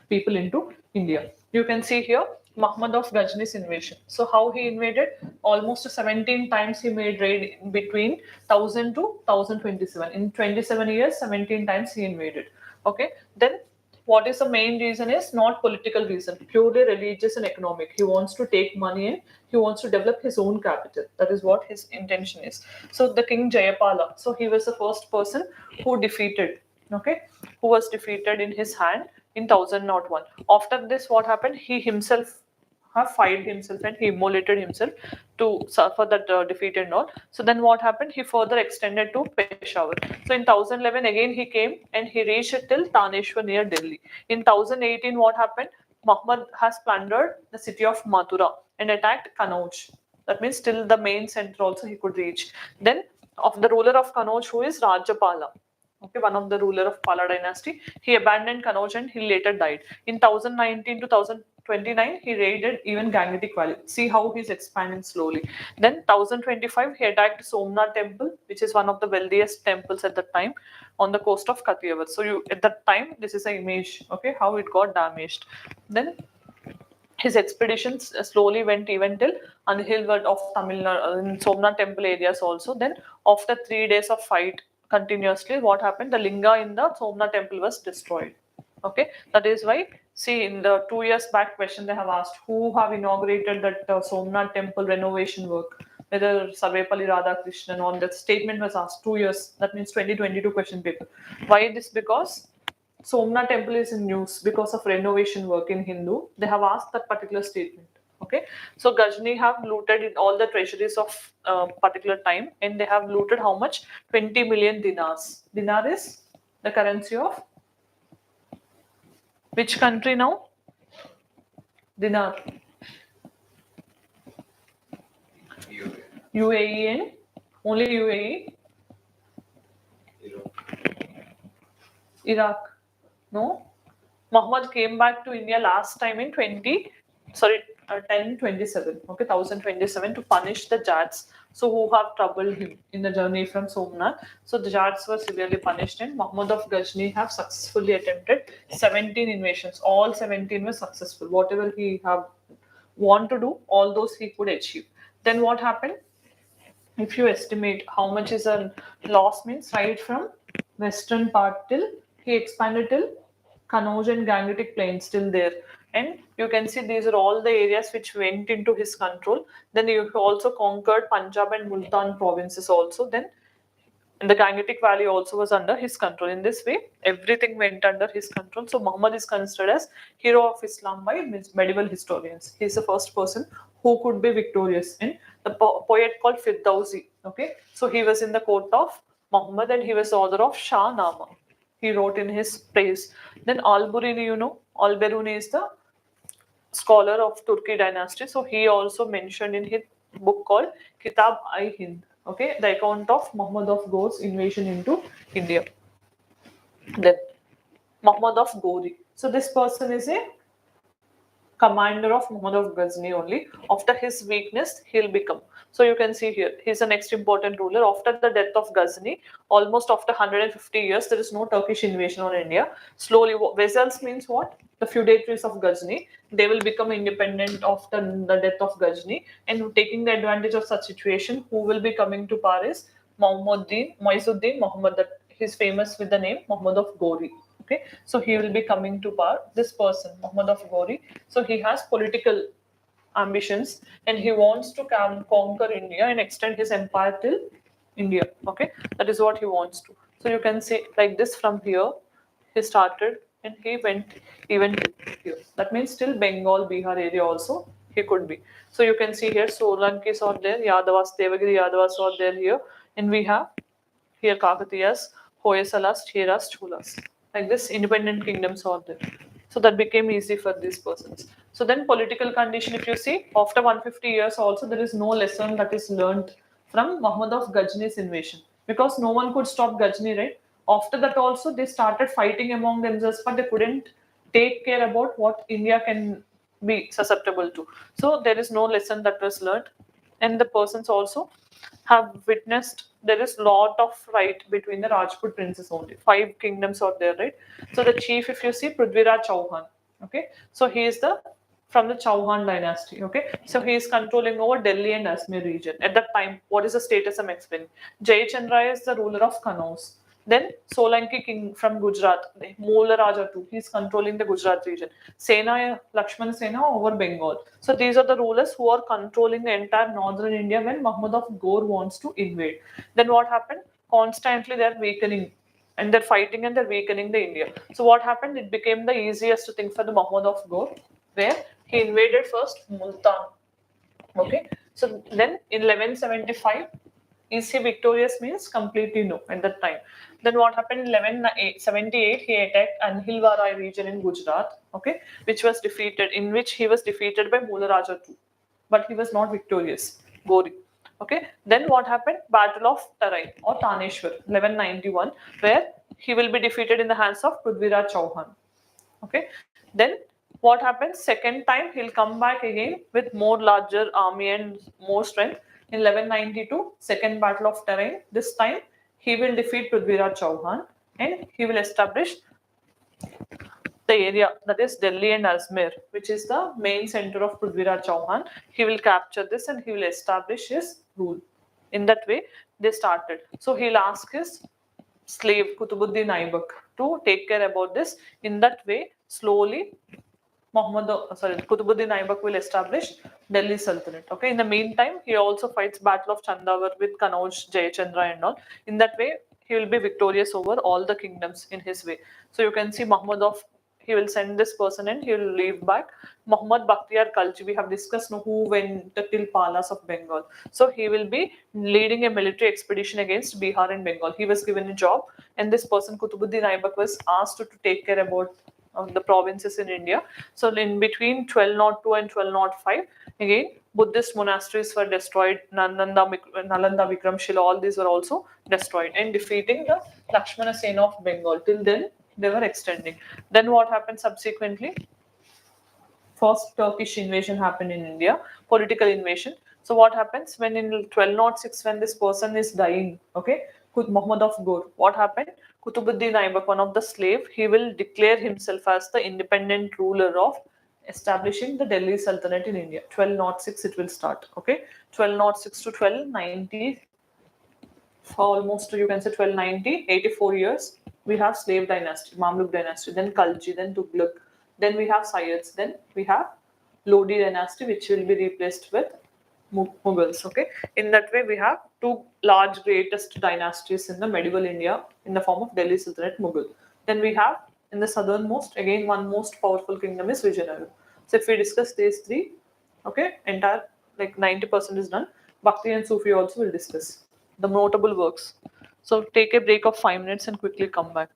people into India. You can see here Muhammad of Ghazni's invasion. So how he invaded? Almost 17 times he made raid in between 1000 to 1027. In 27 years, 17 times he invaded. Okay. Then what is the main reason is not political reason, purely religious and economic. He wants to take money and he wants to develop his own capital. That is what his intention is. So the king Jayapala, so he was the first person who defeated, okay, who was defeated in his hand in 1001. After this, what happened? He himself have filed himself and he immolated himself to suffer that defeat and all. So then what happened? He further extended to Peshawar. So in 1011 again he came and he reached till Taneshwar near Delhi. In 1018 what happened? Muhammad has plundered the city of Mathura and attacked Kannauj. That means till the main center also he could reach. Then of the ruler of Kannauj, who is Rajapala. Okay, one of the ruler of Pala dynasty. He abandoned Kannauj and he later died. In 1019 to 1029, he raided even Gangetic Valley. See how he's expanding slowly. Then 1025, he attacked Somnath temple, which is one of the wealthiest temples at that time on the coast of Kathiawar. So you at that time, this is an image, okay, how it got damaged. Then his expeditions slowly went even till Anhilwad of Tamil Nadu, in Somnath temple areas also. Then after 3 days of fight continuously, what happened? The linga in the Somnath temple was destroyed. Okay, that is why, see, in the 2 years back question they have asked who have inaugurated that Somnath temple renovation work, whether Sarvepalli Radhakrishnan, on that statement was asked 2 years. That means 2022 question paper. Why this? Because Somnath temple is in news because of renovation work in Hindu. They have asked that particular statement. Okay, so Ghazni have looted in all the treasuries of particular time, and they have looted how much? 20 million dinars. Dinar is the currency of which country now? Dinar. UAE and only UAE, Iraq. No. Muhammad came back to India last time in 1027, okay, 1027 to punish the Jats, so who have troubled him in the journey from Somnath. So the Jats were severely punished, and Muhammad of Ghazni have successfully attempted 17 invasions. All 17 were successful. Whatever he have want to do, all those he could achieve. Then what happened? If you estimate how much is a loss, means right from western part till he expanded till Kannauj and Gangetic Plain still there. And you can see these are all the areas which went into his control. Then he also conquered Punjab and Multan provinces also. Then and the Gangetic Valley also was under his control. In this way, everything went under his control. So Muhammad is considered as hero of Islam by medieval historians. He is the first person who could be victorious. In the poet called Firdausi. Okay, so he was in the court of Muhammad and he was the author of Shah Nama. He wrote in his praise. Then Al-Biruni, Al-Biruni is the scholar of Turki dynasty. So he also mentioned in his book called Kitab-i-Hind, okay, the account of Muhammad of Ghore's invasion into India. Then Muhammad of Ghori. So this person is a commander of Muhammad of Ghazni only. After his weakness, he'll become. So you can see here, he's the next important ruler. After the death of Ghazni, almost after 150 years, there is no Turkish invasion on India. Slowly, vassals means what? The feudatories of Ghazni, they will become independent after the death of Ghazni. And taking the advantage of such situation, who will be coming to power is Muizzuddin Muhammad. That he's famous with the name Muhammad of Ghori. Okay, so he will be coming to power. This person, Muhammad of Ghori, so he has political ambitions and he wants to conquer India and extend his empire till India. Okay, that is what he wants to. So you can say like this, from here he started and he went even here. That means still Bengal, Bihar area also he could be. So you can see here Solankis are there, Yadavas, Devagiri Yadavas are there here, and we have here Kakatiyas, Hoysalas, Cheras, Cholas. Like this, independent kingdoms are there. So that became easy for these persons. So then political condition, if you see, after 150 years also, there is no lesson that is learned from Muhammad of Ghazni's invasion. Because no one could stop Ghazni, right? After that also, they started fighting among themselves, but they couldn't take care about what India can be susceptible to. So there is no lesson that was learned. And the persons also have witnessed there is lot of fight between the Rajput princes only. 5 kingdoms are there, right? So the chief, if you see, Prithviraj Chauhan. Okay, so he is the from the Chauhan dynasty. Okay, so he is controlling over Delhi and Asmir region at that time. What is the status? I'm explaining. Jayachandra is the ruler of Kannauj. Then Solanki king from Gujarat, Mola Raja too. He's controlling the Gujarat region. Sena, Lakshman Sena over Bengal. So these are the rulers who are controlling the entire northern India when Muhammad of Ghor wants to invade. Then what happened? Constantly they're weakening and they're fighting and they're weakening the India. So what happened? It became the easiest thing for the Muhammad of Ghor, where he invaded first Multan. Okay, so then in 1175, is he victorious? Means completely no at that time. Then what happened in 1178? He attacked Anhilwara region in Gujarat, okay, which was defeated, in which he was defeated by Mula Raja too, but he was not victorious. Gori. Okay, then what happened? Battle of Tarai or Taneshwar, 1191, where he will be defeated in the hands of Prithviraj Chauhan. Okay, then what happens? Second time he'll come back again with more larger army and more strength. In 1192, second battle of Terrain. This time he will defeat Prithviraj Chauhan and he will establish the area that is Delhi and Ajmer, which is the main center of Prithviraj Chauhan. He will capture this and he will establish his rule. In that way, they started. So he'll ask his slave Kutubuddin Aibak to take care about this. In that way, slowly Kutubuddin Aibak will establish Delhi Sultanate. Okay. In the meantime, he also fights Battle of Chandavar with Kannauj, Jayachandra and all. In that way, he will be victorious over all the kingdoms in his way. So you can see he will send this person and he will leave back. Muhammad Bakhtiyar Khalji, we have discussed who went till Palas of Bengal. So he will be leading a military expedition against Bihar and Bengal. He was given a job, and this person Kutubuddin Aibak was asked to take care about the provinces in India. So in between 1202 and 1205, again Buddhist monasteries were destroyed. Nalanda Vikramshila, all these were also destroyed, and defeating the Lakshmana Sena of Bengal. Till then, they were extending. Then what happened subsequently? First Turkish invasion happened in India, political invasion. So what happens when in 1206, when this person is dying, okay, Muhammad of Ghor, what happened? Kutubuddin Aibak, one of the slave, he will declare himself as the independent ruler of establishing the Delhi Sultanate in India. 1206 it will start, okay. 1206 to 1290, for almost you can say 1290, 84 years, we have slave dynasty, Mamluk dynasty, then Khalji, then Tughlaq, then we have Sayyids, then we have Lodi dynasty, which will be replaced with Mughals. Okay, in that way we have two large greatest dynasties in the medieval India in the form of Delhi Sultanate, Mughal. Then we have in the southernmost, again one most powerful kingdom is Vijayanagara. So if we discuss these three, okay, entire like 90% is done. Bhakti and Sufi also will discuss the notable works. So take a break of 5 minutes and quickly come back.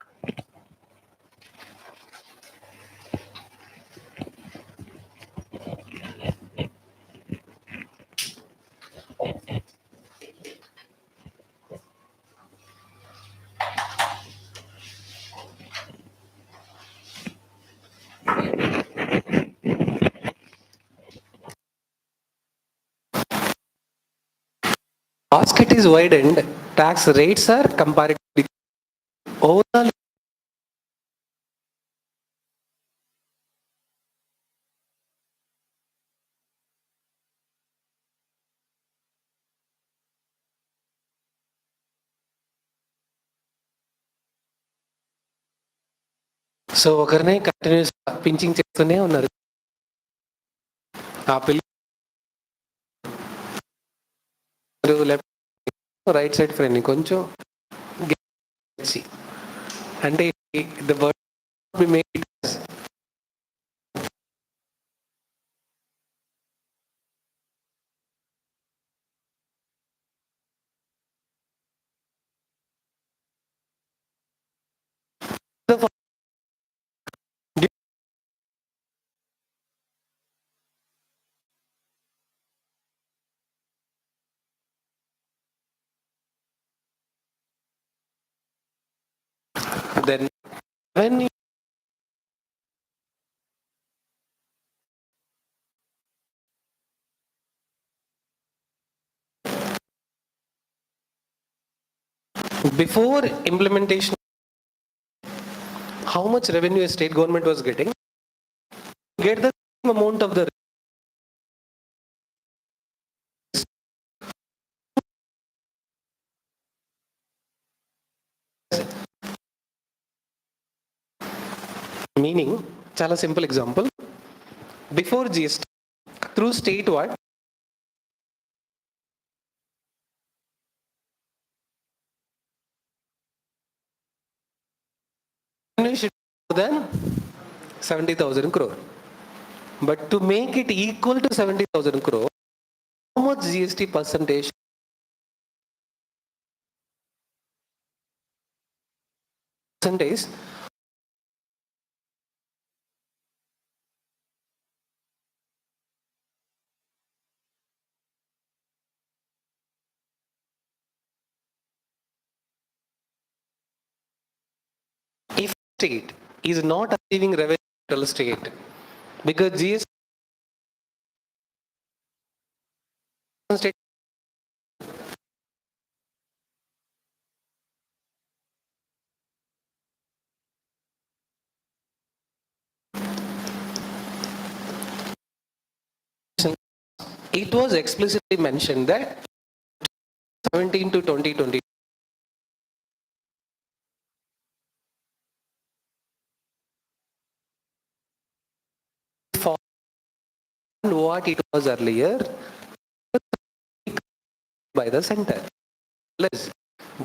Basket is widened, tax rates are comparatively overall. So ఒకరినే continuous pinching చేస్తూనే ఉన్నారు. ఆ పిల్లలు left right side friend కొంచెం అంటే the word be made then when before implementation, how much revenue a state government was getting, get the same amount of the meaning. Chala simple example. Before GST, through state what? Revenue should be more than 70,000 crore. But to make it equal to 70,000 crore, how much GST percentage? Percentage if state is not achieving revenue state because GST state it was explicitly mentioned that 17 to 2020 for what it was earlier by the center. Plus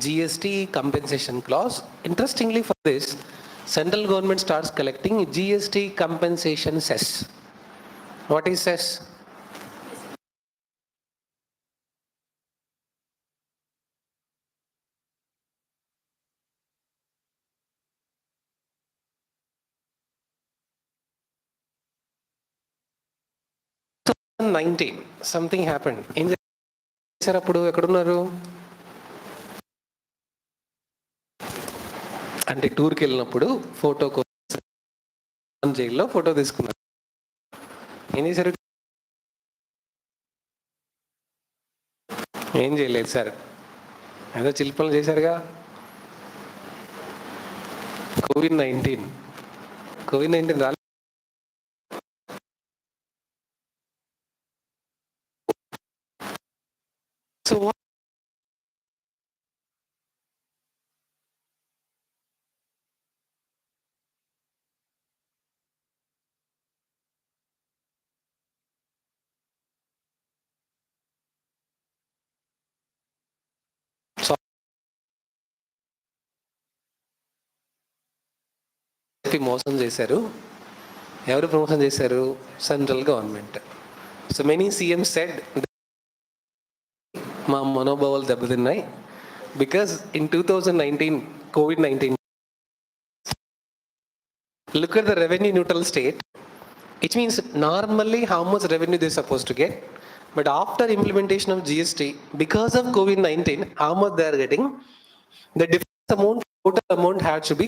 GST compensation clause. Interestingly for this, central government starts collecting GST compensation cess. What is cess? 19 something happened. ఏం చేశారు అప్పుడు? ఎక్కడున్నారు? అంటే టూర్కి వెళ్ళినప్పుడు photo జైల్లో photo తీసుకున్నారు. ఏం చేశారు? ఏం చేయలేదు సార్, ఏదో చిల్పలు చేశారుగా. కోవిడ్-19 రాలేదు. సో మోసం చేశారు. ఎవరు మోసం చేశారు? Central government. So many CM said మా మనోభావాలు దెబ్బతిన్నాయి because in 2019 COVID-19 look at the revenue neutral state, which means normally how much revenue they're supposed to get, but after implementation of GST because of COVID-19 how much they are getting, the difference amount, total amount had to be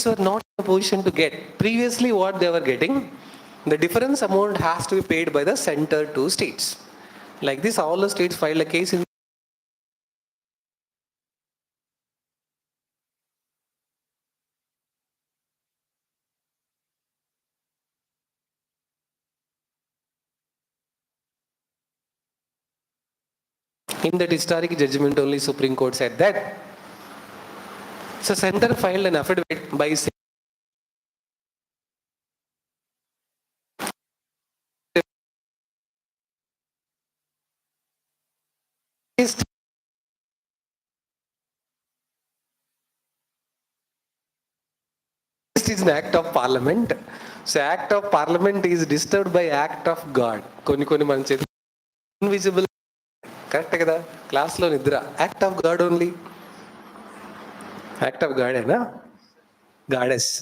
were not in a position to get. Previously what they were getting, the difference amount has to be paid by the center to states. Like this, all the states filed a case in that historic judgment only Supreme Court said that. So center filed an affidavit by saying this is an act of parliament. So act of parliament is disturbed by act of God. కొన్ని మన చేతి invisible. Correct కదా? క్లాస్లో నిద్ర act of god only. Act of గాడేనా? Goddess.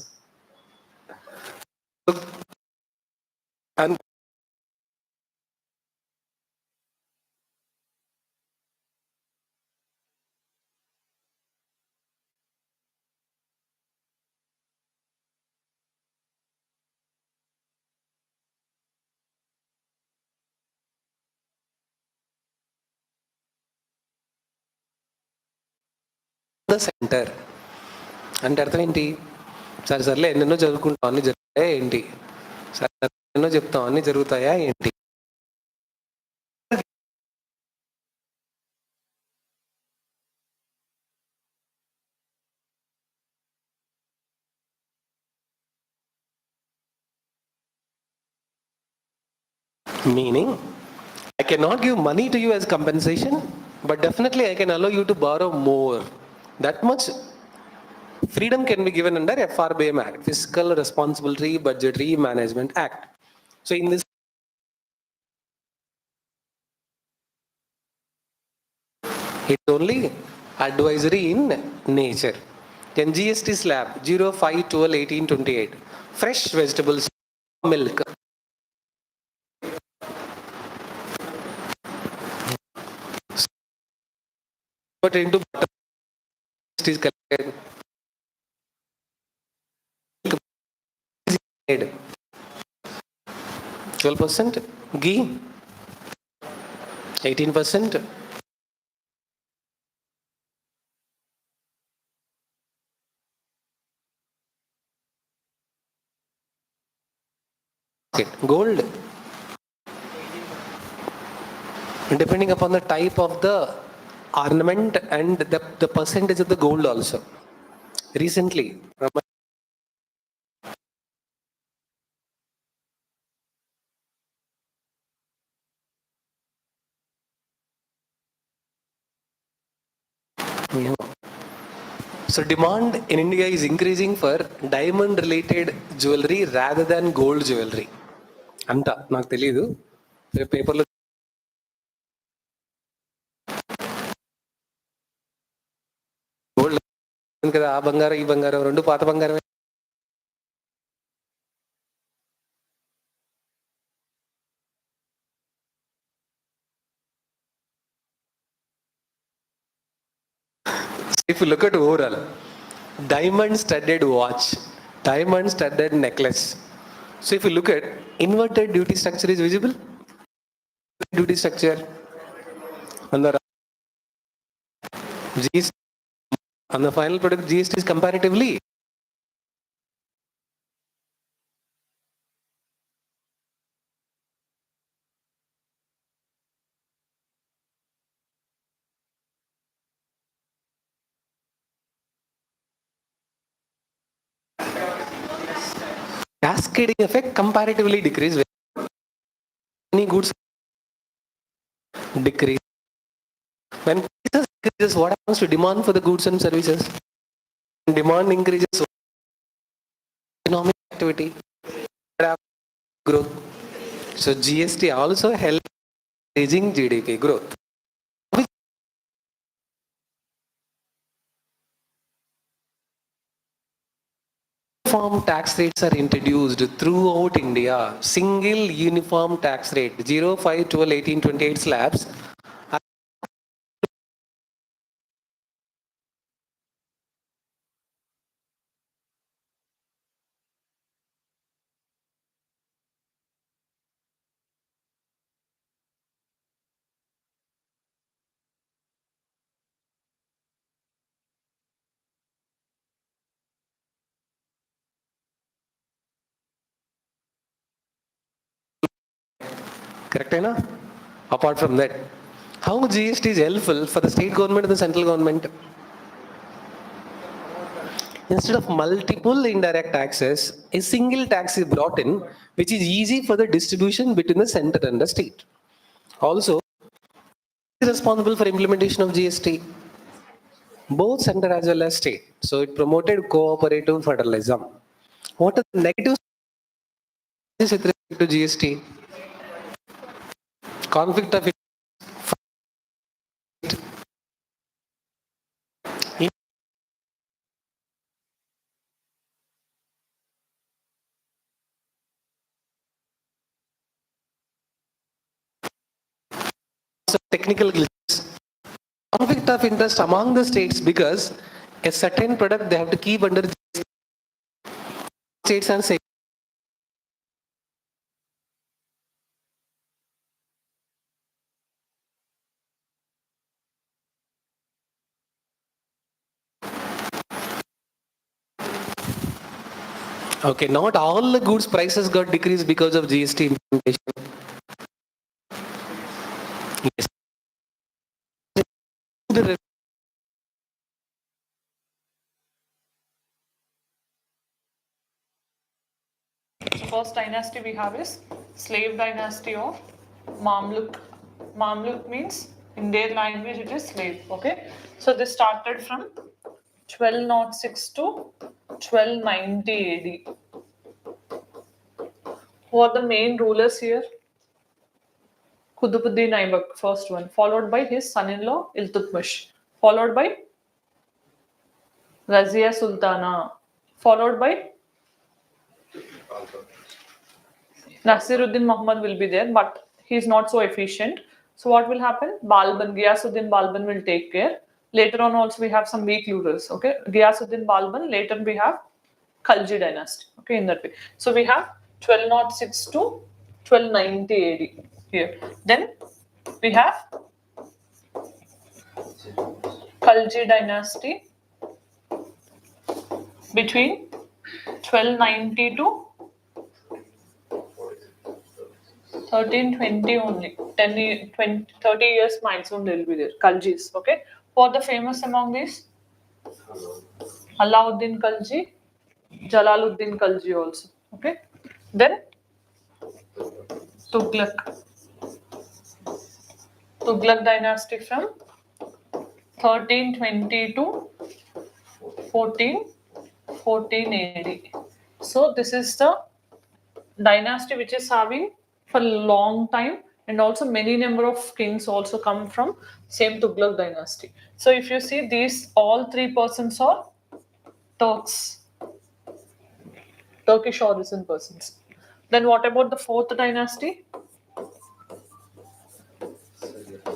Centre అంటే అర్థం ఏంటి? సర్లే ఎన్నెన్నో చదువుకుంటాం అన్ని జరుగుతాయా ఏంటి? సరే ఎన్నో చెప్తాం అన్ని జరుగుతాయా ఏంటి? Meaning, I cannot give money to you as compensation, but definitely I can allow you to borrow more. That much freedom can be given under FRBM Act, Fiscal Responsibility Budgetary Management Act. So in this, it's only advisory in nature. Then GST slab 05/12/1828, fresh vegetables, milk. But into butter is collected. 12% ghee, 18%. Gold, depending upon the type of the ornament and the percentage of the gold also. Recently, so demand in India is increasing for diamond related jewelry rather than gold jewelry. అంట నాకు తెలియదు, పేపర్లో కదా ఆ బంగారం ఈ బంగారం రెండు పాత బంగారమే. If you look at overall, diamond studded watch, diamond studded necklace. So if you look at inverted duty structure is visible. Duty structure on the GST, on the final product GST is comparatively. Cascading effect comparatively decrease. Any goods decrease. When prices increases, what happens to demand for the goods and services? Demand increases, economic activity, growth. So GST also helps raising GDP growth. Uniform tax rates are introduced throughout India. Single uniform tax rate 0, 5, 12, 18, 28 slabs. Correct, na? Apart from that, how GST is helpful for the state government and the central government? Instead of multiple indirect taxes, a single tax is brought in, which is easy for the distribution between the center and the state. Also, is responsible for implementation of GST, both center as well as state. So it promoted cooperative federalism. What are the negatives with respect to GST? Conflict of technical glitches. Conflict of interest among the states because a certain product they have to keep under states and say. Okay, not all the goods prices got decreased because of GST implementation. Yes. The first dynasty we have is slave dynasty of Mamluk. Mamluk means in their language it is slave. Okay, so this started from 1206 to 1290 AD. Who are the main rulers here? Qutbuddin Aibak, first one, followed by his son-in-law Iltutmish, followed by Razia Sultana, followed by Nasiruddin Muhammad will be there, but he is not so efficient. So what will happen? Balban, Ghiyasuddin Balban will take care. Later on also we have some weak rulers. Okay, Ghiyasuddin Balban. Later we have Khalji dynasty. Okay, in that way. So we have 1206 to 1290 AD here. Then we have Khalji dynasty between 1290 to 1320 only. 10, 20, 30 years milestone will be there. Khaljis. Okay. Who are the famous among these? Alauddin Khalji, Jalaluddin Khalji also. Okay. Then Tughlaq. Tughlaq dynasty from 1320 to 1414 AD. So this is the dynasty which is having for a long time, and also many number of kings also come from same Tughlaq dynasty. So if you see these all three persons are Turks, Turkish origin persons. Then what about the fourth dynasty?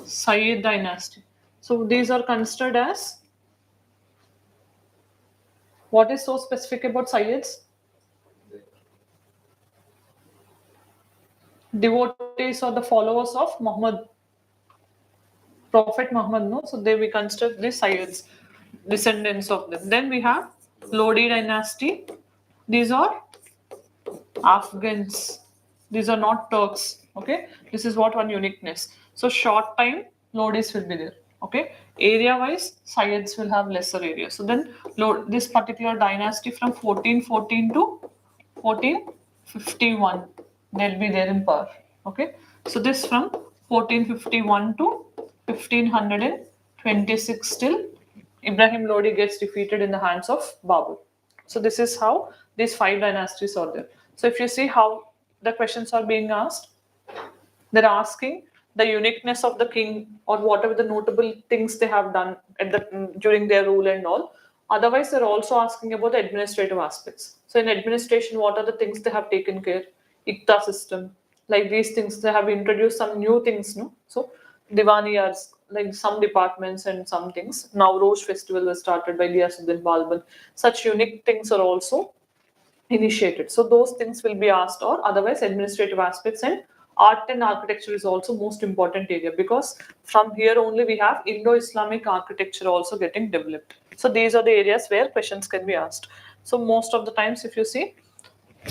Sayyid dynasty. So these are considered as, what is so specific about Sayyids? Devotees or the followers of Muhammad, Prophet Muhammad, no? So they we consider the Sayyids, descendants of them. Then we have Lodi dynasty. These are Afghans. These are not Turks. Okay, this is what one uniqueness. So short time Lodis will be there. Okay, area wise Sayyids will have lesser area. So then this particular dynasty from 1414 to 1451 they'll be there in power. Okay, so this from 1451 to 1526 till Ibrahim Lodi gets defeated in the hands of Babur. So this is how these 5 dynasties are there. So if you see how the questions are being asked, they're asking the uniqueness of the king or whatever the notable things they have done at during their rule and all. Otherwise, they're also asking about the administrative aspects. So in administration, what are the things they have taken care? ICTA system, like these things, they have introduced some new things, no? So Divaniyars, like some departments and some things. Now Rose Festival was started by Giyasuddin Balban. Such unique things are also initiated. So those things will be asked, or otherwise administrative aspects, and art and architecture is also most important area, because from here only we have Indo-Islamic architecture also getting developed. So these are the areas where questions can be asked. So most of the times if you see,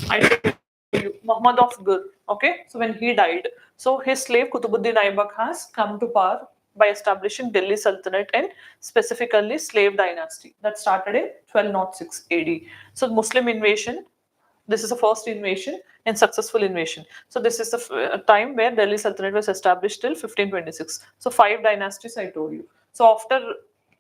I tell you, Muhammad of Ghur, okay, so when he died, so his slave Kutubuddin Aibak has come to power by establishing Delhi Sultanate and specifically slave dynasty that started in 1206 AD. So Muslim invasion, this is the first invasion and successful invasion. So this is the time where Delhi Sultanate was established till 1526. So 5 dynasties I told you. So after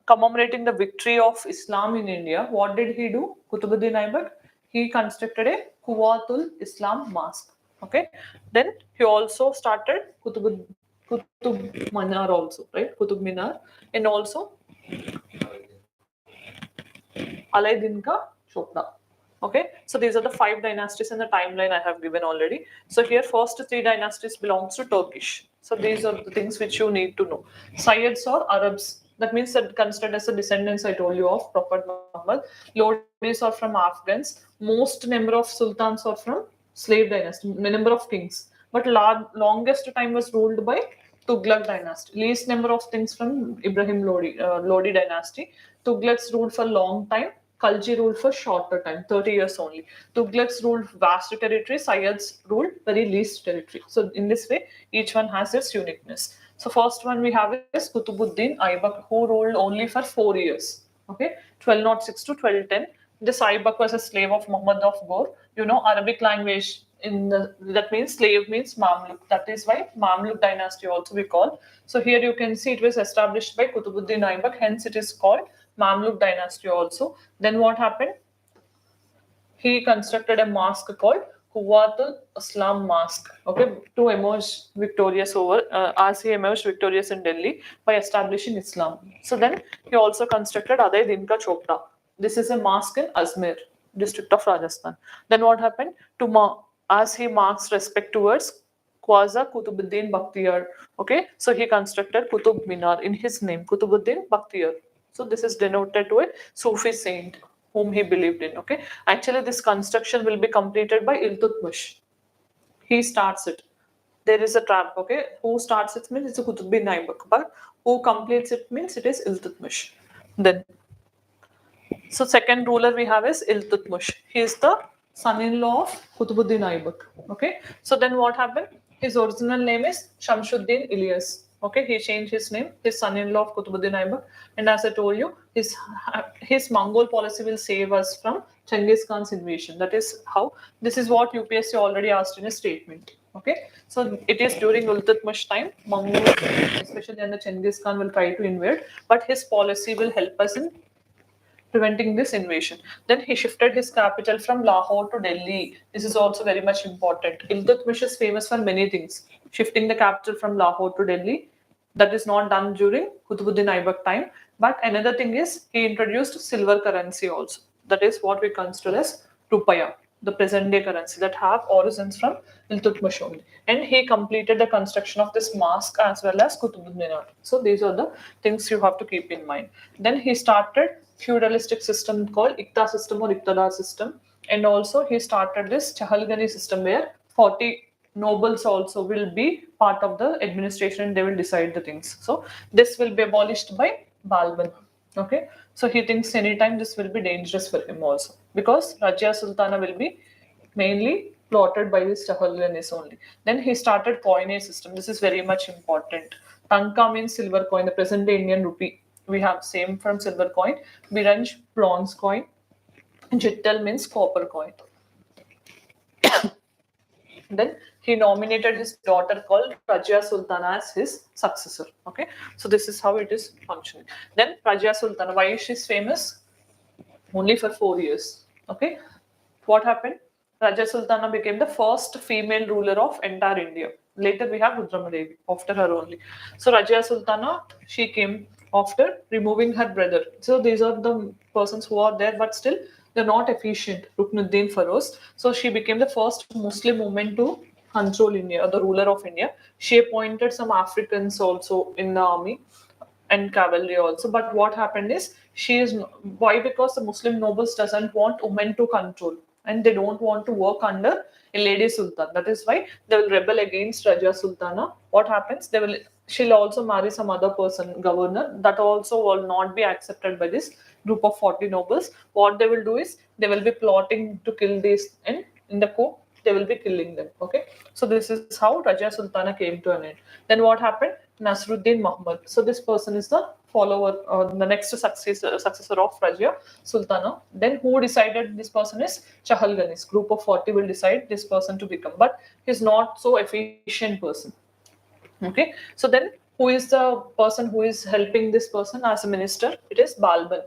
commemorating the victory of Islam in India, what did he do? Kutubuddin Aibak, he constructed a Quwwatul Islam mosque. Okay, then he also started Kutub Minar also, right? Kutub Minar, and also Alai Ka Chopra. Okay, so these are the 5 dynasties in the timeline I have given already. So here first 3 dynasties belongs to Turkish. So these are the things which you need to know. Sayyids or Arabs, that means that considered as the descendants I told you of Prophet Muhammad. Lodis are from Afghans. Most number of sultans are from slave dynasty, number of kings. But longest time was ruled by Tughlaq dynasty. Least number of things from Ibrahim Lodi dynasty. Tughlaqs ruled for long time. Khalji ruled for shorter time, 30 years only. Tughlaqs ruled vast territory. Sayyids ruled very least territory. So in this way, each one has its uniqueness. So first one we have is Kutubuddin Aibak, who ruled only for 4 years. Okay, 1206 to 1210. This Aibak was a slave of Muhammad of Ghor. You know, Arabic language that means slave means Mamluk. That is why Mamluk dynasty also we call. So here you can see it was established by Kutubuddin Aibak, hence it is called Mamluk dynasty also. Then what happened? He constructed a mosque called Quwwatul Islam Mosque, okay, to emerge victorious over as he emerged victorious in Delhi by establishing Islam. So then he also constructed Adai Dinka Chopra. This is a mosque in Ajmer, district of Rajasthan. Then what happened? As he marks respect towards Khwaja Kutubuddin Bakhtiyar, okay, so he constructed Kutub Minar in his name, Kutubuddin Bakhtiyar. So this is denoted to a Sufi saint whom he believed in. Okay, actually this construction will be completed by Iltutmish. He starts it. There is a trap. Okay, who starts it means it's a Kutubuddin Aibak, but who completes it means it is Iltutmish. Then, so second ruler we have is Iltutmish. He is the son-in-law of Kutubuddin Aibak. Okay, so then what happened? His original name is Shamshuddin Ilyas. Okay, he changed his name. His son-in-law of Kutubuddin Aibak, and as I told you, his Mongol policy will save us from Genghis Khan's invasion. That is how. This is what UPSC already asked in a statement. Okay, so it is during Iltutmish time, Mongols, especially under Genghis Khan, will try to invade, but his policy will help us in preventing this invasion. Then he shifted his capital from Lahore to Delhi. This is also very much important. Iltutmish is famous for many things. Shifting the capital from Lahore to Delhi, that is not done during Kutubuddin Aibak time. But another thing is he introduced silver currency also. That is what we consider as rupaya, the present day currency that have origins from Iltutmish only. And he completed the construction of this mosque as well as Qutb Minar. So these are the things you have to keep in mind. Then he started feudalistic system called Ikta system or Iqtadar system. And also he started this Chahalgani system where 40 nobles also will be part of the administration and they will decide the things. So this will be abolished by Balban. Okay, so he thinks anytime this will be dangerous for him also because Rajya Sultana will be mainly plotted by this Chahalganis only. Then he started coinage system. This is very much important. Tanka means silver coin, the present day Indian rupee. We have same from silver coin. Biranj bronze coin. Jittal means copper coin. Then he nominated his daughter called Rajya Sultana as his successor. Okay, so this is how it is functioning. Then Rajya Sultana, why is she famous? Only for 4 years. Okay, what happened? Rajya Sultana became the first female ruler of entire India. Later we have Rudramadevi after her only. So Rajya Sultana, she came after removing her brother. So these are the persons who are there, but still they're not efficient. Ruknuddin Feroz. So she became the first Muslim woman to control India, the ruler of India. She appointed some Africans also in the army and cavalry also. But what happened is she is why because the Muslim nobles doesn't want women to control and they don't want to work under a lady sultan. That is why they will rebel against Raja Sultana. What happens? She'll also marry some other person, governor. That also will not be accepted by this group of 40 nobles. What they will do is they will be plotting to kill these and in the coup they will be killing them. Okay, so this is how Raja Sultana came to an end. Then what happened? Nasruddin Muhammad. So this person is the follower, the next successor of Raja Sultana. Then who decided this person is Chahalganis. Group of 40 will decide this person to become, but he's not so efficient person. Okay, so then who is the person who is helping this person as a minister? It is Balban.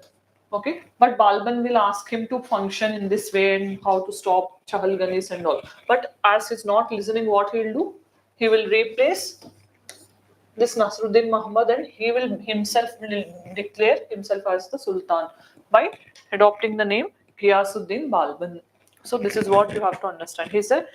Okay, but Balban will ask him to function in this way and how to stop Chahalganis and all. But as he's not listening, what he'll do? He will replace this Nasruddin Muhammad and he will himself will declare himself as the Sultan by adopting the name Ghiyasuddin Balban. So this is what you have to understand. He's the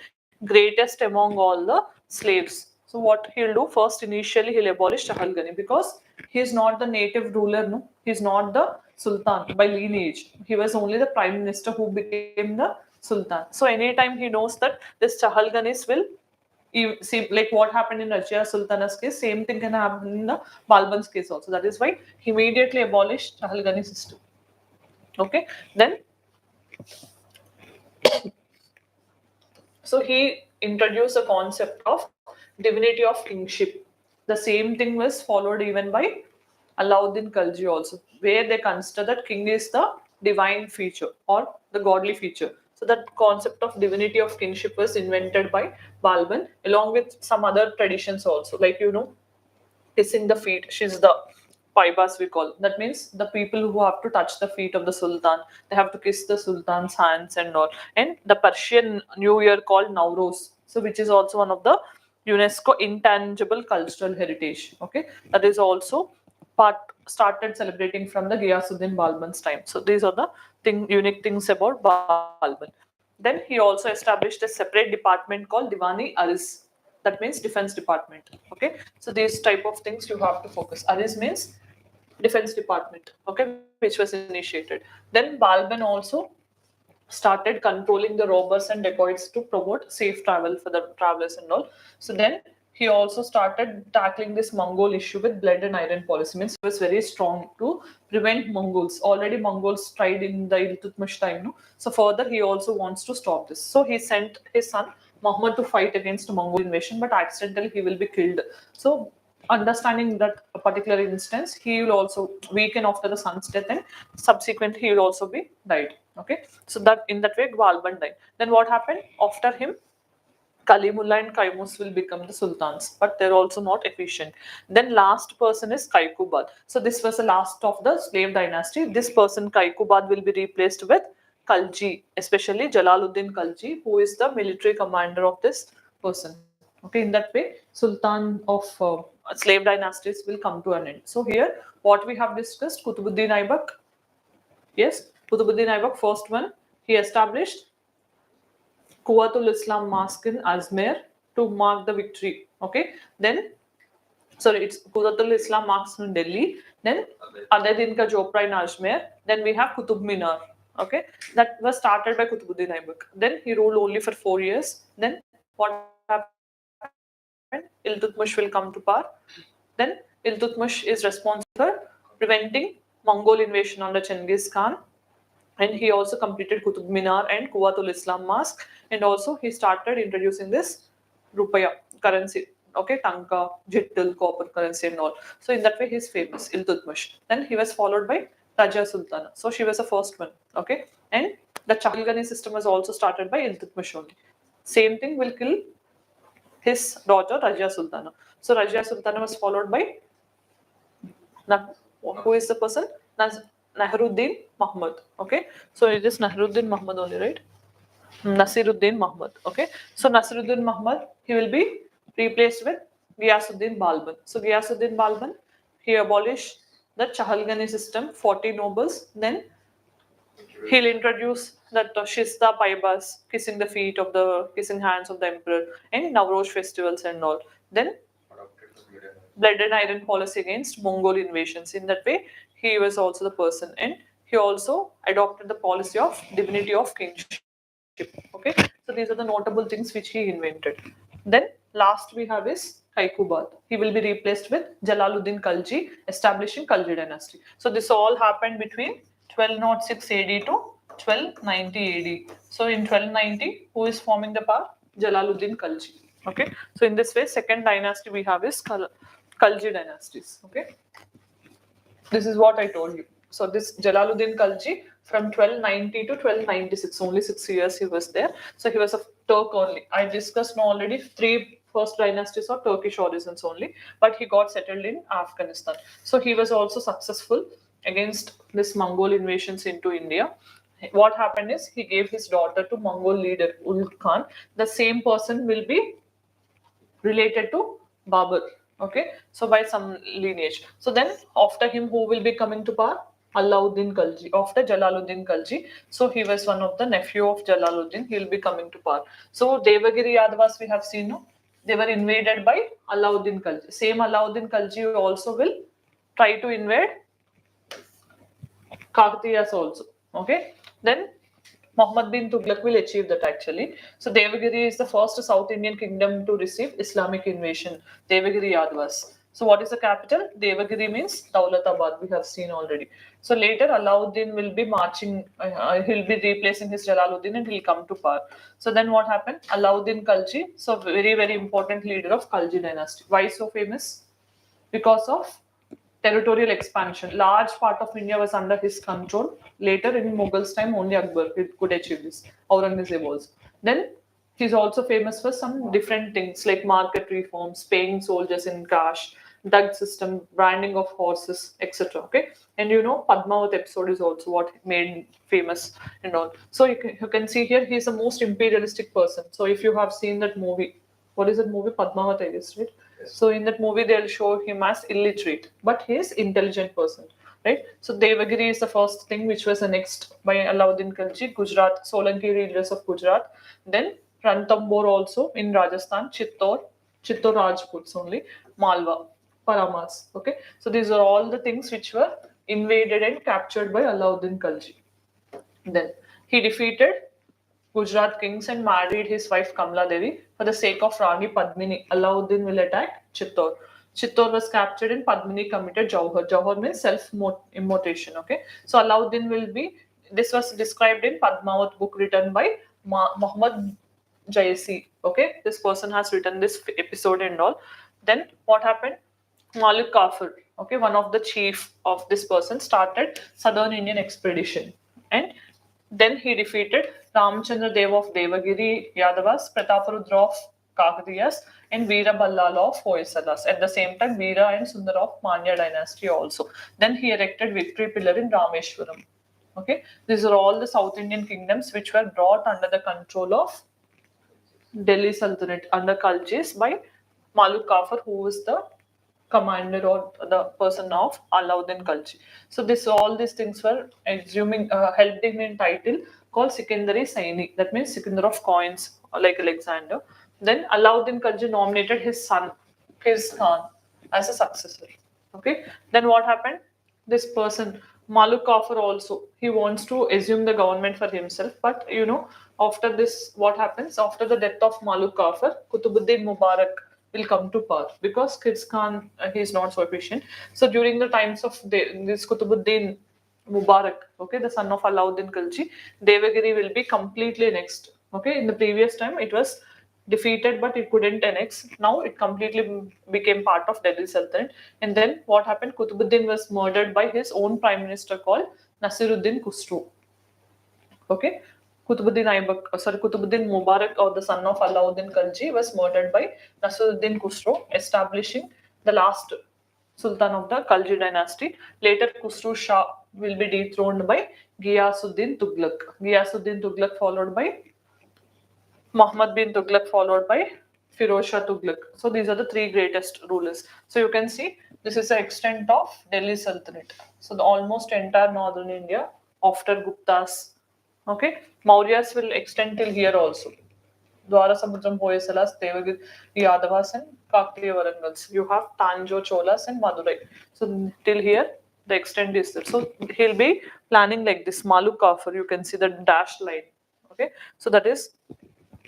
greatest among all the slaves. So what he'll do first, initially he'll abolish Chahalgani because he is not the native ruler, no, he's not the Sultan by lineage. He was only the prime minister who became the Sultan. So anytime he knows that this Chahalganis will you see, like what happened in Rajya Sultana's case, same thing can happen in the Balban's case also. That is why he immediately abolished Chahalgani system. Okay, then so he introduced the concept of divinity of kingship. The same thing was followed even by Alauddin Khalji also, where they consider that king is the divine feature or the godly feature. So that concept of divinity of kingship was invented by Balban along with some other traditions also, like kissing the feet. She's the paibas we call. That means the people who have to touch the feet of the sultan, they have to kiss the sultan's hands and all. And the Persian New Year called Nowruz, so which is also one of the UNESCO intangible cultural heritage. Okay, that is also part started celebrating from the Ghiyasuddin Balban's time. So these are the unique things about Balban. Then he also established a separate department called Diwani Aris. That means defense department. Okay, so these type of things you have to focus. Aris means defense department. Okay, which was initiated. Then Balban also started controlling the robbers and dacoits to promote safe travel for the travelers and all. So then he also started tackling this Mongol issue with blood and iron policy. Means he was very strong to prevent Mongols. Already Mongols tried in the Iltutmish time. No? So further he also wants to stop this. So he sent his son Muhammad to fight against Mongol invasion, but accidentally he will be killed. So understanding that particular instance, he will also weaken after the son's death and subsequently he will also be died. Okay, so that in that way Balban died. Then what happened after him? Kalimullah and Kaimus will become the sultans, but they're also not efficient. Then last person is Kaikubad. So this was the last of the slave dynasty. This person Kaikubad will be replaced with Khalji, especially Jalaluddin Khalji, who is the military commander of this person. Okay, in that way, Sultan of slave dynasties will come to an end. So here, what we have discussed, Kutubuddin Aibak, yes, Qutbuddin Aibak, first one, he established Quwwatul Islam Mosque in Ajmer to mark the victory. Okay, then sorry, it's Quwwatul Islam Mosque in Delhi. Then Adadin Ka Chopra in Ajmer. Then we have Qutub Minar. Okay, that was started by Qutbuddin Aibak. Then he ruled only for 4 years. Then what happened? Iltutmish will come to power. Then Iltutmish is responsible for preventing Mongol invasion under Genghis Khan, and he also completed Qutub Minar and Quwwatul Islam Mosque, and also he started introducing this rupaya currency, okay, tanka, jittal, copper currency and all. So in that way he's famous, Iltutmish. Then he was followed by Raja Sultana. So she was the first one, okay, and the Chahalgani system was also started by Iltutmish only. Same thing will kill his daughter Raja Sultana. So Raja Sultana was followed by who is the person? Nahruddin Muhammad. Okay, so it is Nahruddin Muhammad only, right? Nasiruddin Muhammad. Okay, so Nasiruddin Muhammad, he will be replaced with Ghiyasuddin Balban. So Ghiyasuddin Balban, he abolished the Chahalgani system, 40 nobles. Then he'll introduce that Shista Paibas, kissing the feet of the kissing hands of the emperor, and Navroz festivals and all. Then adopted the blood and iron policy against Mongol invasions. In that way, he was also the person, and he also adopted the policy of divinity of kingship. Okay, so these are the notable things which he invented. Then last we have is Kaikubad. He will be replaced with Jalaluddin Khalji, establishing Khalji dynasty. So this all happened between 1206 AD to 1290 AD. So in 1290, who is forming the power? Jalaluddin Khalji. Okay, so in this way, second dynasty we have is Khalji dynasties. Okay, this is what I told you. So this Jalaluddin Khalji from 1290 to 1296, only 6 years he was there. So he was a Turk only. I discussed already three first dynasties of Turkish origins only, but he got settled in Afghanistan. So he was also successful against this Mongol invasions into India. What happened is he gave his daughter to Mongol leader Ul Khan. The same person will be related to Babur. Okay, so by some lineage. So then after him, who will be coming to power? Alauddin Khalji, after Jalaluddin Khalji. So he was one of the nephew of Jalaluddin. He will be coming to power. So Devagiri Yadavas we have seen, no? They were invaded by Alauddin Khalji. Same Alauddin Khalji also will try to invade Kakatiyas also. Okay, then Muhammad bin Tughlaq will achieve that actually. So Devagiri is the first South Indian kingdom to receive Islamic invasion. Devagiri Yadavas. So what is the capital? Devagiri means Daulatabad. We have seen already. So later Alauddin will be marching. He'll be replacing his Jalaluddin and he'll come to power. So then what happened? Alauddin Khalji. So very important leader of Khalji dynasty. Why so famous? Because of territorial expansion. Large part of India was under his control. Later in Mughals time, only Akbar could achieve this. Aurangzeb also. Then he's also famous for some different things like market reforms, paying soldiers in cash, drug system, branding of horses, etc. Okay, and you know Padmavat episode is also what made him famous and all. So you can see here he is the most imperialistic person. So if you have seen that movie, what is that movie? Padmavat, I guess, right? So in that movie, they'll show him as illiterate, but he is intelligent person, right? So Devagiri is the first thing which was annexed by Alauddin Khalji, Gujarat, Solanki leaders of Gujarat. Then Ranthambore also in Rajasthan, Chittor Rajputs only, Malwa, Paramas. Okay, so these are all the things which were invaded and captured by Alauddin Khalji. Then he defeated Gujarat kings and married his wife Kamla Devi for the sake of Rani Padmini. Alauddin will attack Chittor. Chittor was captured and Padmini committed Jauhar. Jauhar means self-immolation. Okay, so Alauddin will be. This was described in Padmavat book written by Muhammad Jayasi. Okay, this person has written this episode and all. Then what happened? Malik Kafur, okay, one of the chief of this person, started Southern Indian expedition, and then he defeated Ramchandra Dev of Devagiri Yadavas, Prataparudra of Kakatiyas, and Veera Ballala of Hoysalas. At the same time, Veera and Sundar of Manya dynasty also. Then he erected victory pillar in Rameshwaram. Okay, these are all the South Indian kingdoms which were brought under the control of Delhi Sultanate under Khaljis by Maluk Kafur, who was the commander or the person of Alauddin Khalji. So this all these things were assuming helped him in title called Sikandari Saini. That means Sikandar of coins, like Alexander. Then Alauddin Khalji nominated his son, his Khan, as a successor. Okay. Then what happened? This person, Maluk Kafur, also he wants to assume the government for himself. But after this, what happens? After the death of Maluk Kafur, Kutubuddin Mubarak will come to power because Kids Khan he is not so efficient. So during the times of this Kutubuddin Mubarak, okay, the son of Alauddin Khalji, Devagiri will be completely next. Okay, in the previous time it was defeated but it couldn't annex. Now it completely became part of Delhi Sultanate. And then what happened? Kutubuddin was murdered by his own prime minister called Nasiruddin Khusro. Okay. Kutubuddin Mubarak, or the son of Alauddin Khalji, was murdered by Nasiruddin Khusro, establishing the last Sultan of the Khalji dynasty. Later, Khusro Shah will be dethroned by Ghiyasuddin Tughlaq. Ghiyasuddin Tughlaq followed by Muhammad bin Tughlaq followed by Firoz Shah Tughlaq. So these are the three greatest rulers. So you can see this is the extent of Delhi Sultanate. So the almost entire northern India after Guptas. Okay, Mauryas will extend till here also. Dwara Samudram Hoysalas, Devagiri Yadavas and Kaktiya Varangals. You have Tanjo Cholas and Madurai. So till here the extent is there. So he'll be planning like this. Maluk Kafur, you can see the dashed line. Okay, so that is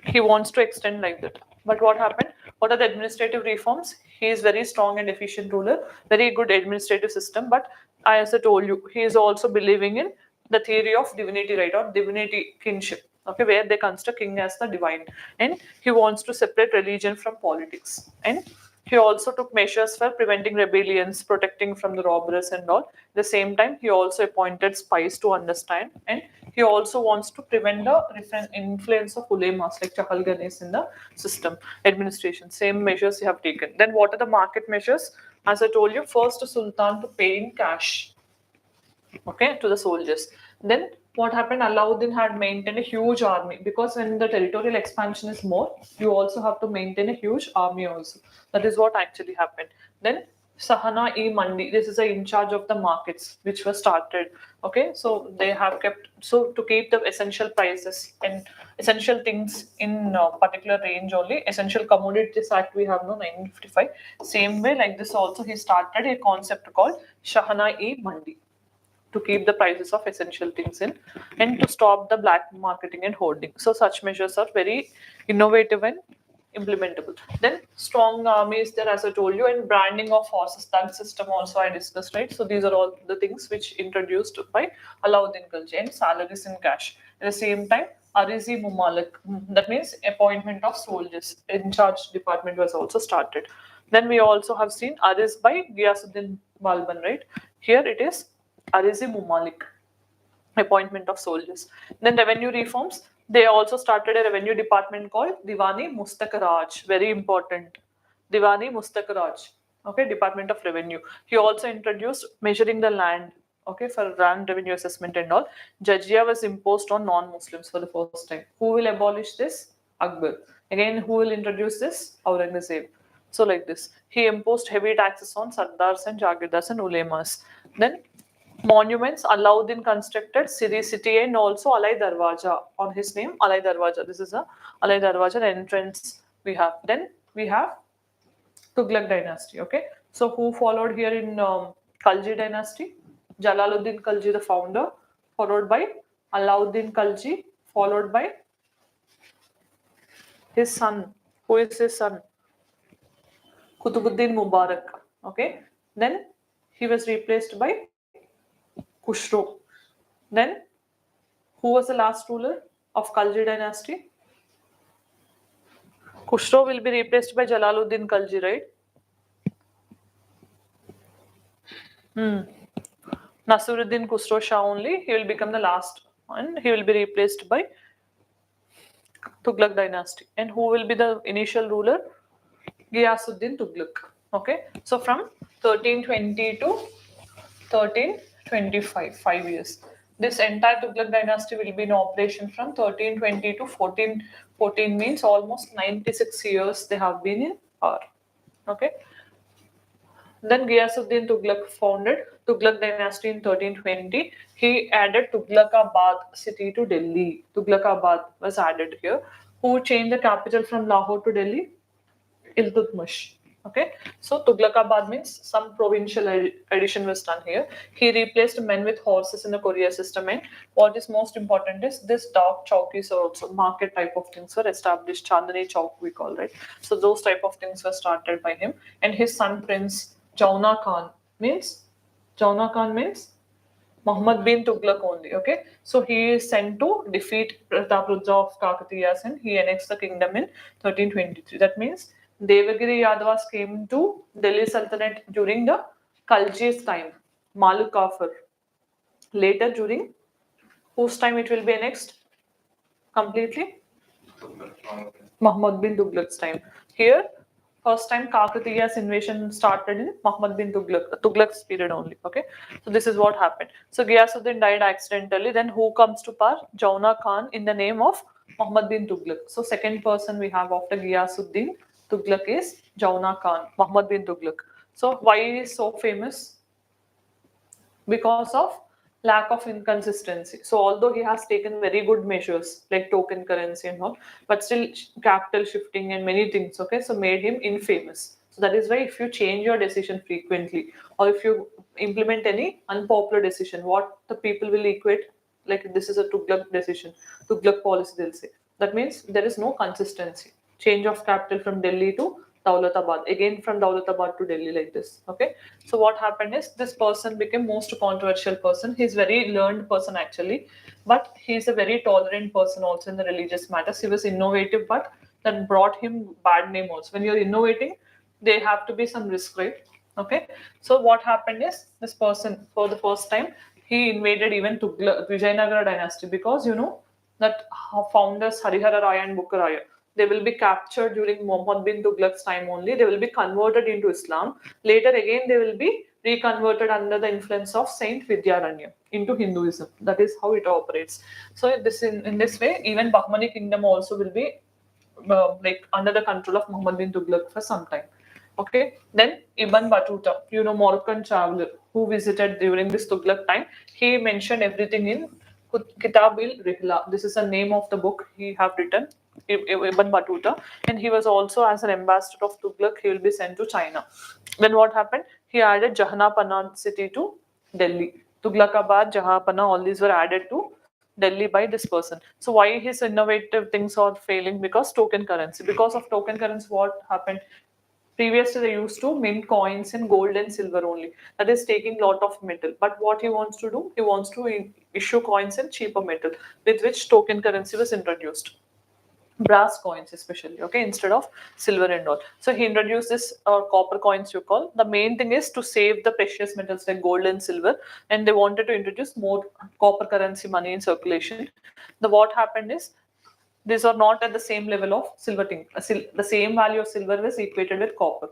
he wants to extend like that. But what happened? What are the administrative reforms? He is very strong and efficient ruler, very good administrative system. But as I told you, he is also believing in the theory of divinity right or divinity kinship. Okay, where they consider king as the divine, and he wants to separate religion from politics. And he also took measures for preventing rebellions, protecting from the robbers and all. At the same time, he also appointed spies to understand, and he also wants to prevent the influence of ulemas like Chahal Ganesh in the system administration. Same measures he have taken. Then what are the market measures? As I told you, first Sultan to pay in cash, okay, to the soldiers. Then what happened? Alauddin had maintained a huge army because when the territorial expansion is more, you also have to maintain a huge army also. That is what actually happened. Then Sahana e Mandi, this is a in charge of the markets which was started. Okay, so they have kept, so to keep the essential prices and essential things in particular range only. Essential Commodities Act we have no 1955. Same way like this also he started a concept called Shahana e Mandi to keep the prices of essential things in and to stop the black marketing and hoarding. So such measures are very innovative and implementable. Then strong army is there, as I told you, and branding of horses, that system also I discussed, right? So these are all the things which introduced by Alauddin Khalji, and salaries in cash. At the same time, Arizi Mumalik, that means appointment of soldiers in charge department was also started. Then we also have seen Ariz by Ghiyasuddin Balban, right? Here it is Arizi Mumalik, appointment of soldiers. Then revenue reforms. They also started a revenue department called Diwani Mustaq Raj. Very important. Diwani Mustaq Raj. Okay, Department of Revenue. He also introduced measuring the land. Okay, for land revenue assessment and all. Jizya was imposed on non-Muslims for the first time. Who will abolish this? Akbar. Again, who will introduce this? Aurangzeb. So like this, he imposed heavy taxes on sardars and jagirdars and ulemas. Then monuments, Alauddin constructed Siri City and also Alai Darwaja on his name, Alai Darwaja. This is a Alai Darwaja entrance we have. Then we have Tughlaq dynasty. Okay, so who followed here in Khalji dynasty? Jalaluddin Khalji, the founder, followed by Alauddin Khalji, followed by his son. Who is his son? Kutubuddin Mubarak. Okay, then he was replaced by Khusro. Then, who was the last ruler of Khalji dynasty? Khusro will be replaced by Jalaluddin Khalji, right? Nasiruddin Khusro Shah only. He will become the last and he will be replaced by Tughlaq dynasty. And who will be the initial ruler? Ghiyasuddin Tughlaq. Okay. So from 1320 to 1325, 5 years. This entire Tughlaq dynasty will be in operation from 1320 to 1414, means almost 96 years they have been in power. Okay. Then Ghiyasuddin Tughlaq founded Tughlaq dynasty in 1320. He added Tughlaqabad city to Delhi. Tughlaqabad was added here. Who changed the capital from Lahore to Delhi? Iltutmish. Okay, so Tughlaqabad means some provincial addition was done here. He replaced men with horses in the courier system, and what is most important is this dark chowkis are also market type of things were established. Chandani Chowk we call, right. So those type of things were started by him, and his son Prince Jauna Khan means Muhammad bin Tughlaq only. Okay, so he is sent to defeat Pratap of Kakatiyas, and he annexed the kingdom in 1323. That means Devagiri Yadavas came to Delhi Sultanate during the Khalji's time, Maluk Kafur. Later, during whose time it will be annexed completely? Muhammad bin Tughlaq's time. Here, first time Kakatiya's invasion started in Muhammad bin Tughlaq's period only. Okay, so this is what happened. So Ghiyasuddin died accidentally. Then who comes to power? Jauna Khan in the name of Muhammad bin Tughlaq. So second person we have after Ghiyasuddin Tughlaq is Jauna Khan, Muhammad bin Tughlaq. So why he is so famous? Because of lack of inconsistency. So although he has taken very good measures like token currency and all, but still capital shifting and many things, okay, so made him infamous. So that is why if you change your decision frequently or if you implement any unpopular decision, what the people will equate like this is a Tughlaq decision, Tughlaq policy they'll say. That means there is no consistency. Change of capital from Delhi to Daulatabad, again from Daulatabad to Delhi like this. Okay. So what happened is this person became most controversial person. He's very learned person actually, but he's a very tolerant person also in the religious matters. He was innovative, but that brought him bad name also. When you're innovating, there have to be some risk, right? Okay. So what happened is this person for the first time he invaded even Vijayanagara dynasty because you know that founders Harihara Raya and Bukkaraya they will be captured during Muhammad bin Tughlaq's time only. They will be converted into Islam. Later again, they will be reconverted under the influence of Saint Vidyaranya into Hinduism. That is how it operates. So this in this way, even Bahmani kingdom also will be like under the control of Muhammad bin Tughlaq for some time. Okay, then Ibn Battuta, you know, Moroccan traveler who visited during this Tughlaq time, he mentioned everything in Kitab Rihla. This is the name of the book he have written, Ibn Battuta, and he was also as an ambassador of Tughlaq. He will be sent to China. Then what happened? He added Jahanapana city to Delhi. Tughlaqabad, Jahanapana, all these were added to Delhi by this person. So why his innovative things are failing? Because token currency. Because of token currency, what happened? Previously, they used to mint coins in gold and silver only. That is taking lot of metal. But what he wants to do, he wants to issue coins in cheaper metal, with which token currency was introduced. Brass coins especially, okay, instead of silver and all. So he introduced this copper coins you call. The main thing is to save the precious metals like gold and silver, and they wanted to introduce more copper currency money in circulation. The what happened is these are not at the same level of silver thing. The same value of silver was equated with copper.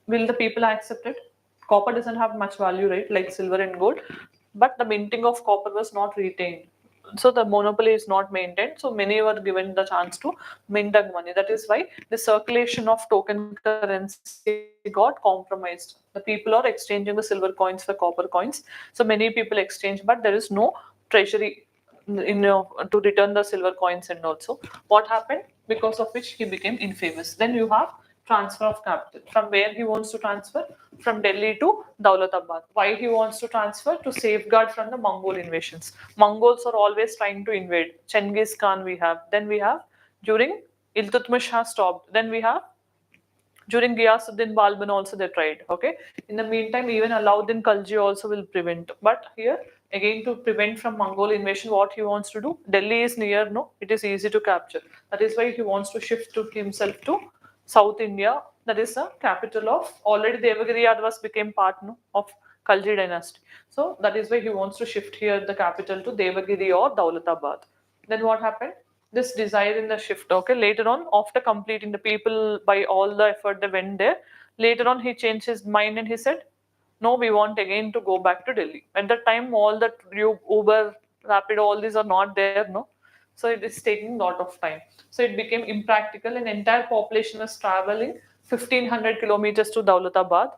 Will the people accept it? Copper doesn't have much value, right, like silver and gold, but the minting of copper was not retained, so the monopoly is not maintained, so many were given the chance to mint the money. That is why the circulation of token currency got compromised. The people are exchanging the silver coins for copper coins, so many people exchange, but there is no treasury to return the silver coins. And also what happened, because of which he became infamous. Then you have transfer of capital. From where he wants to transfer? From Delhi to Daulatabad. Why he wants to transfer? To safeguard from the Mongol invasions. Mongols are always trying to invade. Genghis Khan we have. Then we have during Iltutmish has stopped. Then we have during Ghiyasuddin Balban also they tried. Okay. In the meantime, even Alauddin Khalji also will prevent. But here again to prevent from Mongol invasion, what he wants to do? Delhi is near, no, it is easy to capture. That is why he wants to shift to himself to South India. That is the capital of already Devagiri Yadavas became part, no, of Khalji dynasty. So that is why he wants to shift here the capital to Devagiri or Daulatabad. Then what happened? This desire in the shift. Okay, later on, after completing the people by all the effort they went there, later on he changed his mind and he said, no, we want again to go back to Delhi. At that time, all the Uber, Rapid, all these are not there, no. So it is taking a lot of time. So it became impractical. An entire population was traveling 1500 kilometers to Daulatabad.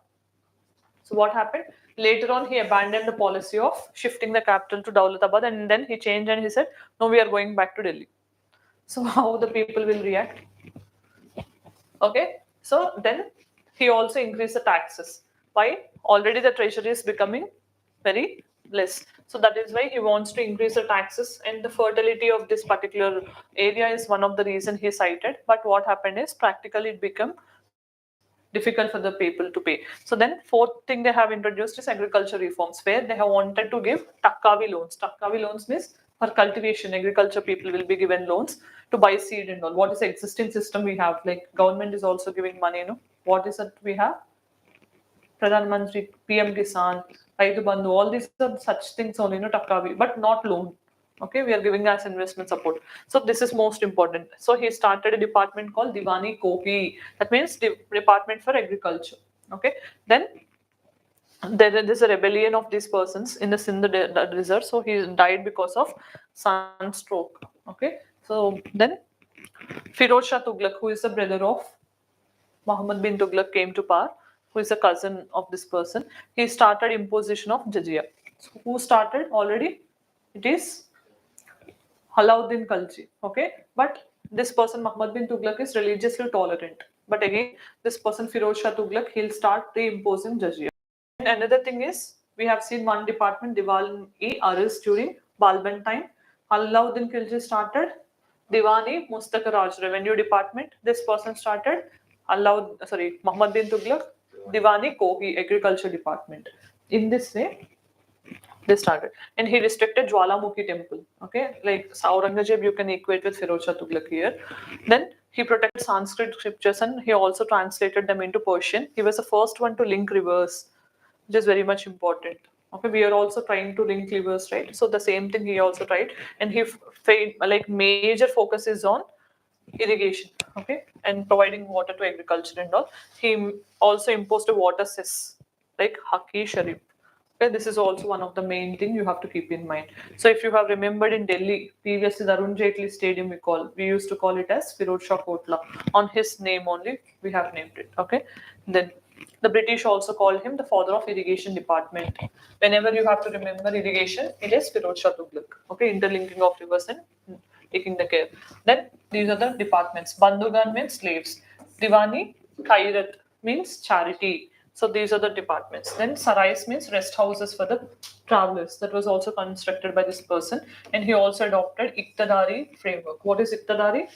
So what happened? Later on, he abandoned the policy of shifting the capital to Daulatabad, and then he changed and he said, "No, we are going back to Delhi." So how the people will react? Okay. So then he also increased the taxes. Why? Already the treasury is becoming very less. So that is why he wants to increase the taxes, and the fertility of this particular area is one of the reason he cited. But what happened is practically it became difficult for the people to pay. So then fourth thing they have introduced is agriculture reforms, where they have wanted to give takkavi loans. Takkavi loans means for cultivation, agriculture people will be given loans to buy seed and all. What is the existing system we have? Like government is also giving money, What is it we have? Pradhan Mantri, PM Kisan, Raitu Bandhu, all these are such things only, takkavi, but not loan. Okay, we are giving as investment support. So this is most important. So he started a department called Diwani Kopi. That means Department for Agriculture. Okay, then there is a rebellion of these persons in the Sindh desert. So he died because of sunstroke. Okay, so then Firoz Shah Tughlaq, who is the brother of Muhammad bin Tughlaq, came to power, who is a cousin of this person. He started imposition of jizya. So who started already? It is Alauddin Khalji. Okay, but this person Muhammad bin Tughlaq is religiously tolerant. But again, this person Firoz Shah Tughlaq, he'll start re-imposing jizya. And another thing is, we have seen one department, Diwan-e-Aris during Balban time. Alauddin Khilji started Diwan-e-Mustaq Raj Revenue Department. This person started Muhammad bin Tughlaq, Diwani-Kohi Agriculture Department. In this way, they started. And he restricted Jwalamukhi temple. Okay, like Aurangzeb you can equate with Firoz Shah Tughlaq here. Then he protected Sanskrit scriptures and he also translated them into Persian. He was the first one to link rivers, which is very much important. Okay, we are also trying to link rivers, right? So the same thing he also tried, and he like major focus is on irrigation, okay, and providing water to agriculture and all. He also imposed a water cess like Haki Sharif. Okay, this is also one of the main thing you have to keep in mind. So if you have remembered in Delhi, previously the Arun Jaitley Stadium we used to call it as Firoz Shah Kotla. On his name only we have named it. Okay, then the British also called him the father of irrigation department. Whenever you have to remember irrigation, it is Firoz Shah Tughlaq. Okay, interlinking of rivers and taking the care. Then these are the departments. Bandhugan means slaves. Diwani Khairat means charity. So these are the departments. Then Sarais means rest houses for the travelers. That was also constructed by this person. And he also adopted Iqtidari framework. What is Iqtidari?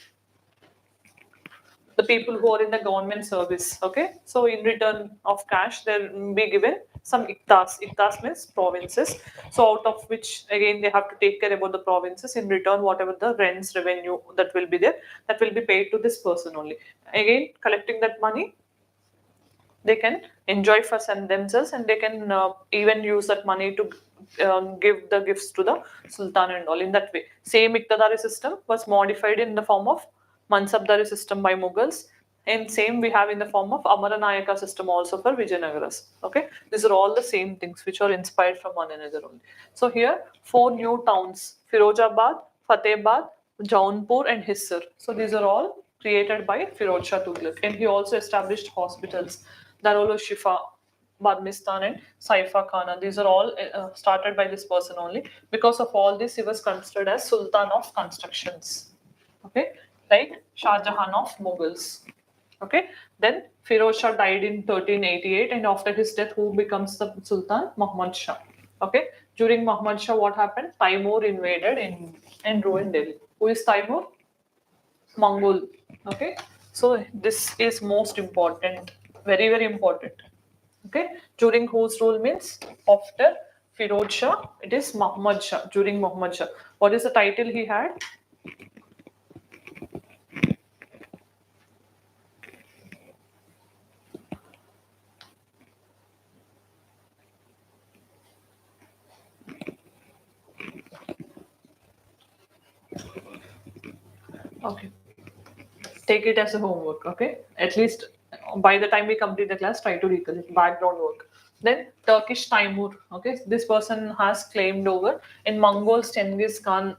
The people who are in the government service. Okay. So in return of cash, they'll be given some iktas. Iktas means provinces. So out of which again they have to take care about the provinces. In return, whatever the rents revenue that will be there, that will be paid to this person only. Again, collecting that money, they can enjoy for themselves, and they can even use that money to give the gifts to the sultan and all. In that way, same Iqtidari system was modified in the form of Mansabdari system by Mughals, and same we have in the form of Amaranayaka system also for Vijayanagaras. Okay, these are all the same things which are inspired from one another only. So here 4 new towns: Firozabad, Fatehbad, Jaunpur and Hissar. So these are all created by Firoz Shah Tughlaq, and he also established hospitals, Darul Shifa, Badmistan and Saifa Khana. These are all started by this person only. Because of all this, he was considered as Sultan of Constructions. Okay, like Shah Jahan of Mughals. Okay, then Firoz Shah died in 1388, and after his death, who becomes the Sultan? Muhammad Shah. Okay, during Muhammad Shah, what happened? Timur invaded and ruined Delhi. Who is Timur? Mongol. Okay, so this is most important, very very important. Okay, during whose rule means after Firoz Shah, it is Muhammad Shah. During Muhammad Shah, what is the title he had? Okay, take it as a homework. Okay, at least by the time we complete the class, try to recall it. Background work. Then Turkish Timur. Okay, this person has claimed over. In Mongols, Genghis Khan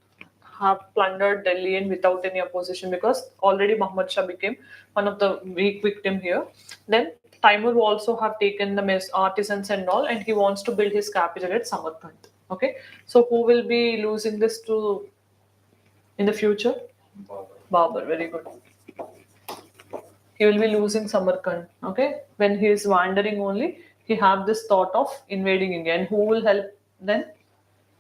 have plundered Delhi and without any opposition, because already Muhammad Shah became one of the weak victim here. Then Timur will also have taken the artisans and all, and he wants to build his capital at Samarkand. Okay, so who will be losing this to in the future? Babur, very good. He will be losing Samarkand. Okay, when he is wandering only, he have this thought of invading India, and who will help then?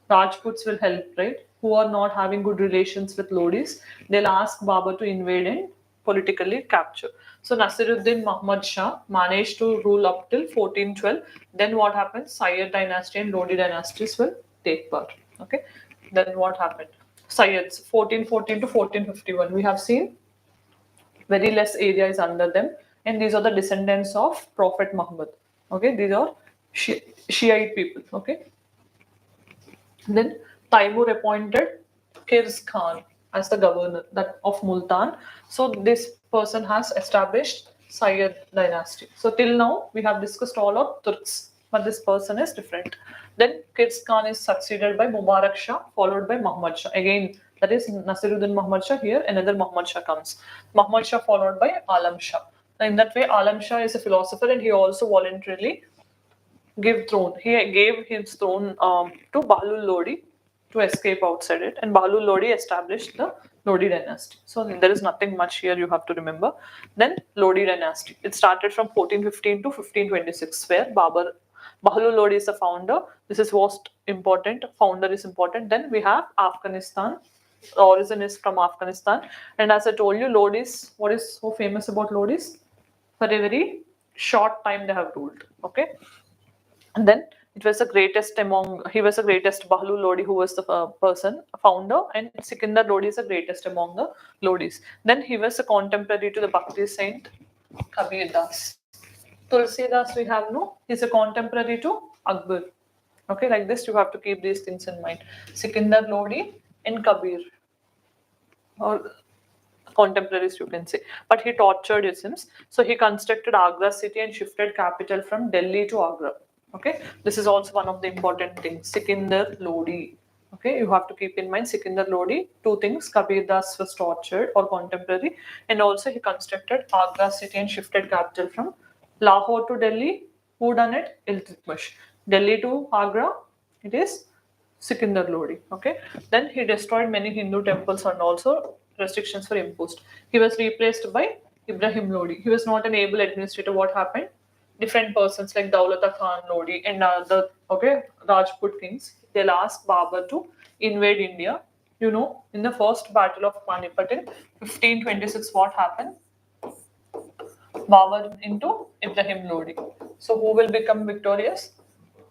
Rajputs will help, right? Who are not having good relations with Lodis, they'll ask Babur to invade and politically capture. So Nasiruddin Muhammad Shah managed to rule up till 1412. Then what happens? Sayyid dynasty and Lodi dynasties will take part. Okay. Then what happened? Sayyids 1414 to 1451. We have seen very less area is under them, and these are the descendants of Prophet Muhammad. Okay, these are Shiite people. Okay, then Taimur appointed Kirs Khan as the governor that of Multan. So this person has established Sayyid dynasty. So till now we have discussed all of Turks, but this person is different. Then Kirs Khan is succeeded by Mubarak Shah, followed by Muhammad Shah. Again, that is Nasiruddin Muhammad Shah. Here another Muhammad Shah comes. Muhammad Shah followed by Alam Shah. In that way, Alam Shah is a philosopher, and he also voluntarily give throne. He gave his throne to Bahlul Lodi to escape outside it, and Bahlul Lodi established the Lodi dynasty. So there is nothing much here you have to remember. Then Lodi dynasty. It started from 1415 to 1526, where Bahlul Lodi is the founder. This is most important. Founder is important. Then we have Afghanistan. The origin is from Afghanistan, and as I told you, Lodis. What is so famous about Lodis? For a very short time they have ruled. Okay. And then it was the greatest he was the greatest Bahlul Lodi, who was the founder, and Sikandar Lodi is the greatest among the Lodis. Then he was a contemporary to the Bhakti saint Kabir Das. Tulsi Das we have no, he's a contemporary to Akbar. Okay, like this you have to keep these things in mind. Sikandar Lodi and Kabir, or contemporaries you can say, but he tortured Muslims. So he constructed Agra city and shifted capital from Delhi to Agra. Okay, this is also one of the important things. Sikandar Lodi. Okay, you have to keep in mind Sikandar Lodi. Two things: Kabir Das was tortured or contemporary, and also he constructed Agra city and shifted capital from Lahore to Delhi. Who done it? Iltutmish. Delhi to Agra. It is Sikandar Lodi. Okay, then he destroyed many Hindu temples, and also restrictions were imposed. He was replaced by Ibrahim Lodi. He was not an able administrator. What happened? Different persons like Daulata Khan Lodi and other Rajput kings, they'll ask Babur to invade India. You know, in the first battle of Panipat in 1526, what happened? Babur into Ibrahim Lodi. So who will become victorious?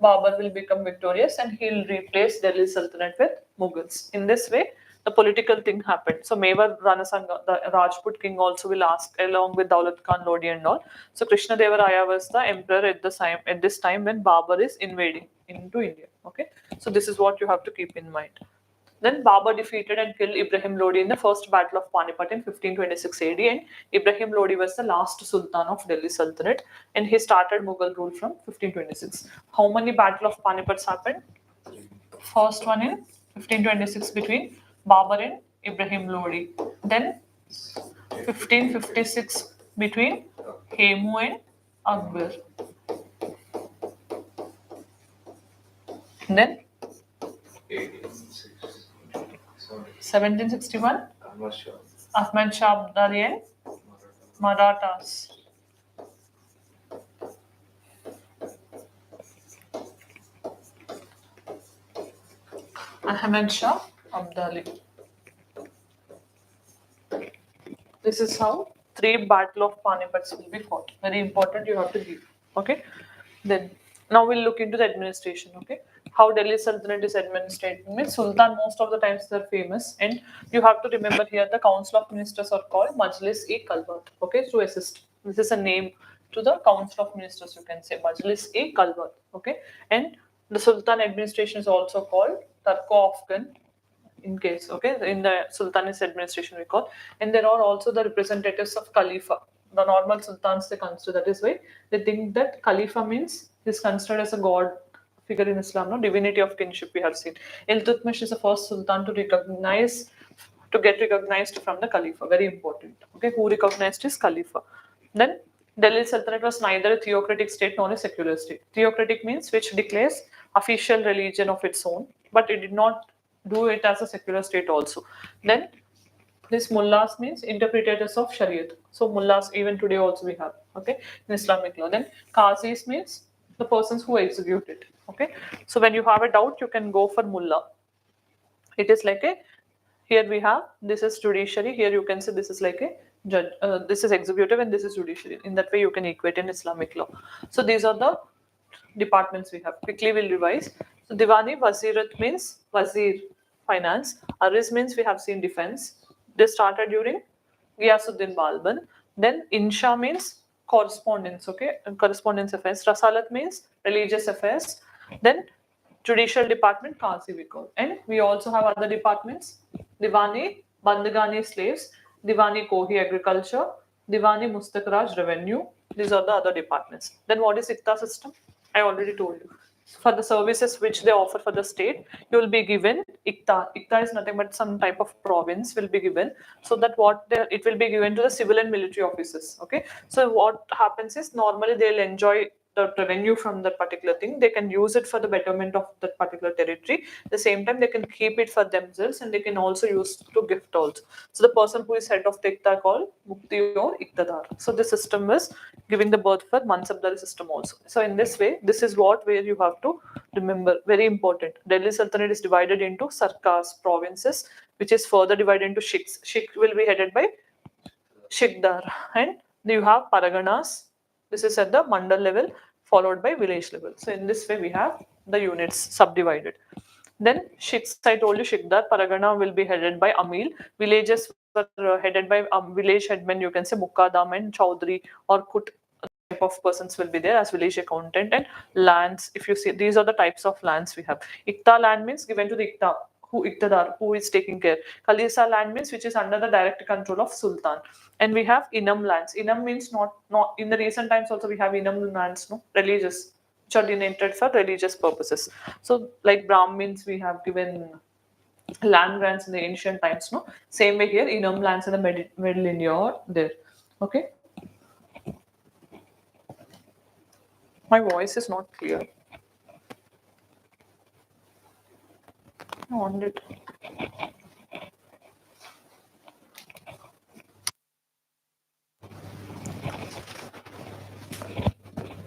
Babur will become victorious, and he'll replace Delhi Sultanate with Mughals. In this way, the political thing happened. So Mewar Ranasanga, the Rajput king, also will ask along with Daulat Khan Lodi and all. So Krishna Deva Raya was the emperor at this time when Babur is invading into India. Okay, so this is what you have to keep in mind. Then Babur defeated and killed Ibrahim Lodi in the first battle of Panipat in 1526 AD, and Ibrahim Lodi was the last Sultan of Delhi Sultanate, and he started Mughal rule from 1526. How many battle of Panipats happened? First one in 1526 between Babur and Ibrahim Lodi. Then 1556 between Hemu and Akbar. Then 1761 Ahmad Shah Abdali and Marathas. Ahmad Shah Abdali. This is how 3 Battle of Panipats will be fought. Very important, you have to give. Okay. Then now we'll look into the administration. Okay, how Delhi Sultanate is administered. Means Sultan most of the times they're famous, and you have to remember here the Council of Ministers are called Majlis-e-Kalbat. Okay, to assist. This is a name to the Council of Ministers. You can say Majlis-e-Kalbat. Okay, and the Sultan administration is also called Turko-Afghan. In case, okay, in the Sultanate administration we call, and there are also the representatives of Khalifa. The normal sultans they consider, that is why they think that Khalifa means is considered as a god figure in Islam, no divinity of kinship we have seen. Iltutmish is the first sultan to get recognized from the Khalifa. Very important. Okay, who recognized his Khalifa. Then Delhi Sultanate was neither a theocratic state nor a secular state. Theocratic means which declares official religion of its own, but it did not do it as a secular state also. Then this mullahs means interpreters of Shariat. So mullahs even today also we have, okay, in Islamic law. Then qazis means the persons who execute it. Okay. So when you have a doubt, you can go for mullah. It is like a, here we have, this is judiciary, here you can say this is like a judge, this is executive and this is judiciary. In that way you can equate in Islamic law. So these are the departments we have. Quickly we'll revise. So Diwani Wazirat means Wazir finance. Aris means we have seen defense. This started during Ghiyasuddin Balban. Then Insha means correspondence, okay, and correspondence affairs. Rasalat means religious affairs. Then judicial department, Qazi we call. And we also have other departments. Diwani, Bandagani slaves, Diwani Kohi agriculture, Diwani Mustakraj revenue. These are the other departments. Then what is ICTA system? I already told you. For the services which they offer for the state, you will be given ICTA. ICTA is nothing but some type of province will be given, so that it will be given to the civil and military officers. Okay. So what happens is normally they'll enjoy the revenue from that particular thing. They can use it for the betterment of that particular territory. At the same time, they can keep it for themselves and they can also use to gift also. So the person who is head of the ICTA called Mukti or Iqtadar. So the system is giving the birth for Mansabdari system also. So in this way, this is where you have to remember, very important. Delhi Sultanate is divided into sarkars, provinces, which is further divided into shiks. Shik will be headed by Shikdar, and you have Paraganas. This is at the mandal level, followed by village level. So in this way, we have the units subdivided. Then Shiks, I told you, Shikdar, Paragana will be headed by Amil. Villages were headed by village headmen. You can say Mukkadam and Chaudhry or Kut type of persons will be there as village accountant. And lands, if you see, these are the types of lands we have. Ikta land means given to the Ikta, who is taking care. Khalisa land means which is under the direct control of Sultan. And we have Inam lands. Inam means not in the recent times also we have Inam lands, no, religious, which are denoted for religious purposes. So like Brahmins, we have given land grants in the ancient times, no? Same way here, Inam lands in the Middle India are there. Okay. My voice is not clear. I want it.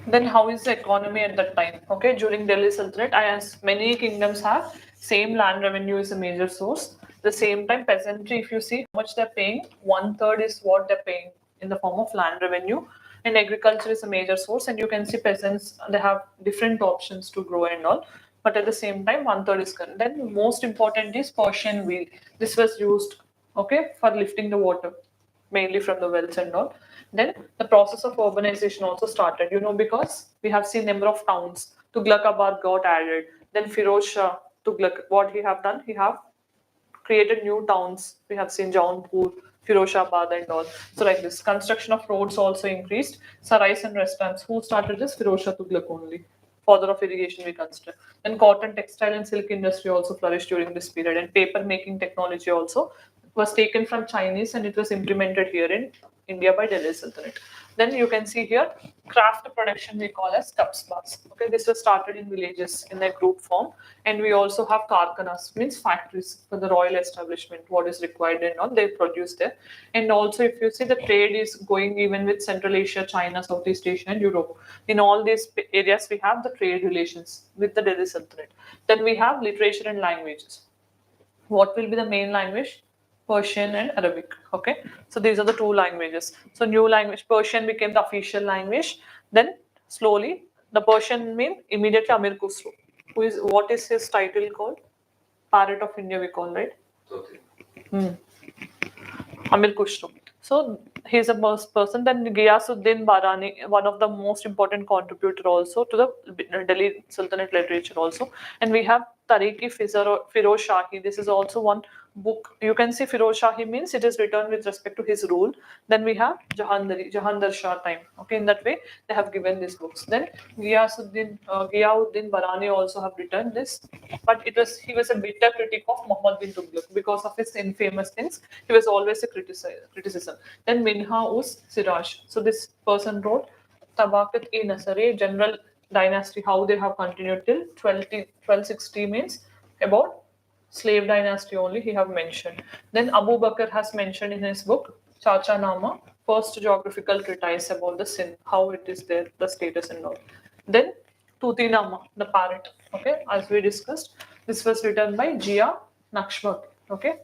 Then how is the economy at that time? Okay, during Delhi Sultanate, as many kingdoms have, same land revenue is a major source. The same time, peasantry, if you see how much they're paying, 1/3 is what they're paying in the form of land revenue. And agriculture is a major source, and you can see peasants, they have different options to grow and all. But at the same time, 1/3 is current. Then most important is Persian wheel. This was used, okay, for lifting the water, mainly from the wells and all. Then the process of urbanization also started, because we have seen number of towns. Tughlaqabad got added. Then Firoz Shah Tughlaq, what he have done, he have created new towns. We have seen Jaunpur, Firozabad and all. So like this, construction of roads also increased. Sarais and restaurants. Who started this? Firoz Shah Tughlaq only. Father of irrigation we consider. Then cotton, textile and silk industry also flourished during this period. And paper making technology also was taken from Chinese and it was implemented here in India by Delhi Sultanate. Then you can see here craft production we call as kapsbas. Okay, this was started in villages in a group form, and we also have karkhanas, means factories for the royal establishment. What is required and all they produce there. And also, if you see, the trade is going even with Central Asia, China, Southeast Asia, and Europe. In all these areas, we have the trade relations with the Delhi Sultanate. Then we have literature and languages. What will be the main language? Persian and Arabic. Okay, so these are the two languages. So new language, Persian became the official language. Then slowly, the Persian mean immediately Amir Khusro. What is his title called? Parrot of India we call, right? Amir Khusro. So he's a most person. Then Ghiyasuddin Barani, one of the most important contributor also to the Delhi Sultanate literature also. And we have Tariqi Firoz Shahi. This is also one book, you can see Firoz Shahi means it is written with respect to his rule. Then we have Jahandar Shah time. Okay, in that way they have given these books. Then Ghiauddin Barani also have written this, but he was a bitter critic of Muhammad bin Tughlaq because of his infamous things. He was always a criticism. Then Minha-us Siraj. So this person wrote Tabakat-e-Nasr, general dynasty, how they have continued till 1260 means about slave dynasty only he have mentioned. Then Abu Bakr has mentioned in his book Chacha Nama, first geographical treatise about the Sindh, how it is there, the status and all. Then Tuti Nama, the parrot. Okay, as we discussed, this was written by Jia Nakshbak. Okay,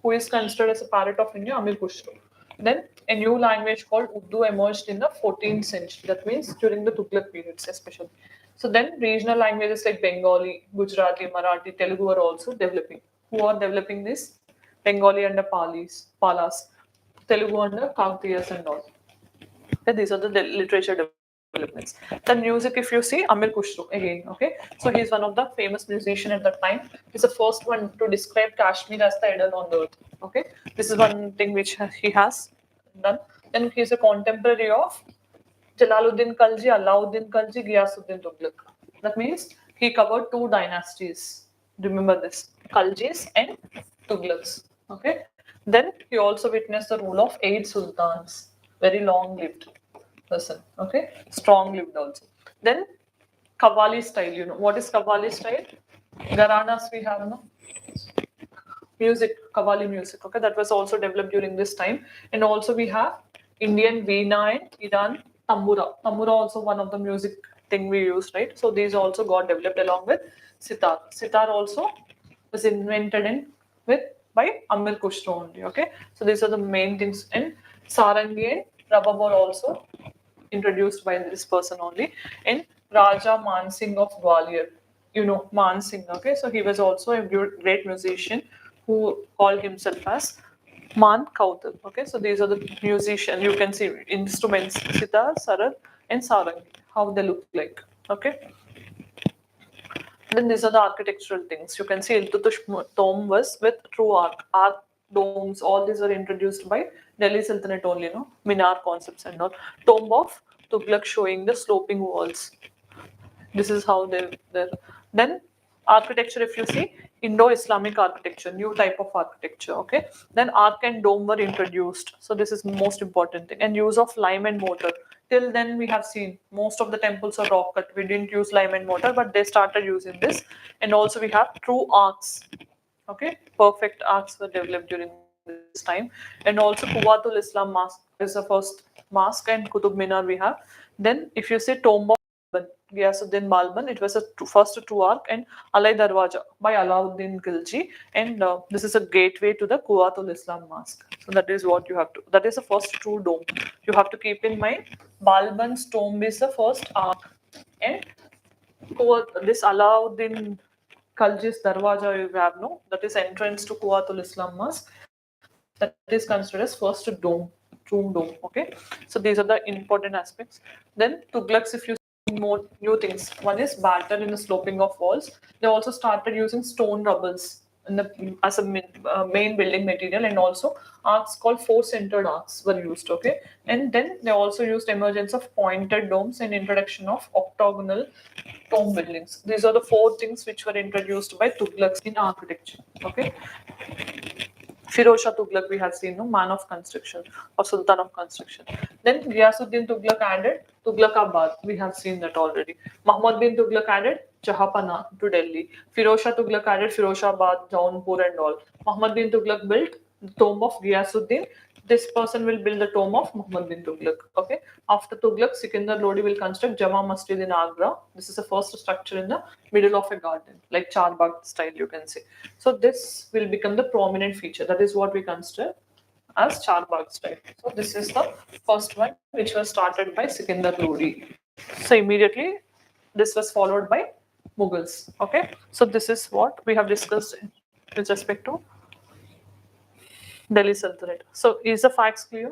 who is considered as a parrot of India, Amir Khusro. Then a new language called Urdu emerged in the 14th century. That means during the Tughlaq periods, especially. So then regional languages like Bengali, Gujarati, Marathi, Telugu are also developing. Who are developing this? Bengali under Palas, Telugu under Kakatiyas and all. Okay, these are the literature developments. The music, if you see, Amir Khusro again. Okay, so he's one of the famous musician at that time. He's the first one to describe Kashmir as the Eden on the earth. Okay, this is one thing which he has done. Then he's a contemporary of Jalaluddin Khalji, Alauddin Khalji, Ghiyasuddin Tughlaq. That means he covered two dynasties. Remember this, Khaljis and Tughlaqs. Okay. Then he also witnessed the rule of 8 sultans. Very long-lived person. Okay. Strong-lived also. Then Qawwali style. You know what is Qawwali style? Gharanas we have, no? Music, Qawwali music. Okay, that was also developed during this time. And also we have Indian Veena and Iran Tambura. Tambura also one of the music thing we use, right? So these also got developed along with sitar. Sitar also was invented by Amir Khusro only. Okay, so these are the main things. And sarangi and rabab are also introduced by this person only. And Raja Man Singh of Gwalior, you know Man Singh. Okay, so he was also a great musician who called himself as Man Kautal. Okay, so these are the musicians. You can see instruments: sitar, sarad, and sarangi. How they look like. Okay. Then these are the architectural things. You can see Iltutmish tomb was with true arc domes. All these are introduced by Delhi Sultanate only, no? Minar concepts and all. Tomb of Tughlaq showing the sloping walls. This is how they're. Then architecture, if you see, Indo-Islamic architecture, new type of architecture. Okay. Then arc and dome were introduced. So this is most important thing. And use of lime and mortar. Till then we have seen most of the temples are rock cut. We didn't use lime and mortar, but they started using this. And also we have true arcs. Okay, perfect arcs were developed during this time. And also Quwwatul Islam Mosque is the first mosque, and Qutub Minar we have. Then if you say Tomb of Ghiyasuddin Balban, it was a first true arc, and Alai Darwaja by Alauddin Khilji, and this is a gateway to the Quwwatul Islam Mosque. So that is what you have to. That is the first true dome. You have to keep in mind Balban's tomb is the first arc, and this Alauddin Khalji's Darwaja you have, no, that is entrance to Quwwatul Islam Mosque. That is considered as first dome, true dome. Okay, so these are the important aspects. Then Tughlaqs, if you see more new things, one is batter in the sloping of walls. They also started using stone rubbles as a main building material, and also arcs called four-centered arcs were used. Okay, and then they also used emergence of pointed domes and introduction of octagonal tomb buildings. These are the four things which were introduced by Tughlaqs in architecture. Okay. Firoz Shah Tughlaq we have seen, no, man of construction or Sultan of construction. Then Ghiyasuddin Tughlaq added Tughlaqabad. We have seen that already. Muhammad bin Tughlaq added Jahapana to Delhi. Firoz Shah Tughlaq added Firozabad, Jaunpur and all. Muhammad bin Tughlaq built the tomb of Ghiyasuddin. This person will build the tomb of Muhammad bin Tughlaq. Okay. After Tughlaq, Sikandar Lodi will construct Jama Masjid in Agra. This is the first structure in the middle of a garden, like Charbagh style, you can say. So this will become the prominent feature. That is what we consider as Charbagh style. So this is the first one, which was started by Sikandar Lodi. So immediately, this was followed by Mughals. Okay. So this is what we have discussed with respect to Delhi Sultanate. So is the facts clear?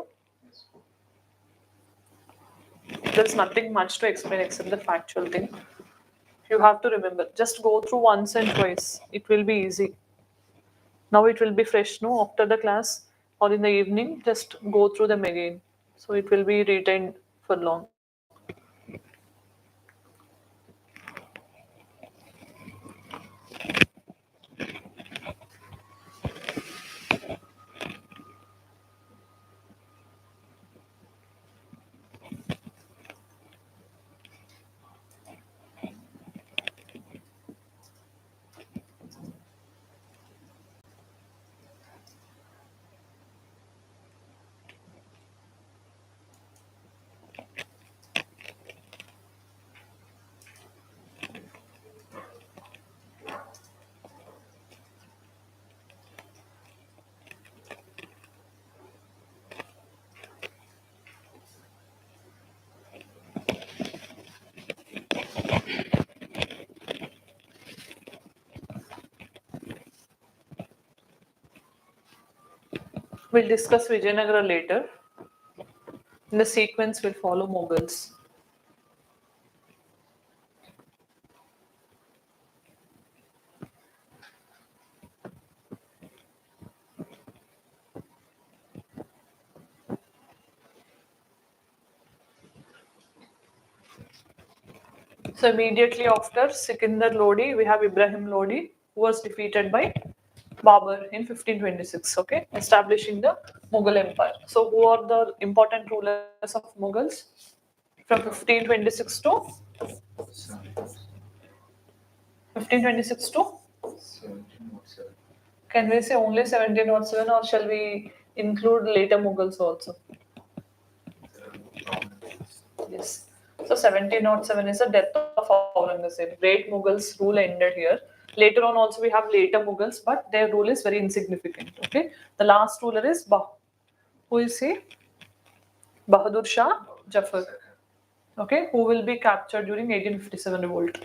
There is nothing much to explain except the factual thing. You have to remember. Just go through once and twice. It will be easy. Now it will be fresh, no? After the class or in the evening, just go through them again. So it will be retained for long. We'll discuss Vijayanagara later. In the sequence, we'll follow Mughals. So immediately after Sikandar Lodi, we have Ibrahim Lodi, who was defeated by Babur in 1526, okay, establishing the Mughal Empire. So who are the important rulers of Mughals? From 1526 to 1526 to 1707. can we say only 1707 or shall we include later Mughals also? There are no prominent. Yes. So 1707 is the death of Aurangzeb. Great Mughals rule ended here. Later on also we have later Mughals, but their rule is very insignificant. Okay. The last ruler is who is he? Bahadur Shah Jafar. Okay. Who will be captured during 1857 revolt.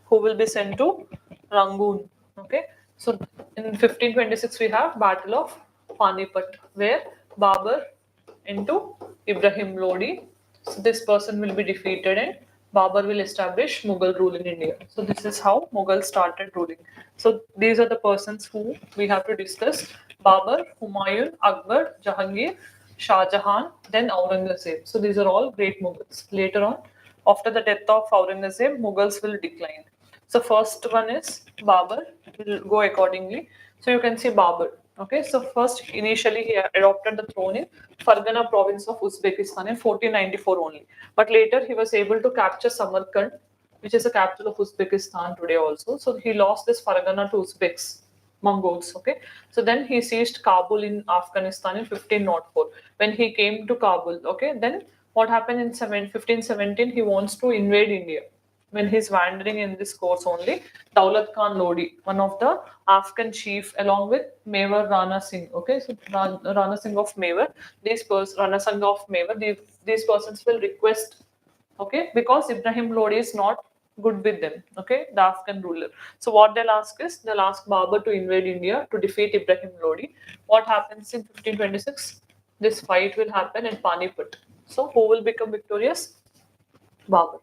Who will be sent to Rangoon. Okay. So in 1526 we have Battle of Panipat, where Babur into Ibrahim Lodi. So this person will be defeated and Babur will establish Mughal rule in India. So this is how Mughal started ruling. So these are the persons who we have to discuss: Babur, Humayun, Akbar, Jahangir, Shah Jahan, then Aurangzeb. So these are all great Mughals. Later on, after the death of Aurangzeb, Mughals will decline. So first one is Babur. Will go accordingly. So you can see Babur. Okay. So first, initially he adopted the throne in Fargana province of Uzbekistan in 1494 only. But later he was able to capture Samarkand, which is the capital of Uzbekistan today also. So he lost this Fargana to Uzbeks. Mongols. Okay, so then he seized Kabul in Afghanistan in 1504. When he came to Kabul, okay, then what happened in 1517? He wants to invade India. When he's wandering in this course only, Daulat Khan Lodi, one of the Afghan chief, along with Mewar Rana Singh. Okay, so Rana Singh of Mewar, Rana Singh of Mewar, these persons will request, okay, because Ibrahim Lodi is not good with them, okay, the Afghan ruler. So what they'll ask is, they'll ask Babur to invade India to defeat Ibrahim Lodi. What happens in 1526? This fight will happen in Panipat. So who will become victorious? Babur.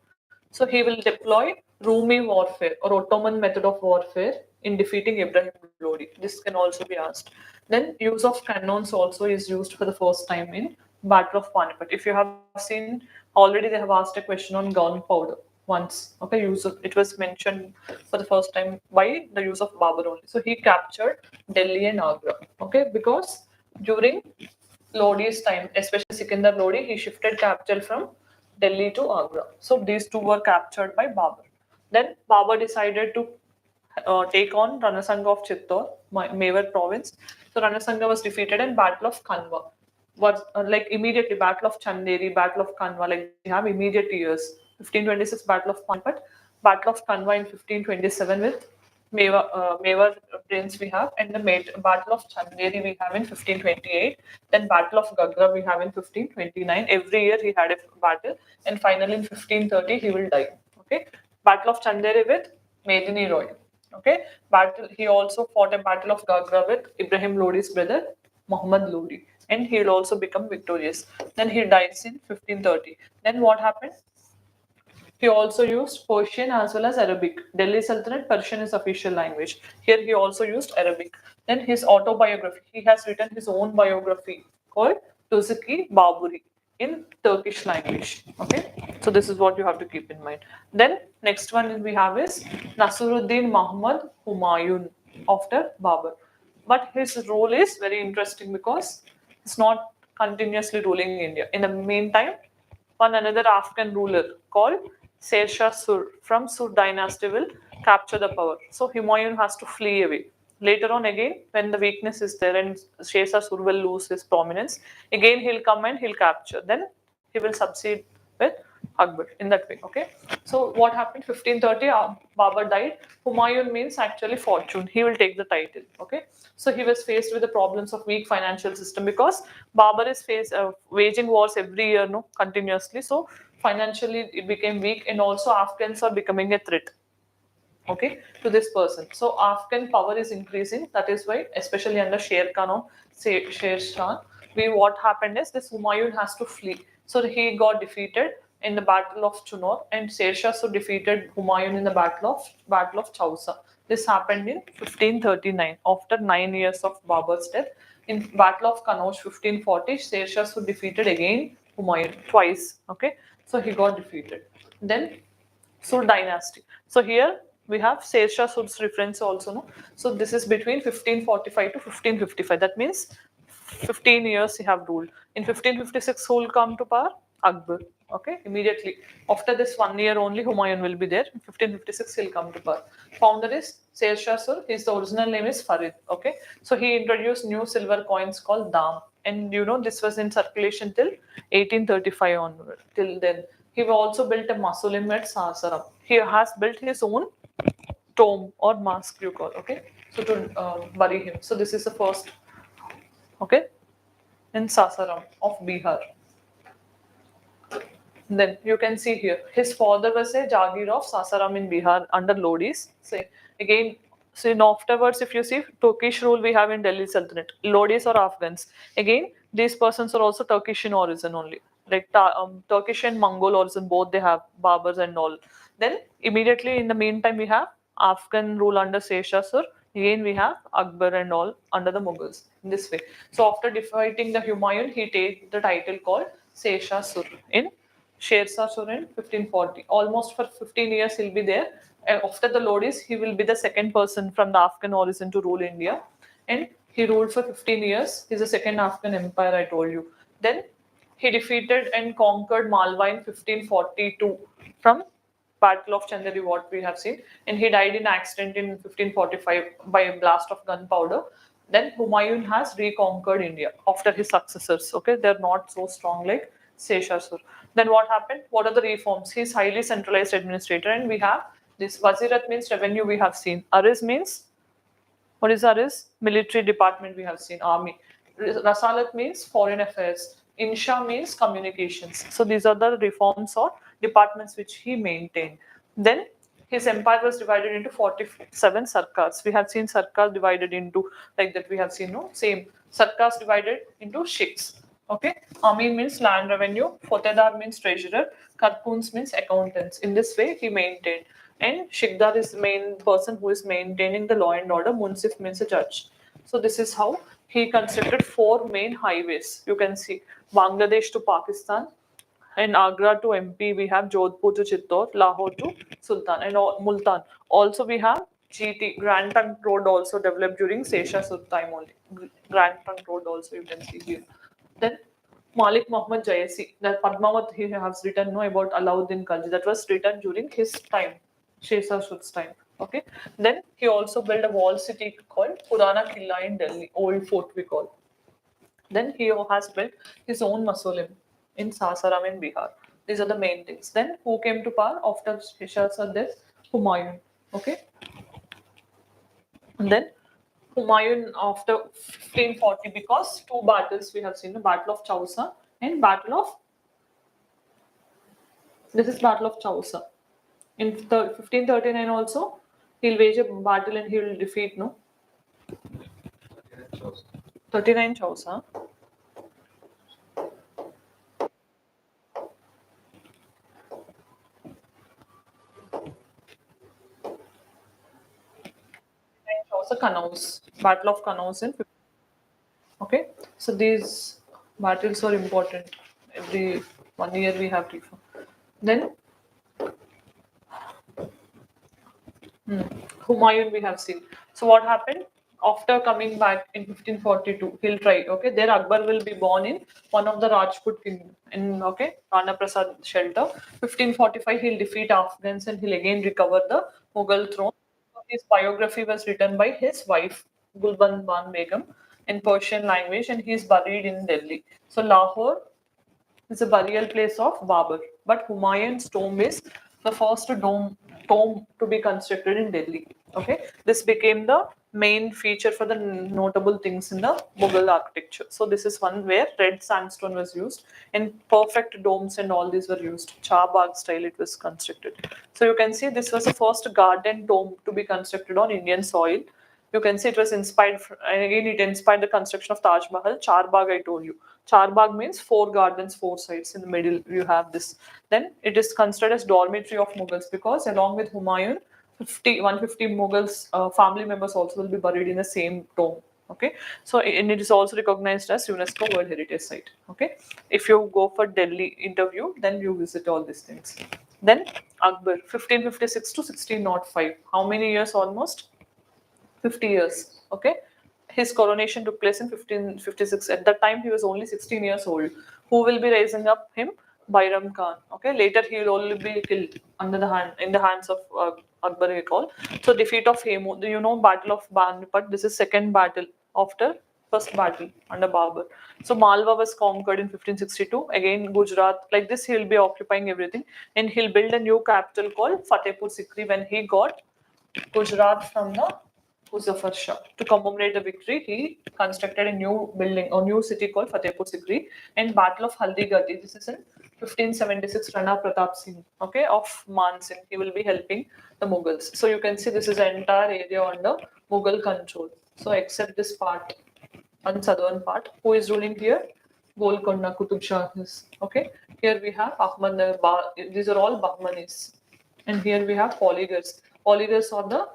So he will deploy Rumi warfare or Ottoman method of warfare in defeating Ibrahim Lodi. This can also be asked. Then use of cannons also is used for the first time in Battle of Panipat. If you have seen already, they have asked a question on gunpowder once. Okay, it was mentioned for the first time by the use of Babur only. So he captured Delhi and Agra. Okay, because during Lodi's time, especially Sikandar Lodi, he shifted capital from Delhi to Agra. So these two were captured by Babur. Then Babur decided to take on Ranasanga of Chittor, Mewar province. So Ranasanga was defeated in Battle of Kanwa. Was like immediately Battle of Chanderi, Battle of Kanwa, like we have immediate years. 1526 Battle of Panipat, Battle of Kanwa in 1527 with Mewar prince we have, and the Battle of Chanderi we have in 1528. Then Battle of Gagra we have in 1529. Every year he had a battle, and finally in 1530 he will die. Okay, Battle of Chanderi with Medini Roy. Okay, battle. He also fought a Battle of Gagra with Ibrahim Lodi's brother Muhammad Lodi, and he will also become victorious. Then he dies in 1530. Then what happened? He also used Persian as well as Arabic. Delhi Sultanate, Persian is official language. Here he also used Arabic. Then his autobiography. He has written his own biography called Tuzki Baburi in Turkish language. Okay, so this is what you have to keep in mind. Then next one we have is Nasruddin Muhammad Humayun after Babur. But his role is very interesting because he's not continuously ruling India. In the meantime, one another Afghan ruler called Sher Shah Sur from Sur dynasty will capture the power. So Humayun has to flee away. Later on, again, when the weakness is there and Sher Shah Sur will lose his prominence, again he'll come and he'll capture. Then he will succeed with Akbar in that way. Okay. So what happened? 1530, Babur died. Humayun means actually fortune. He will take the title. Okay. So he was faced with the problems of weak financial system because Babur is waging wars every year, no, continuously. So financially it became weak, and also Afghans are becoming a threat, okay, to this person. So Afghan power is increasing. That is why, especially under Sher Khan or Sher Shah, what happened is this Humayun has to flee. So he got defeated in the Battle of Chunar, and Sher Shah so defeated Humayun in the Battle of Chausa. This happened in 1539 after 9 years of Babur's death. In Battle of Kannauj 1540, Sher Shah so defeated again Humayun twice. Okay, so he got defeated. Then Sur dynasty. So here we have Sher Shah Sur's reference also. No? So this is between 1545 to 1555. That means 15 years he have ruled. In 1556, who will come to power? Akbar. Okay, immediately. After this 1 year only, Humayun will be there. In 1556, he'll come to power. Founder is Sher Shah Sur. His original name is Farid. Okay, so he introduced new silver coins called Dam. And you know, this was in circulation till 1835 onward. Till then, he also built a mausoleum at Sasaram. He has built his own tomb or mosque, you call, okay? So to bury him. So this is the first, okay, in Sasaram of Bihar. Then you can see here, his father was a Jagir of Sasaram in Bihar under Lodis. So again, so in afterwards, if you see Turkish rule we have in Delhi Sultanate, Lodis or Afghans. Again, these persons are also Turkish in origin only. Like Turkish and Mongol origin, both they have Baburs and all. Then immediately in the meantime, we have Afghan rule under Sher Sur. Again, we have Akbar and all under the Mughals in this way. So after defeating the Humayun, he take the title called Sher Sur in Sher Shah Surin 1540. Almost for 15 years he'll be there. After the Lodis, he will be the second person from the Afghan origin to rule India. And he ruled for 15 years. He's the second Afghan empire, I told you. Then he defeated and conquered Malwa in 1542 from Battle of Chanderi, what we have seen. And he died in accident in 1545 by a blast of gunpowder. Then Humayun has reconquered India after his successors. Okay, they're not so strong like Seshasur. Then what happened? What are the reforms? He's highly centralized administrator, and we have this Wazirat means revenue. We have seen Ariz means what is Ariz? Military department. We have seen army. Rasalat means foreign affairs. Insha means communications. So these are the reforms or departments which he maintained. Then his empire was divided into 47 sarkars. We have seen sarkars divided into like that. We have seen no same sarkars divided into sheikhs. Okay, Amin means land revenue, Fotedar means treasurer, Karpuns means accountants. In this way, he maintained. And Shikdar is the main person who is maintaining the law and order. Munsif means a judge. So this is how he constructed 4 main highways. You can see Bangladesh to Pakistan, in Agra to MP, we have Jodhpur to Chittor, Lahore to Sultan, and Multan. Also, we have GT, Grand Trunk Road, also developed during Sesha Sur time only. Grand Trunk Road also you can see here. Then Malik Muhammad Jayasi, that Padmavat he has written no about Alauddin Khalji. That was written during his time, Shesa Sur's time. Okay. Then he also built a wall city called Purana Killa in Delhi, Old Fort we call. Then he has built his own mausoleum in Sasaram in Bihar. These are the main things. Then who came to power after Shisha's death? Humayun. Okay. And then Humayun after 1540, because 2 battles we have seen, the Battle of Chausa and this is Battle of Chausa. In 1539 also, he'll wage a battle and he will defeat, no? 39 Chausa. was the Kanaus, Battle of Kanaus in. Okay, so these battles are important. Every 1 year we have to. Then Humayun we have seen. So what happened? After coming back in 1542, he'll try. Okay, there Akbar will be born in one of the Rajput kingdom in Rana Prasad shelter. 1545 he'll defeat Afghans and he'll again recover the Mughal throne. His biography was written by his wife Gulban Ban Begum in Persian language, and he is buried in Delhi. So Lahore is a burial place of Babur, but Humayun's tomb is the first tomb to be constructed in Delhi. Okay, this became the main feature for the notable things in the Mughal architecture. So this is one where red sandstone was used, and perfect domes and all these were used. Charbagh style it was constructed. So you can see this was the first garden dome to be constructed on Indian soil. You can see it was inspired, again it inspired the construction of Taj Mahal. Charbagh I told you. Charbagh means 4 gardens, 4 sides. In the middle you have this. Then it is considered as dormitory of Mughals because along with Humayun, 150 Mughals family members also will be buried in the same tomb. Okay, so and it is also recognized as UNESCO World Heritage Site. Okay, if you go for Delhi interview, then you visit all these things. Then Akbar, 1556 to 1605. How many years almost? 50 years. Okay, his coronation took place in 1556. At that time he was only 16 years old. Who will be raising up him? Bairam Khan. Okay, later he will only be killed in the hands of Akbar I call. So defeat of Hemu, you know, Battle of Panipat. This is second battle after first battle under Babur. So Malwa was conquered in 1562. Again Gujarat, like this he will be occupying everything, and he'll build a new capital called Fatehpur Sikri when he got Gujarat from the Muzaffar Shah. To commemorate the victory, he constructed a new building or new city called Fatehpur Sikri, and Battle of Haldigati. This is in 1576. Rana Pratap Singh, okay, of Man Singh. He will be helping the Mughals. So you can see this is an entire area under Mughal control. So except this part, on southern part, who is ruling here? Golconda, Qutub Shah is. Okay. Here we have Ahmednagar. These are all Bahmanis. And here we have Polygars. Polygars are the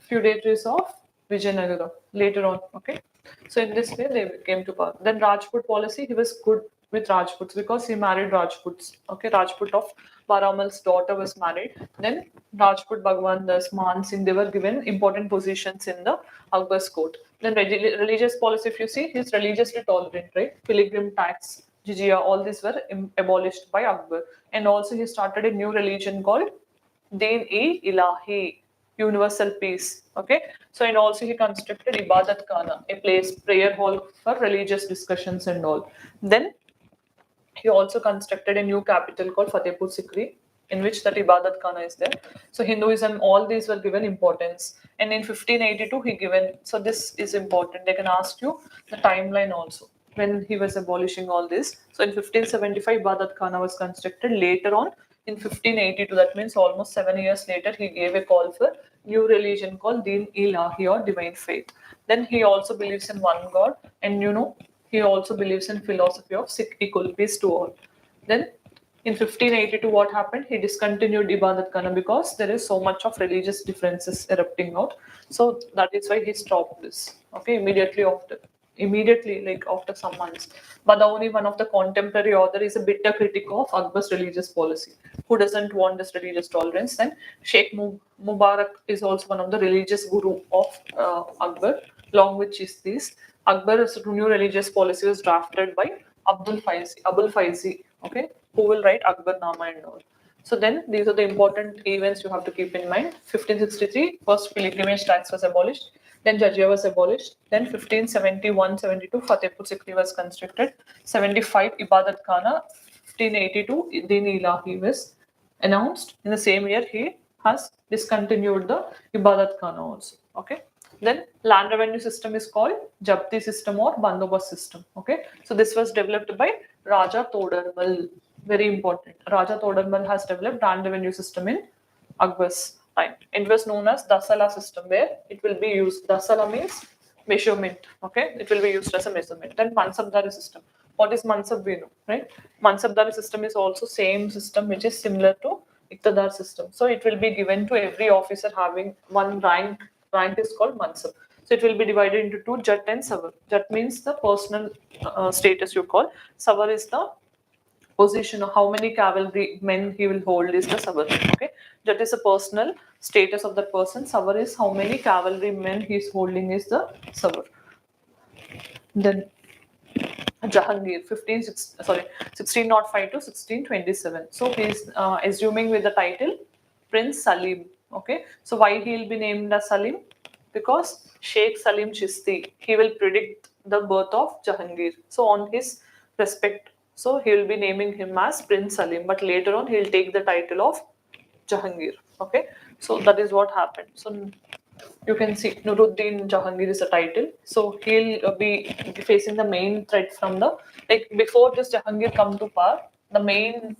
feudatories of Vijayanagara later on. Okay. So in this way they came to power. Then Rajput policy, he was good with Rajputs because he married Rajputs. Okay, Rajput of Baramal's daughter was married. Then Rajput Bhagwan Das, Man Singh, they were given important positions in the Akbar's court. Then religious policy, if you see, he's religiously tolerant, right? Pilgrim tax, jizya, all these were abolished by Akbar. And also he started a new religion called Din-e-Ilahi, universal peace. Okay, so and also he constructed Ibadat Khana, a place, prayer hall for religious discussions and all. Then he also constructed a new capital called Fatehpur Sikri, in which that Ibadat Khana is there. So Hinduism, all these were given importance. And in 1582 he given, so this is important, they can ask you the timeline also when he was abolishing all this. So in 1575 Ibadat Khana was constructed. Later on in 1582, that means almost 7 years later, he gave a call for new religion called Din-e-Ilahi or divine faith. Then he also believes in one God, and you know, he also believes in philosophy of Sikh equal peace to all. Then in 1582, what happened? He discontinued Ibadat Khana because there is so much of religious differences erupting out. So that is why he stopped this. Okay, immediately like after some months. Badauni, one of the contemporary author, is a bitter critic of Akbar's religious policy. Who doesn't want this religious tolerance? Then Sheikh Mubarak is also one of the religious guru of Akbar, along with Chishtis. Akbar's new religious policy was drafted by Abul Faizi, okay, who will write Akbar Nama and all. So then these are the important events you have to keep in mind. 1563, first pilgrimage tax was abolished. Then Jizya was abolished. Then 1571-72, Fatehpur Sikri was constructed. 75, Ibadat Khana. 1582, Din-e-Ilahi was announced. In the same year, he has discontinued the Ibadat Khana also. Okay. Then land revenue system is called Jabti system or Bandobast system. Okay. So this was developed by Raja Todarmal. Very important. Raja Todarmal has developed land revenue system in Akbar's time. It was known as Dasala system, where it will be used. Dasala means measurement. Okay, it will be used as a measurement. Then Mansabdari system. What is Mansab? We know, right? Mansabdari system is also same system which is similar to Iqtidar system. So it will be given to every officer having one rank. Rank is called Mansab. So it will be divided into two, Jat and Savar. Jat means the personal status you call. Savar is the position of how many cavalry men he will hold is the Savar. Okay, that is a personal status of that person. Savar is how many cavalry men he is holding is the Savar. Then Jahangir, 1605 to 1627. So he is assuming with the title Prince Salim. Okay, so why he will be named as Salim? Because Sheikh Salim Chishti, he will predict the birth of Jahangir. So on his respect, so he will be naming him as Prince Salim, but later on he will take the title of Jahangir. Okay, so that is what happened. So you can see Nuruddin Jahangir is the title. So he'll be facing the main threat from the, like before this Jahangir come to power, the main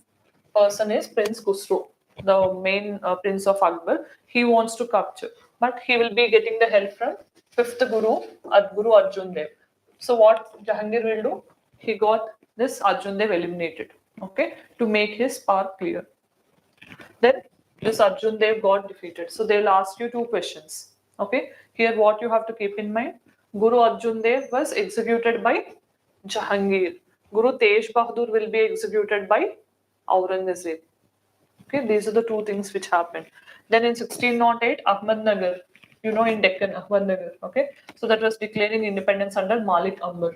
person is Prince Khusro, the main prince of Akbar. He wants to capture, but he will be getting the help from fifth Guru, Guru Arjun Dev. So what Jahangir will do? He got this Arjun Dev eliminated, okay, to make his power clear. Then this Arjun Dev got defeated. So they'll ask you two questions. Okay, here what you have to keep in mind: Guru Arjun Dev was executed by Jahangir. Guru Tej Bahadur will be executed by Aurangzeb. Okay, these are the two things which happened. Then in 1608, Ahmednagar, you know, in Deccan, Ahmednagar. Okay, so that was declaring independence under Malik Amber.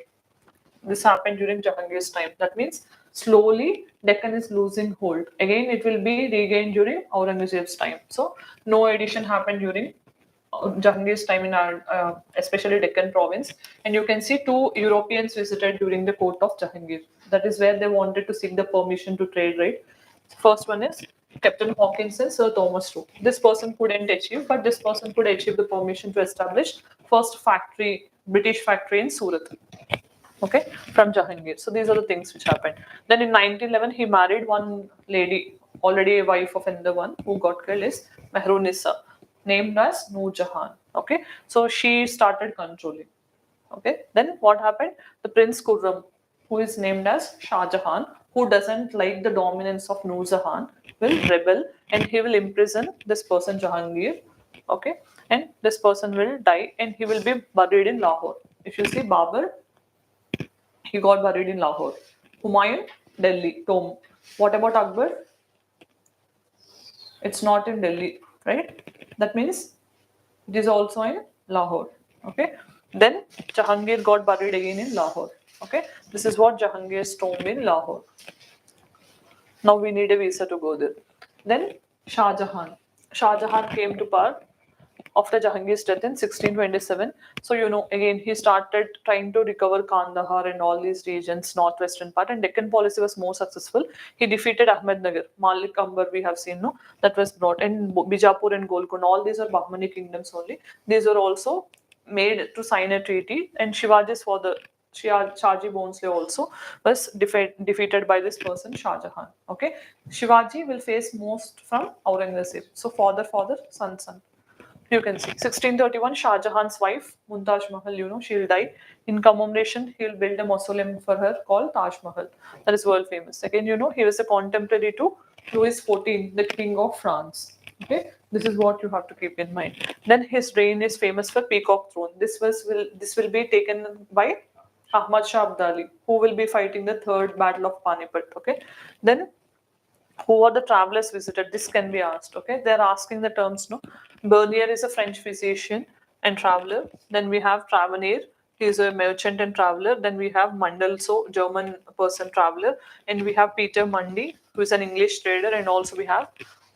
This happened during Jahangir's time. That means slowly Deccan is losing hold. Again, it will be regained during Aurangzeb's time. So no addition happened during Jahangir's time in our, especially Deccan province. And you can see two Europeans visited during the court of Jahangir. That is where they wanted to seek the permission to trade, right? First one is Captain Hawkinson, Sir Thomas Roe. This person couldn't achieve, but this person could achieve the permission to establish first factory, British factory in Surat. Okay, from Jahangir. So these are the things which happened. Then in 1911, he married one lady, already a wife of another one who got killed, is Mehrunissa, named as Noor Jahan. Okay, so she started controlling. Okay, then what happened? The Prince Khurram, who is named as Shah Jahan, who doesn't like the dominance of Noor Jahan, will rebel and he will imprison this person Jahangir. Okay, and this person will die and he will be buried in Lahore. If you see Babur, he got buried in Lahore. Humayun, Delhi, tomb. What about Akbar? It's not in Delhi, right? That means it is also in Lahore. Okay. Then Jahangir got buried again in Lahore. Okay. This is what Jahangir's tomb in Lahore. Now we need a visa to go there. Then Shah Jahan. Shah Jahan came to power after Jahangir's death in 1627. So, you know, again, he started trying to recover Kandahar and all these regions, northwestern part, and Deccan policy was more successful. He defeated Ahmednagar, Malik Amber, we have seen, no, that was brought, and Bijapur and Golconda, all these are Bahmani kingdoms only. These are also made to sign a treaty, and Shivaji's father, Shaji Bhonsle also was defeated by this person, Shah Jahan. Okay, Shivaji will face most from Aurangzeb. So father, son. You can see 1631, Shah Jahan's wife, Mumtaz Mahal, you know, she'll die. In commemoration, he'll build a mausoleum for her called Taj Mahal. That is world famous. Again, you know, he was a contemporary to Louis XIV, the King of France. Okay, this is what you have to keep in mind. Then his reign is famous for Peacock Throne. This will be taken by Ahmad Shah Abdali, who will be fighting the third battle of Panipat. Okay, then who are the travelers visited? This can be asked. Okay, they're asking the terms. No, Bernier is a French physician and traveler. Then we have Travanier, he is a merchant and traveler. Then we have Mandel, so German person traveler, and we have Peter Mundy, who is an English trader, and also we have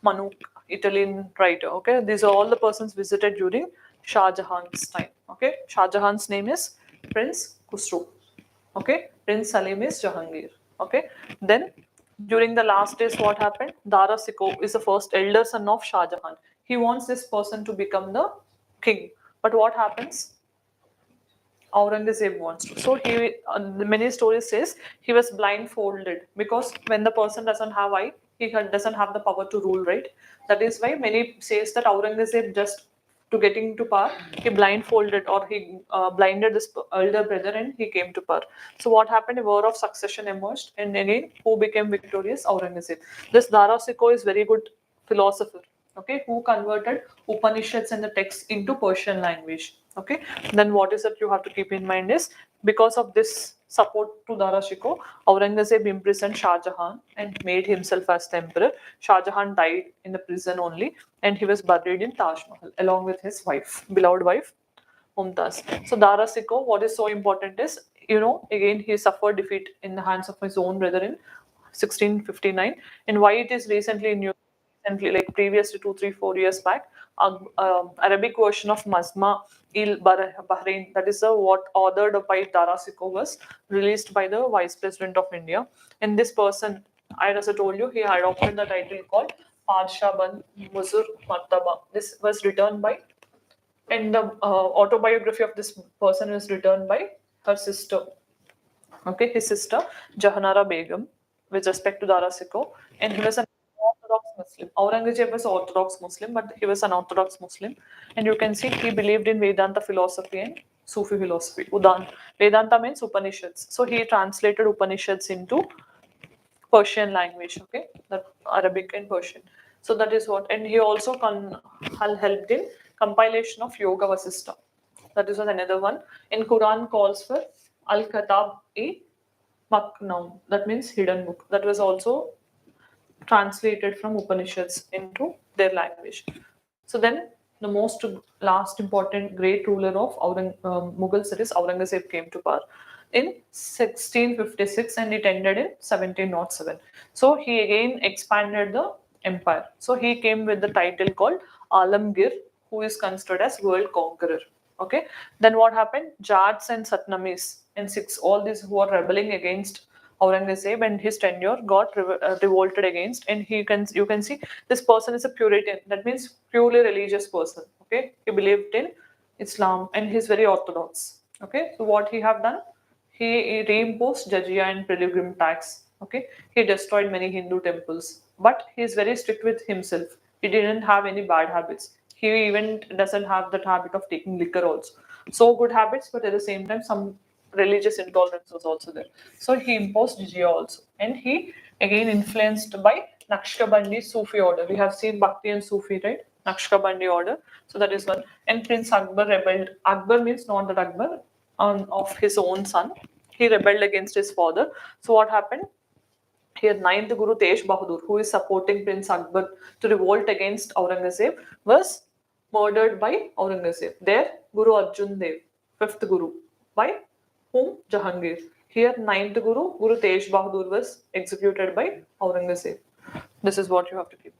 Manuk, Italian writer. Okay, these are all the persons visited during Shah Jahan's time. Okay, Shah Jahan's name is Prince Khusro. Okay, Prince Salim is Jahangir. Okay, then during the last days, what happened? Dara Sikho is the first elder son of Shah Jahan. He wants this person to become the king. But what happens? Aurangzeb wants to. So he, many stories says he was blindfolded because when the person doesn't have eye, he doesn't have the power to rule, right? That is why many says that Aurangzeb just to getting to power, he blindfolded or he blinded this elder brother and he came to power. So what happened? A war of succession emerged, and again, who became victorious? Aurangzeb. This Dara Sikho is very good philosopher. okay, who converted Upanishads and the texts into Persian language. Okay, then what is that you have to keep in mind is, because of this support to Dara Shikoh, Aurangzeb imprisoned Shah Jahan and made himself as the emperor. Shah Jahan died in the prison only, and he was buried in Taj Mahal along with his wife, beloved wife, Mumtaz. So Dara Shikoh, what is so important is, again he suffered defeat in the hands of his own brother in 1659. And why it is recently in recently, like previously 2, 3, 4 years back, Arabic version of Mazma il Bahrain, that is what authored by Dara Shikoh, was released by the Vice President of India. And this person, as I told you, he adopted the title called Parsha Ban Muzur Martaba. This was written by, and the autobiography of this person is written by her sister. Okay, his sister Jahanara Begum, with respect to Dara Shikoh, and he was an Orthodox Muslim. Aurangzeb was Orthodox Muslim, but he was an Orthodox Muslim, and you can see he believed in Vedanta philosophy and Sufi philosophy. Vedanta means Upanishads, so he translated Upanishads into Persian language, okay, the Arabic and Persian. So that is what, and he also helped in compilation of Yoga Vasista. That is another one. In Quran calls for Al Katab e Maknaun, that means hidden book. That was also translated from Upanishads into their language. So then the most last important great ruler of Mughals, that is Aurangzeb, came to power in 1656 and it ended in 1707. So he again expanded the empire. So he came with the title called Alamgir, who is considered as world conqueror. Okay, then what happened? Jats and Satnamis and Sikhs, all these who are rebelling against Aurangzeb and his tenure, got revolted against, and you can see this person is a Puritan. That means purely religious person. Okay, he believed in Islam and he's very orthodox. Okay, so what he have done? He reimposed jizya and pilgrim tax. Okay, he destroyed many Hindu temples, but he is very strict with himself. He didn't have any bad habits. He even doesn't have that habit of taking liquor also. So good habits, but at the same time, some religious intolerance was also there. So he imposed jizya also, and he again influenced by Naqshbandi Sufi order. We have seen Bhakti and Sufi, right? Naqshbandi order. So that is one. And Prince Akbar rebelled. Akbar means not that Akbar, of his own son. He rebelled against his father. So what happened? Here, ninth Guru Tej Bahadur, who is supporting Prince Akbar to revolt against Aurangzeb, was murdered by Aurangzeb. There, Guru Arjun Dev, fifth Guru, by whom? Jahangir. Here, ninth Guru, Guru Tej Bahadur, was executed by Aurangzeb. This is what you have to keep.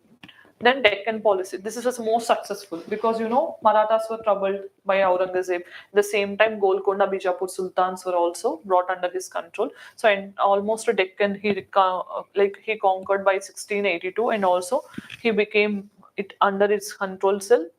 Then Deccan policy. This was most successful because Marathas were troubled by Aurangzeb. At the same time, Golconda, Bijapur sultans were also brought under his control. So in almost a Deccan, he conquered by 1682, and also he became it under its control still.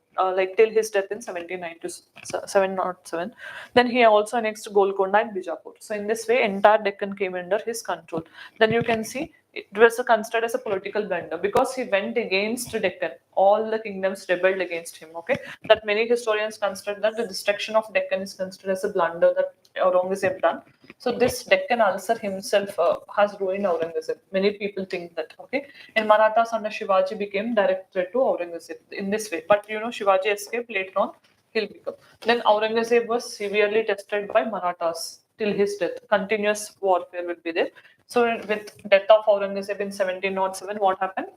Till his death in 1797. Then he also annexed Golconda and Bijapur. So in this way, entire Deccan came under his control. Then you can see it was considered as a political blunder because he went against Deccan. All the kingdoms rebelled against him. Okay, that many historians consider that the destruction of Deccan is considered as a blunder that Aurangzeb done. So this Deccan ulcer himself has ruined Aurangzeb. Many people think that. Okay, and Marathas under Shivaji became direct threat to Aurangzeb in this way. But Shivaji escaped later on. He'll become. Then Aurangzeb was severely tested by Marathas till his death. Continuous warfare will be there. So with death of Aurangzeb in 1707, what happened?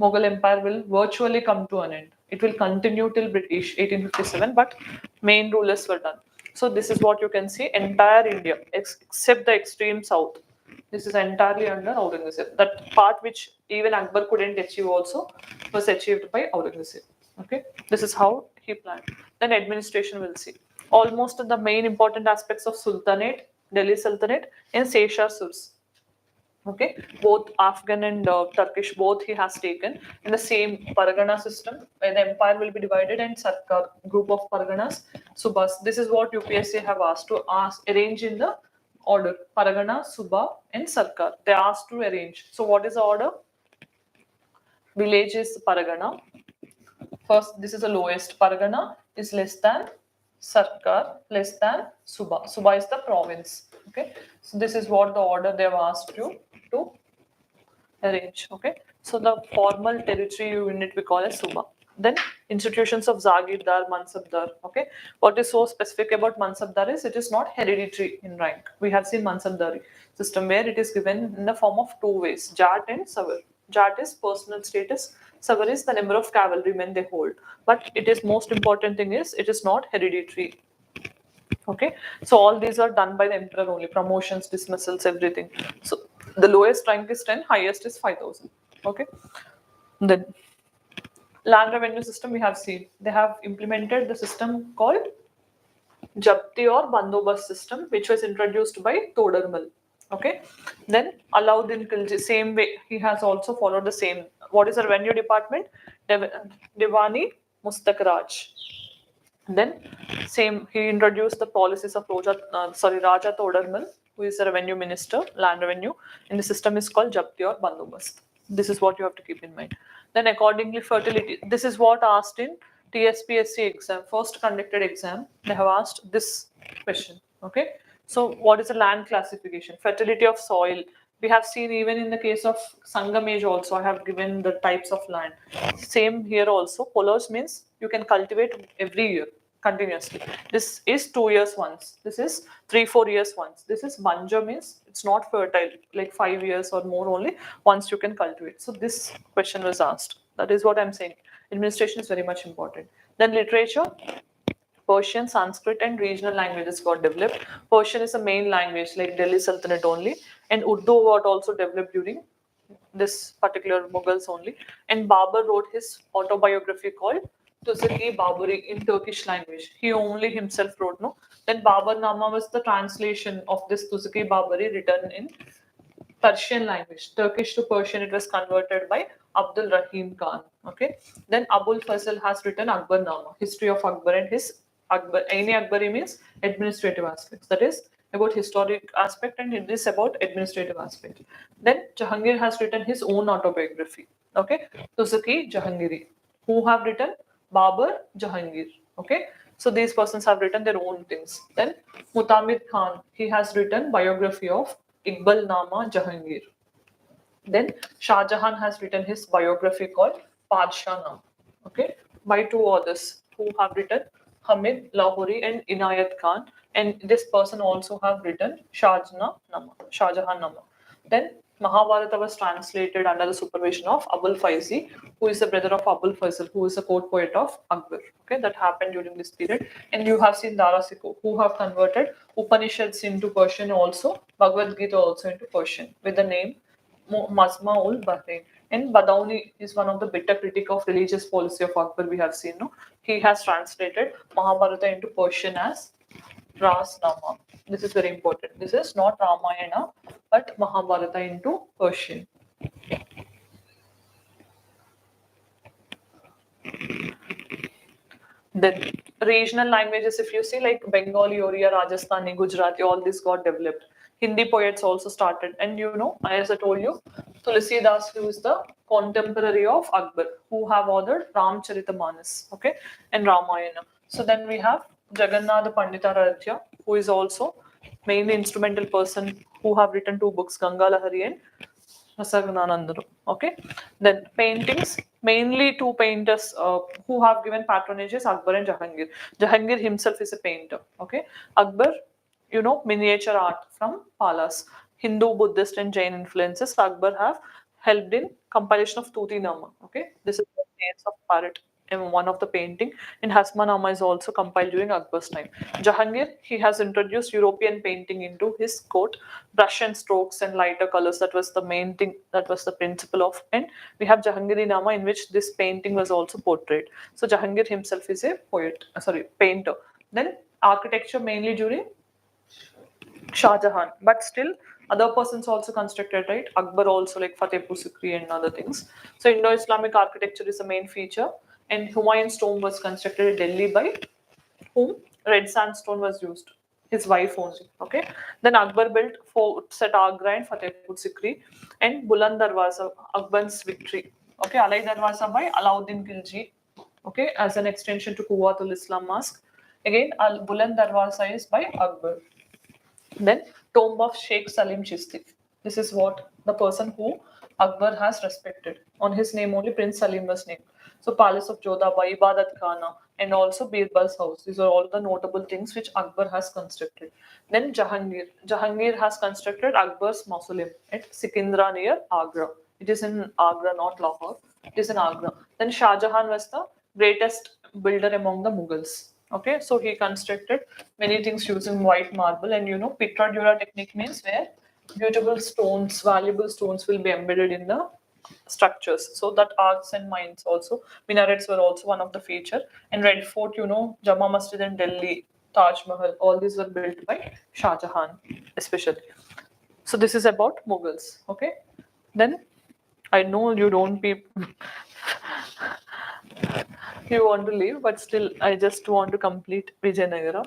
Mughal Empire will virtually come to an end. It will continue till British 1857, but main rulers were done. So this is what you can see. Entire India, except the extreme south, this is entirely under Aurangzeb. That part which even Akbar couldn't achieve also was achieved by Aurangzeb. Okay, this is how he planned. Then administration will see. Almost the main important aspects of Sultanate, Delhi Sultanate, and Seshar Surs. Okay, both Afghan and Turkish, both he has taken in the same Pargana system where the empire will be divided and Sarkar, group of Parganas, Subas. This is what UPSC have asked to arrange in the order: Pargana, Suba, and Sarkar. They asked to arrange. So what is the order? Village is Pargana. First, this is the lowest. Pargana is less than Sarkar, less than Suba. Suba is the province. Okay, so this is what the order they have asked you to arrange. Okay, so the formal territory unit we call as Suba. Then institutions of Zagirdar, Mansabdar. Okay, what is so specific about Mansabdar is it is not hereditary in rank. We have seen Mansabdari system where it is given in the form of two ways, Jat and Savar. Jat is personal status, Savar is the number of cavalrymen they hold. But it is most important thing is it is not hereditary. Okay, so all these are done by the emperor only, promotions, dismissals, everything. So the lowest rank is 10, highest is 5,000. Okay, then land revenue system we have seen. They have implemented the system called Japti or Bandobast system, which was introduced by Todarmal. Okay, then Alauddin Khilji, same way he has also followed the same. What is the revenue department? Diwani Mustakraj. Then same he introduced the policies of Raja Todarmal, who is the revenue minister, land revenue, and the system is called Japti or Bandobast. This is what you have to keep in mind. Then accordingly, fertility. This is what asked in TSPSC exam, first conducted exam. They have asked this question. Okay. So what is the land classification? Fertility of soil. We have seen even in the case of Sangam age also, I have given the types of land. Same here also. Polos means you can cultivate every year continuously. This is 2 years once. This is 3-4 years once. This is banja means it's not fertile, like 5 years or more only once you can cultivate. So this question was asked. That is what I'm saying. Administration is very much important. Then literature. Persian, Sanskrit, and regional languages got developed. Persian is a main language, like Delhi Sultanate only, and Urdu got also developed during this particular Mughals only. And Babur wrote his autobiography called Tuzaki Baburi in Turkish language. He only himself wrote, no. Then Babur Nama was the translation of this Tuzaki Baburi written in Persian language, Turkish to Persian. It was converted by Abdul Rahim Khan. Okay. Then Abul Fazl has written Akbar Nama, history of Akbar and his Akbar. Any Akbari means administrative aspects. That is about historic aspect and it is about administrative aspect. Then Jahangir has written his own autobiography. Okay. Tuzaki Jahangiri, who have written Babur Jahangir. Okay. So these persons have written their own things. Then Mutamid Khan, he has written biography of Iqbal Nama Jahangir. Then Shah Jahan has written his biography called Padshah Nama. Okay, by two authors who have written Hamid Lahori and Inayat Khan, and this person also have written Shah Jahan Nama. Then Mahabharata was translated under the supervision of Abul Faizi, who is the brother of Abul Faisal, who is a court poet of Akbar. Okay, that happened during this period. And you have seen Dara Sikho, who have converted Upanishads into Persian also, Bhagavad Gita also into Persian, with the name Mazma ul Bahrain. And Badauni is one of the bitter critic of religious policy of Akbar. We have seen, no, he has translated Mahabharata into Persian as Ras Nama. This is very important. This is not Ramayana, but Mahabharata into Persian. Then regional languages, if you see, like Bengali, Oriya, Rajasthani, Gujarati, all this got developed. Hindi poets also started. And you know, as I told you, Tulsidas, who is the contemporary of Akbar, who have authored Ramcharitamanas, okay, and Ramayana. So then we have Jagannath Panditaradhya, who is also mainly instrumental person who have written 2 books, Ganga Lahari and Rasagnanandanu. Okay. Then paintings, mainly 2 painters who have given patronages, Akbar and Jahangir. Jahangir himself is a painter. Okay. Akbar, you know, miniature art from Palas. Hindu, Buddhist, and Jain influences Akbar have helped in compilation of Tuti Nama. Okay. This is the names of parrot in one of the painting, and Hasmanama is also compiled during Akbar's time. Jahangir, he has introduced European painting into his court, brush and strokes and lighter colors. That was the main thing, that was the principle of. And we have Jahangiri Nama, in which this painting was also portrayed. So Jahangir himself is a painter. Then architecture mainly during Shah Jahan, but still other persons also constructed, right? Akbar also, like Fatehpur Sikri and other things. So Indo-Islamic architecture is the main feature, and Humayun's tomb was constructed in Delhi by whom? Red sandstone was used. His wife only. Okay. Then Akbar built forts at Agra and Fatehpur Sikri, and Buland Darwaza, Akbar's victory. Okay, Alai Darwaza by Alauddin Khilji. Okay, as an extension to Quwwatul Islam Mosque. Again, Al Buland Darwaza is by Akbar. Then tomb of Sheikh Salim Chishti. This is what the person who Akbar has respected. On his name only Prince Salim was named. So Palace of Jodhaba, Ibadat Khana, and also Birbal's house. These are all the notable things which Akbar has constructed. Then Jahangir. Jahangir has constructed Akbar's mausoleum at Sikindra near Agra. It is in Agra, not Lahore. It is in Agra. Then Shah Jahan was the greatest builder among the Mughals. Okay, so he constructed many things using white marble, and Pitra Dura technique means where beautiful stones, valuable stones will be embedded in the structures. So that arcs and mines also, minarets were also one of the feature. And Red Fort, Jama Masjid in Delhi, Taj Mahal, all these were built by Shah Jahan, especially. So this is about Mughals. Okay, then I know you don't be you want to leave, but still I just want to complete Vijayanagara.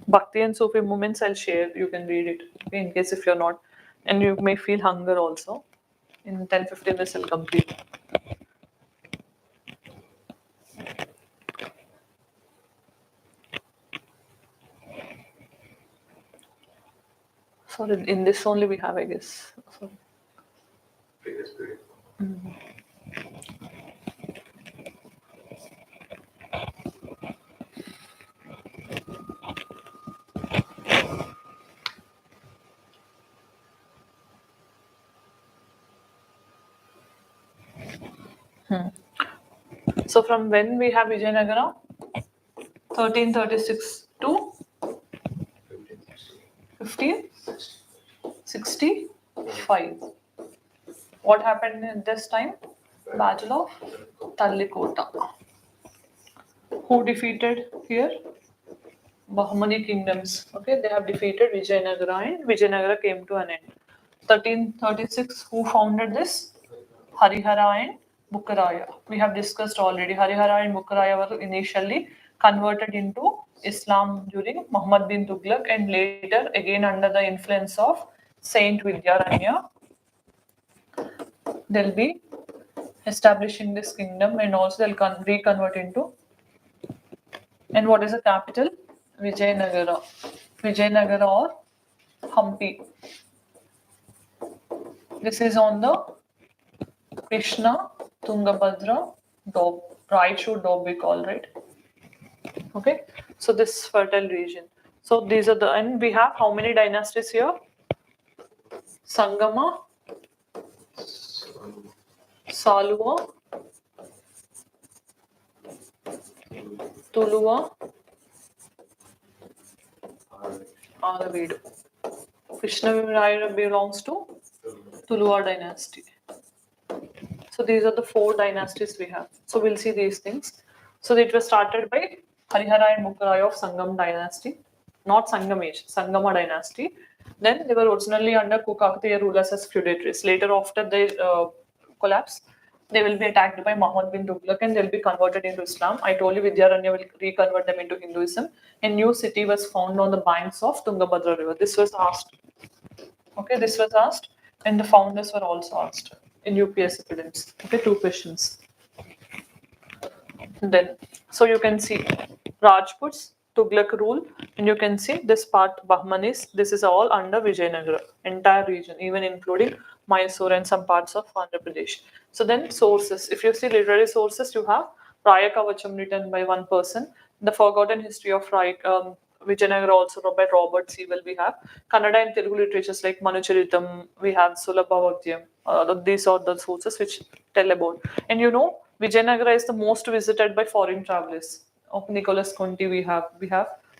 Bhakti and Sufi movements I'll share. You can read it, okay, in case if you're not, and you may feel hunger also. In 10-15 minutes I'll complete. Sorry, in this only we have, I guess. Sorry. Previous period. So from when we have Vijayanagara? 1336 to 1565. What happened in this time? Battle of Tallikota. Who defeated here? Bahmani kingdoms. Okay, they have defeated Vijayanagara, and Vijayanagara came to an end. 1336. Who founded this? Harihara and Bukkaraya. We have discussed already. Harihara and Bukkaraya were initially converted into Islam during Muhammad bin Tughlaq, and later again under the influence of Saint Vidyaranya, they'll be establishing this kingdom, and also they'll reconvert into. And what is the capital? Vijayanagara. Vijayanagara or Hampi. This is on the Krishna Tungabhadra Doab, Raichur Doab we call, right? Okay, so this fertile region. So these are the, and we have how many dynasties here? Sangama, Saluva, Tuluva, Aravidu. Krishna belongs to Tuluva dynasty. So these are the 4 dynasties we have. So we'll see these things. So it was started by Harihara and Bukkaraya of Sangam dynasty, not Sangam age, Sangama dynasty. Then they were originally under Kakatiya rulers as feudatories. Later, after their collapse, they will be attacked by Muhammad bin Tughlaq and they'll be converted into Islam. I told you Vidyaranya will reconvert them into Hinduism. A new city was found on the banks of Tungabhadra river. This was asked. Okay, this was asked, and the founders were also asked in UPSC prelims. Okay, 2 questions. Then, so you can see Rajputs, Tughlaq rule, and you can see this part Bahmanis. This is all under Vijayanagara, entire region, even including Mysore and some parts of Andhra Pradesh. So then sources. If you see literary sources, you have Raya Kavacham written by one person. The Forgotten History of Vijayanagara also by Robert Sewell. We have Kannada and Telugu literatures like Manucharitam. We have Sulabhavadyam. These are the sources which tell about. And Vijayanagara is the most visited by foreign travelers. Of Nicholas Conti, we have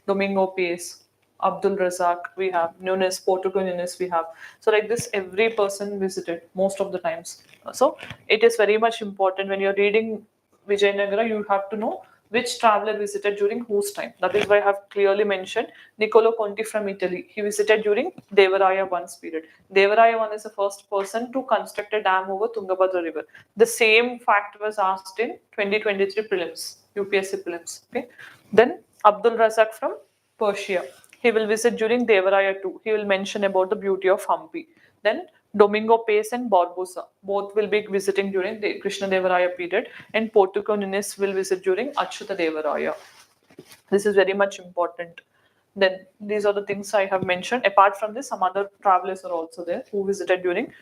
Domingo Pace, Abdul Razak, we have Nunes, Portugal Nunes, we have. So like this, every person visited most of the times. So it is very much important when you're reading Vijayanagara, you have to know which traveler visited during whose time. That is why I have clearly mentioned Niccolo Conti from Italy. He visited during Devaraya I's period. Devaraya I is the first person to construct a dam over Tungabhadra river. The same fact was asked in 2023 prelims, UPSC prelims. Okay. Then Abdul Razak from Persia. He will visit during Devaraya II. He will mention about the beauty of Hampi. Then Domingo Pace and Barbosa, both will be visiting during the Krishna Devaraya period, and Portugal Nunes will visit during Achyuta Devaraya. This is very much important. Then these are the things I have mentioned. Apart from this, some other travelers are also there who visited during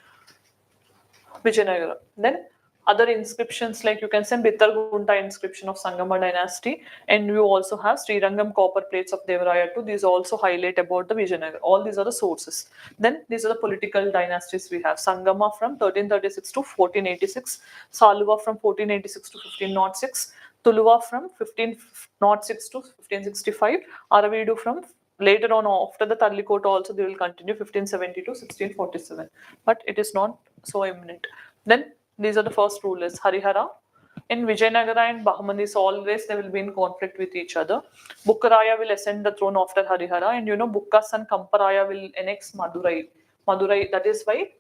Vijayanagara. Then Other inscriptions, like you can send Bittargunta inscription of Sangama dynasty, and you also have Srirangam copper plates of Devaraya II. These also highlight about the Vijayanagar. All these are the sources. Then these are the political dynasties we have. Sangama from 1336 to 1486, Saluva from 1486 to 1506, Tuluva from 1506 to 1565, Aravidu from later on after the Tallikota also they will continue 1570 to 1647, but it is not so imminent. Then these are the first rulers. Harihara. In Vijayanagara and Bahmanis, always they will be in conflict with each other. Bukkaraya will ascend the throne after Harihara, and Bukka's son Kamparaya will annex Madurai. Madurai, that is why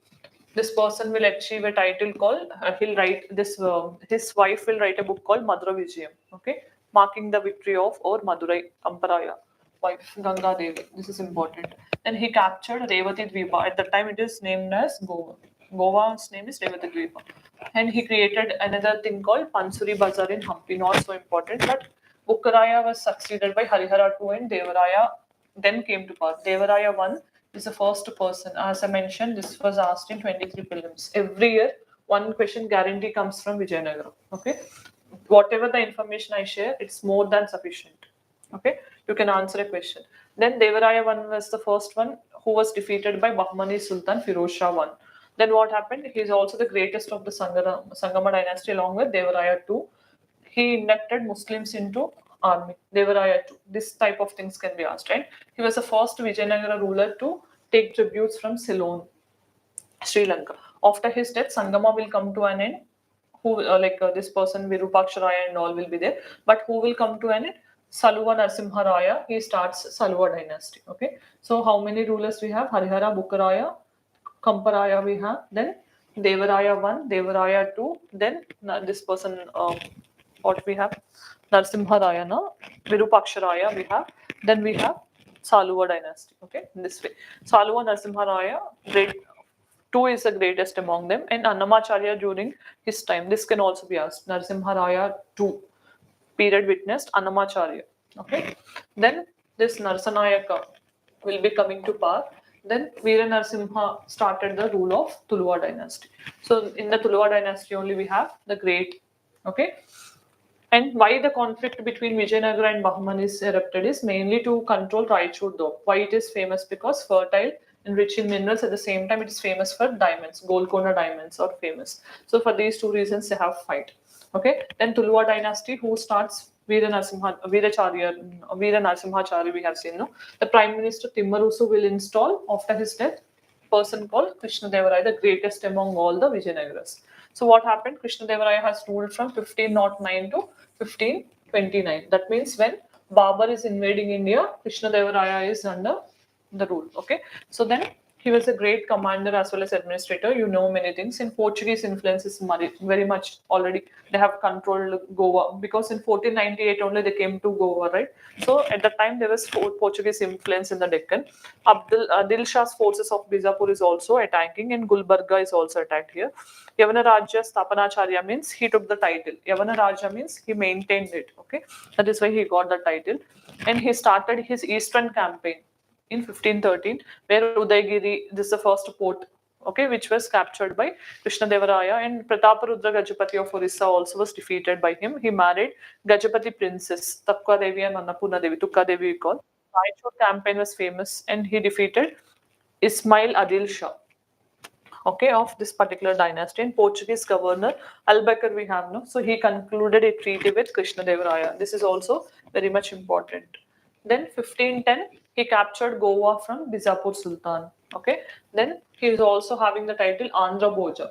this person will achieve a title called, he'll write this, his wife will write a book called Madura Vijayam, okay, marking the victory of or Madurai, Kamparaya, wife Ganga Devi. This is important. Then he captured Revati Dvipa. At the time it is named as Goa. Goa's name is Revati Dvipa. And he created another thing called Pansuri Bazar in Hampi, not so important, but Bukkaraya was succeeded by Harihara II and Devaraya then came to power. Devaraya I is the first person. As I mentioned, this was asked in 23 prelims. Every year, one question guarantee comes from Vijayanagara. Okay, whatever the information I share, it's more than sufficient. Okay, you can answer a question. Then Devaraya I was the first one who was defeated by Bahmani Sultan Firoz Shah I. Then what happened? He is also the greatest of the Sangama dynasty along with Devaraya II. He inducted Muslims into army. Devaraya II. This type of things can be asked, right? He was the first Vijayanagara ruler to take tributes from Ceylon, Sri Lanka. After his death, Sangama will come to an end. Who this person Virupaksharaya and all will be there, but who will come to an end? Saluva Narsimharaya. He starts Saluva dynasty. Okay, so how many rulers we have? Harihara, Bukkaraya, Kamparaya we have, then Devaraya I, Devaraya II, then this person, what we have? Narsimharaya, no? Virupaksharaya we have, then we have Saluva dynasty, okay, in this way. Saluva Narsimharaya, great, two is the greatest among them, and Annamacharya during his time. This can also be asked. Narsimharaya II period witnessed Annamacharya. Okay. Then this Narsanayaka will be coming to power. Then Veera Narasimha started the rule of Tuluva dynasty. So in the Tuluva dynasty only we have the great. Okay. And why the conflict between Vijayanagara and Bahmanis erupted is mainly to control Raichur Dome. Why it is famous? Because fertile and rich in minerals, at the same time it is famous for diamonds. Golconda diamonds are famous. So for these two reasons they have fight. Okay. Then Tuluva dynasty, who starts Veera Narasimhachari we have seen. No? The Prime Minister Timmarusu will install after his death person called Krishnadevaraya, the greatest among all the Vijayanagaras. So what happened? Krishnadevaraya has ruled from 1509 to 1529. That means when Babur is invading India, Krishnadevaraya is under the rule. Okay. So then he was a great commander as well as administrator. You know many things. In Portuguese influence is very much already. They have controlled Goa because in 1498 only they came to Goa, right? So at the time there was Portuguese influence in the Deccan. Adil Shah's forces of Bijapur is also attacking, and Gulbarga is also attacked here. Yavana Raja Sthapanacharya means he took the title. Yavana Raja means he maintained it. Okay, that is why he got the title, and he started his eastern campaign in 1513, where Udaygiri, this is the first port, okay, which was captured by Krishnadevaraya, and Prataparudra Gajapati of Orissa also was defeated by him. He married Gajapati princess Takka Devi and Annapurna Devi, Tukka Devi we call. Raichur campaign was famous, and he defeated Ismail Adil Shah, okay, of this particular dynasty. And Portuguese governor Albuquerque we have, no, so he concluded a treaty with Krishnadevaraya. This is also very much important. Then 1510 he captured Goa from Bijapur Sultan. Okay, then he is also having the title Andhra Bhoja,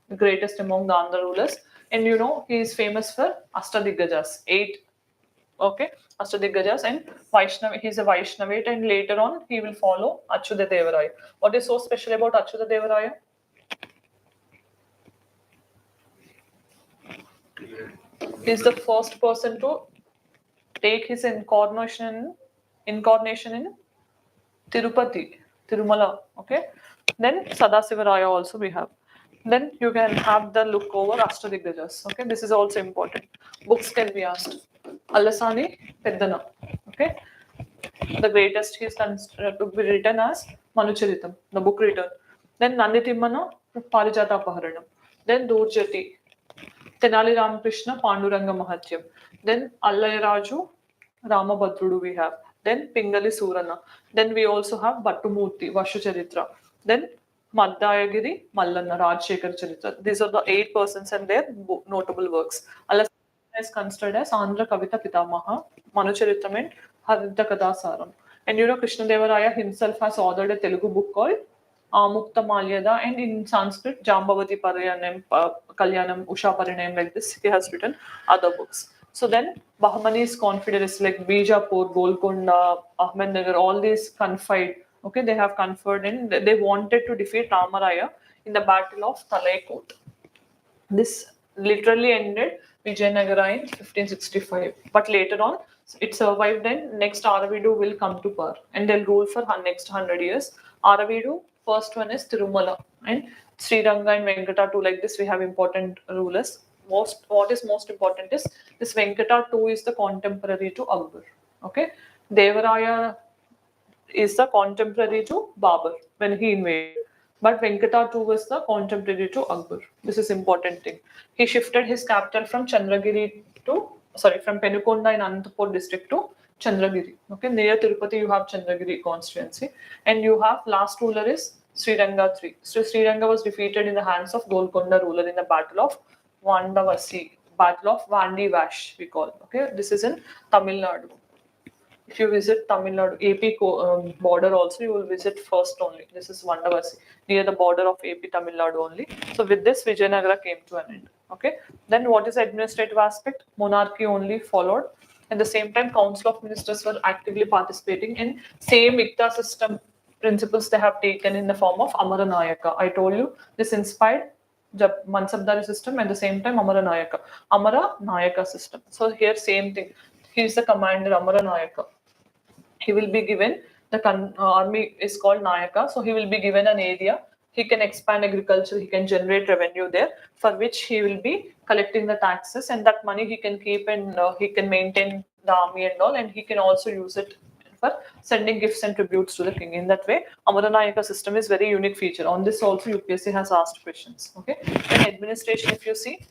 the greatest among the Andhra rulers. And he is famous for Ashtadiggajas, 8. Okay, Ashtadiggajas, and Vaishnava. He's a Vaishnavite, and later on he will follow Achyuta Devaraya. What is so special about Achyuta Devaraya? He's the first person to take his incarnation in Tirupati, Tirumala. Okay, then Sadasivaraya also we have. Then you can have the look over Ashtadiggajas. Okay, this is also important. Books can be asked. Allasani Peddana. Okay, the greatest he is considered to be written as Manucharitam, the book written. Then Nanditimmana Parijata Paharanam. Then Durjati, Tenali Ramakrishna, Panduranga Mahatyam. Then Allayaraju, Ramabhadrudu we have. Then Pingali Surana. Then we also have Bhattumurti, Vashu Charitra. Then Madhyagiri, Mallanna, Rajshekar Charitra. These are the 8 persons and their notable works. Alas is considered as Andhra Kavita Pitamaha, Manucharitam and Haridha Kadasaram. And you know, Krishnadevaraya himself has authored a Telugu book called Mukta Malyada, and in Sanskrit, Jambavati Parayanam, Kalyanam, Usha Parinayam, like this, he has written other books. So then, Bahmani's confederacy like Bijapur, Golconda, Ahmednagar, all these confined, okay, they have conferred and they wanted to defeat Ramaraya in the Battle of Talaikot. This literally ended Vijayanagara in 1565. But later on, it survived and next Aravidu will come to power and they'll rule for next 100 years. Aravidu, first one is Tirumala and Sriranga and Venkata too. Like this, we have important rulers. What is most important is this Venkata too is the contemporary to Akbar. Okay, Devaraya is the contemporary to Babur when he invaded. But Venkata too was the contemporary to Akbar. This is important thing. He shifted his capital from from Penukonda in Anantapur district to Chandragiri. Okay, near Tirupati you have Chandragiri constituency, and you have last ruler is Sriranga III. So Sriranga was defeated in the hands of Golconda ruler in the Battle of Vandavasi, Battle of Vandi Vash we call. Okay, this is in Tamil Nadu. If you visit Tamil Nadu, AP border also, you will visit first only. This is Vandavasi, near the border of AP Tamil Nadu only. So with this, Vijayanagara came to an end. Okay. Then what is the administrative aspect? Monarchy only followed. At the same time, Council of Ministers were actively participating in same ICTA system principles they have taken in the form of Amaranayaka. I told you this inspired the Mansabdari system at the same time Amaranayaka. Amaranayaka system. So here same thing. He is the commander Amaranayaka. He will be given the army is called Nayaka, so he will be given an area. He can expand agriculture, he can generate revenue there, for which he will be collecting the taxes, and that money he can keep and he can maintain the army and all, and he can also use it for sending gifts and tributes to the king. In that way, Amaranayaka system is very unique feature. On this also UPSC has asked questions. Okay, and administration, if you see,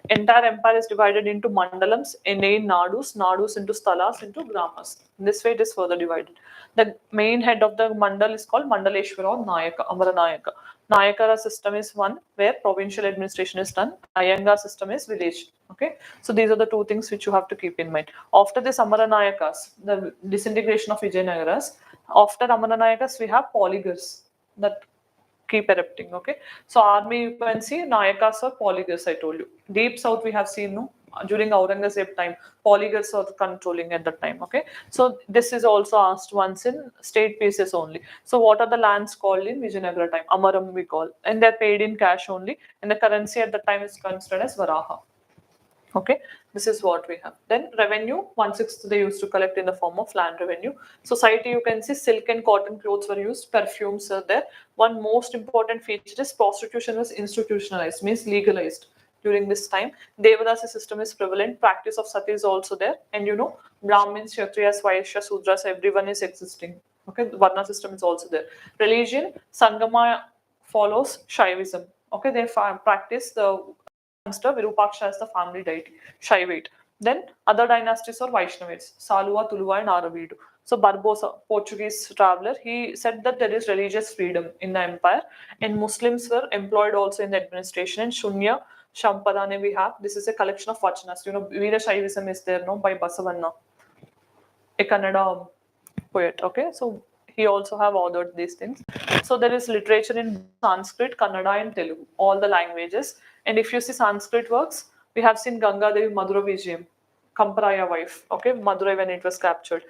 entire empire is divided into mandalams, in nadus into stalas, into gramas. In this way, it is further divided. The main head of the mandal is called Mandaleshwara or Nayaka, Amaranayaka. Nayakara system is one where provincial administration is done. Ayanga system is village. Okay, so these are the two things which you have to keep in mind. After this Amaranayakas, the disintegration of Vijayanagaras, after Amaranayakas, we have polygars that keep erupting. Okay, so army you can see Nayakas or polygars. I told you. Deep south we have seen during Aurangzeb time, polygars are controlling at that time. Okay, so this is also asked once in state pieces only. So what are the lands called in Vijayanagara time? Amaram we call, and they're paid in cash only, and the currency at that time is considered as Varaha. Okay, this is what we have. Then revenue, 1/6 they used to collect in the form of land revenue. Society, you can see silk and cotton clothes were used, perfumes are there. One most important feature is prostitution was institutionalized, means legalized during this time. Devadasi system is prevalent, practice of sati is also there, and you know, Brahmins, Kshatriyas, Vaishya, Sudras, everyone is existing. Okay, the Varna system is also there. Religion, Sangama follows Shaivism. Okay, they practice the Virupaksha as the family deity, Shaivite. Then other dynasties are Vaishnavites, Saluva, Tuluva, and Aravidu. So Barbosa, Portuguese traveler, he said that there is religious freedom in the empire, and Muslims were employed also in the administration. And Shunya, Shampadane we have. This is a collection of vachanas. You know, Veera Shaivism is there, no, by Basavanna, a Kannada poet. Okay, so he also have authored these things. So there is literature in Sanskrit, Kannada, and Telugu, all the languages. And if you see Sanskrit works, we have seen Ganga Devi Madhura Vijayam, Kamparaya wife, okay, Madurai when it was captured.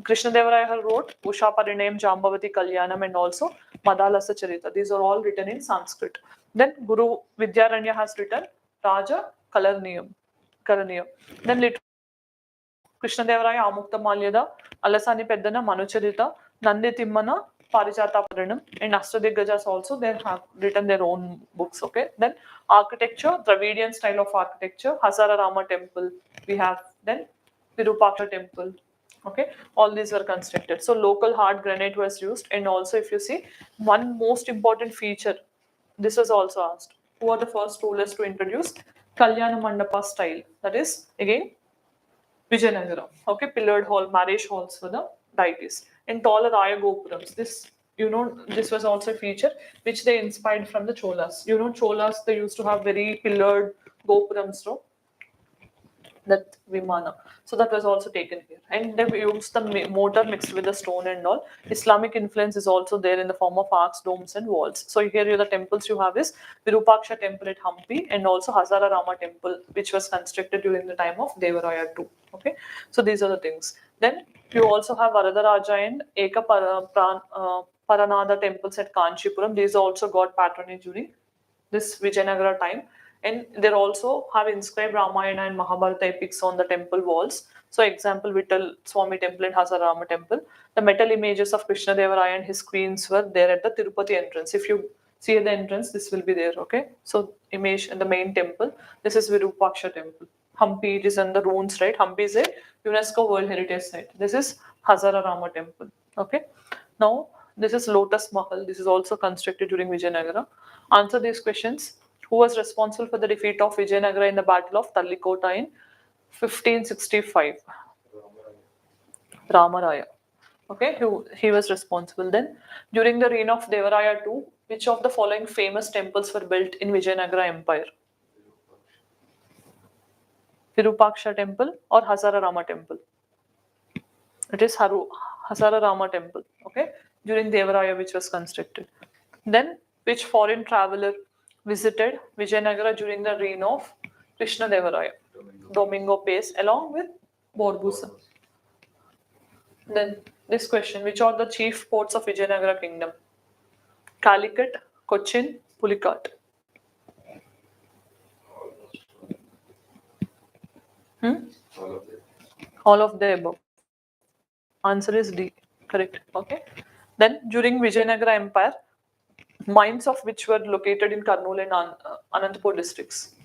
Krishnadevaraya wrote Usha Parinayam, Jambavati Kalyanam, and also Madalasa Charita. These are all written in Sanskrit. Then Guru Vidyaranya has written Raja Kalarniyam. Then literature, Krishnadevaraya Amukta Malyada, Alasani Peddana Manucharita, Nandi Timmana, Parijata Paranam, and Ashtadiggajas also, they have written their own books. Okay, then architecture, Dravidian style of architecture, Hazara Rama temple we have, then Virupaksha temple. Okay, all these were constructed. So local hard granite was used, and also if you see one most important feature, this was also asked. Who are the first rulers to introduce Kalyana Mandapa style. That is again Vijayanagara. Okay, pillared hall, marriage halls for the deities. And taller Raya Gopurams. This, this was also a feature which they inspired from the Cholas. Cholas, they used to have very pillared Gopurams, no? That Vimana. So that was also taken here. And they used the mortar mixed with the stone and all. Islamic influence is also there in the form of arcs, domes, and walls. So here the temples you have is Virupaksha temple at Hampi and also Hazara Rama temple, which was constructed during the time of Devaraya II. Okay, so these are the things. Then you also have Varadaraja and Paranada temples at Kanchipuram. These also got patronage during this Vijayanagara time. And they also have inscribed Ramayana and Mahabharata epics on the temple walls. So example, Vittal Swami temple and Hazarama temple. The metal images of Krishna Devaraya and his queens were there at the Tirupati entrance. If you see the entrance, this will be there, okay? So image in the main temple. This is Virupaksha temple. Hampi, it is in the ruins, right? Hampi is a UNESCO World Heritage Site. This is Hazarama temple, okay? Now, this is Lotus Mahal. This is also constructed during Vijayanagara. Answer these questions. Who was responsible for the defeat of Vijayanagara in the Battle of Tallikota in 1565? Ramaraya. Okay, he was responsible then. During the reign of Devaraya II, which of the following famous temples were built in Vijayanagara Empire? Virupaksha temple or Hazara Rama temple? It is Hazara Rama temple, okay, during Devaraya, which was constructed. Then, which foreign traveler visited Vijayanagara during the reign of Krishna Devaraya? Domingo Pace, along with Borbusa. Then, this question, which are the chief ports of Vijayanagara kingdom? Calicut, Cochin, Pulicat. All of it. All of the above. Answer is D. Correct. Okay. Then, during Vijayanagara Empire, mines of which were located in Kurnool and Anantapur districts?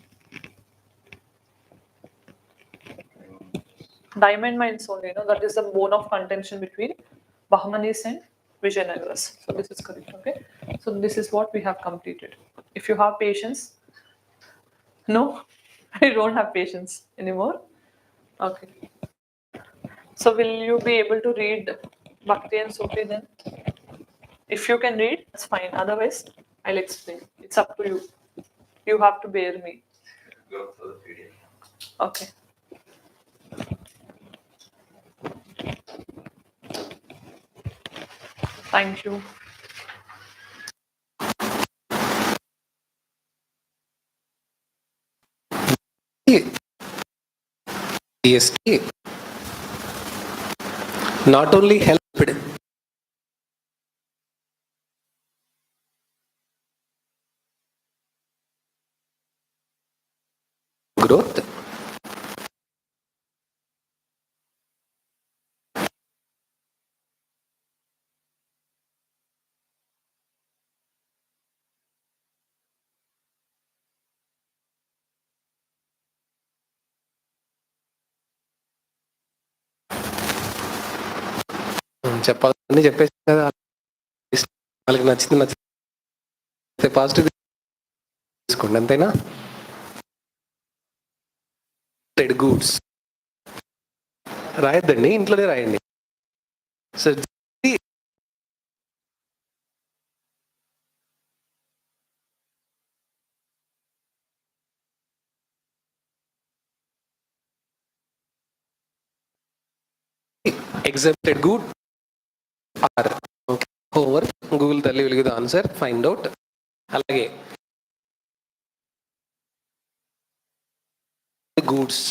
Diamond mines only, that is the bone of contention between Bahmanis and Vijayanagaras. So this is correct, okay? So this is what we have completed. If you have patience, no, I don't have patience anymore. Okay. So will you be able to read Bhakti and Sufi then? If you can read, that's fine. Otherwise, I'll explain. It's up to you. You have to bear me. Go for the PDF. Okay. Thank you. TST not only helped growth, చెప్పాలని చెప్పేసి కదా, వాళ్ళకి నచ్చితే positive తీసుకోండి, అంతేనా? Goods రాయొద్దండి, ఇంట్లోనే రాయండి. So exempted good are homework, Google తల్లి వెలుగుదా ఆన్సర్ ఫైండ్ అవుట్. అలాగే గూడ్స్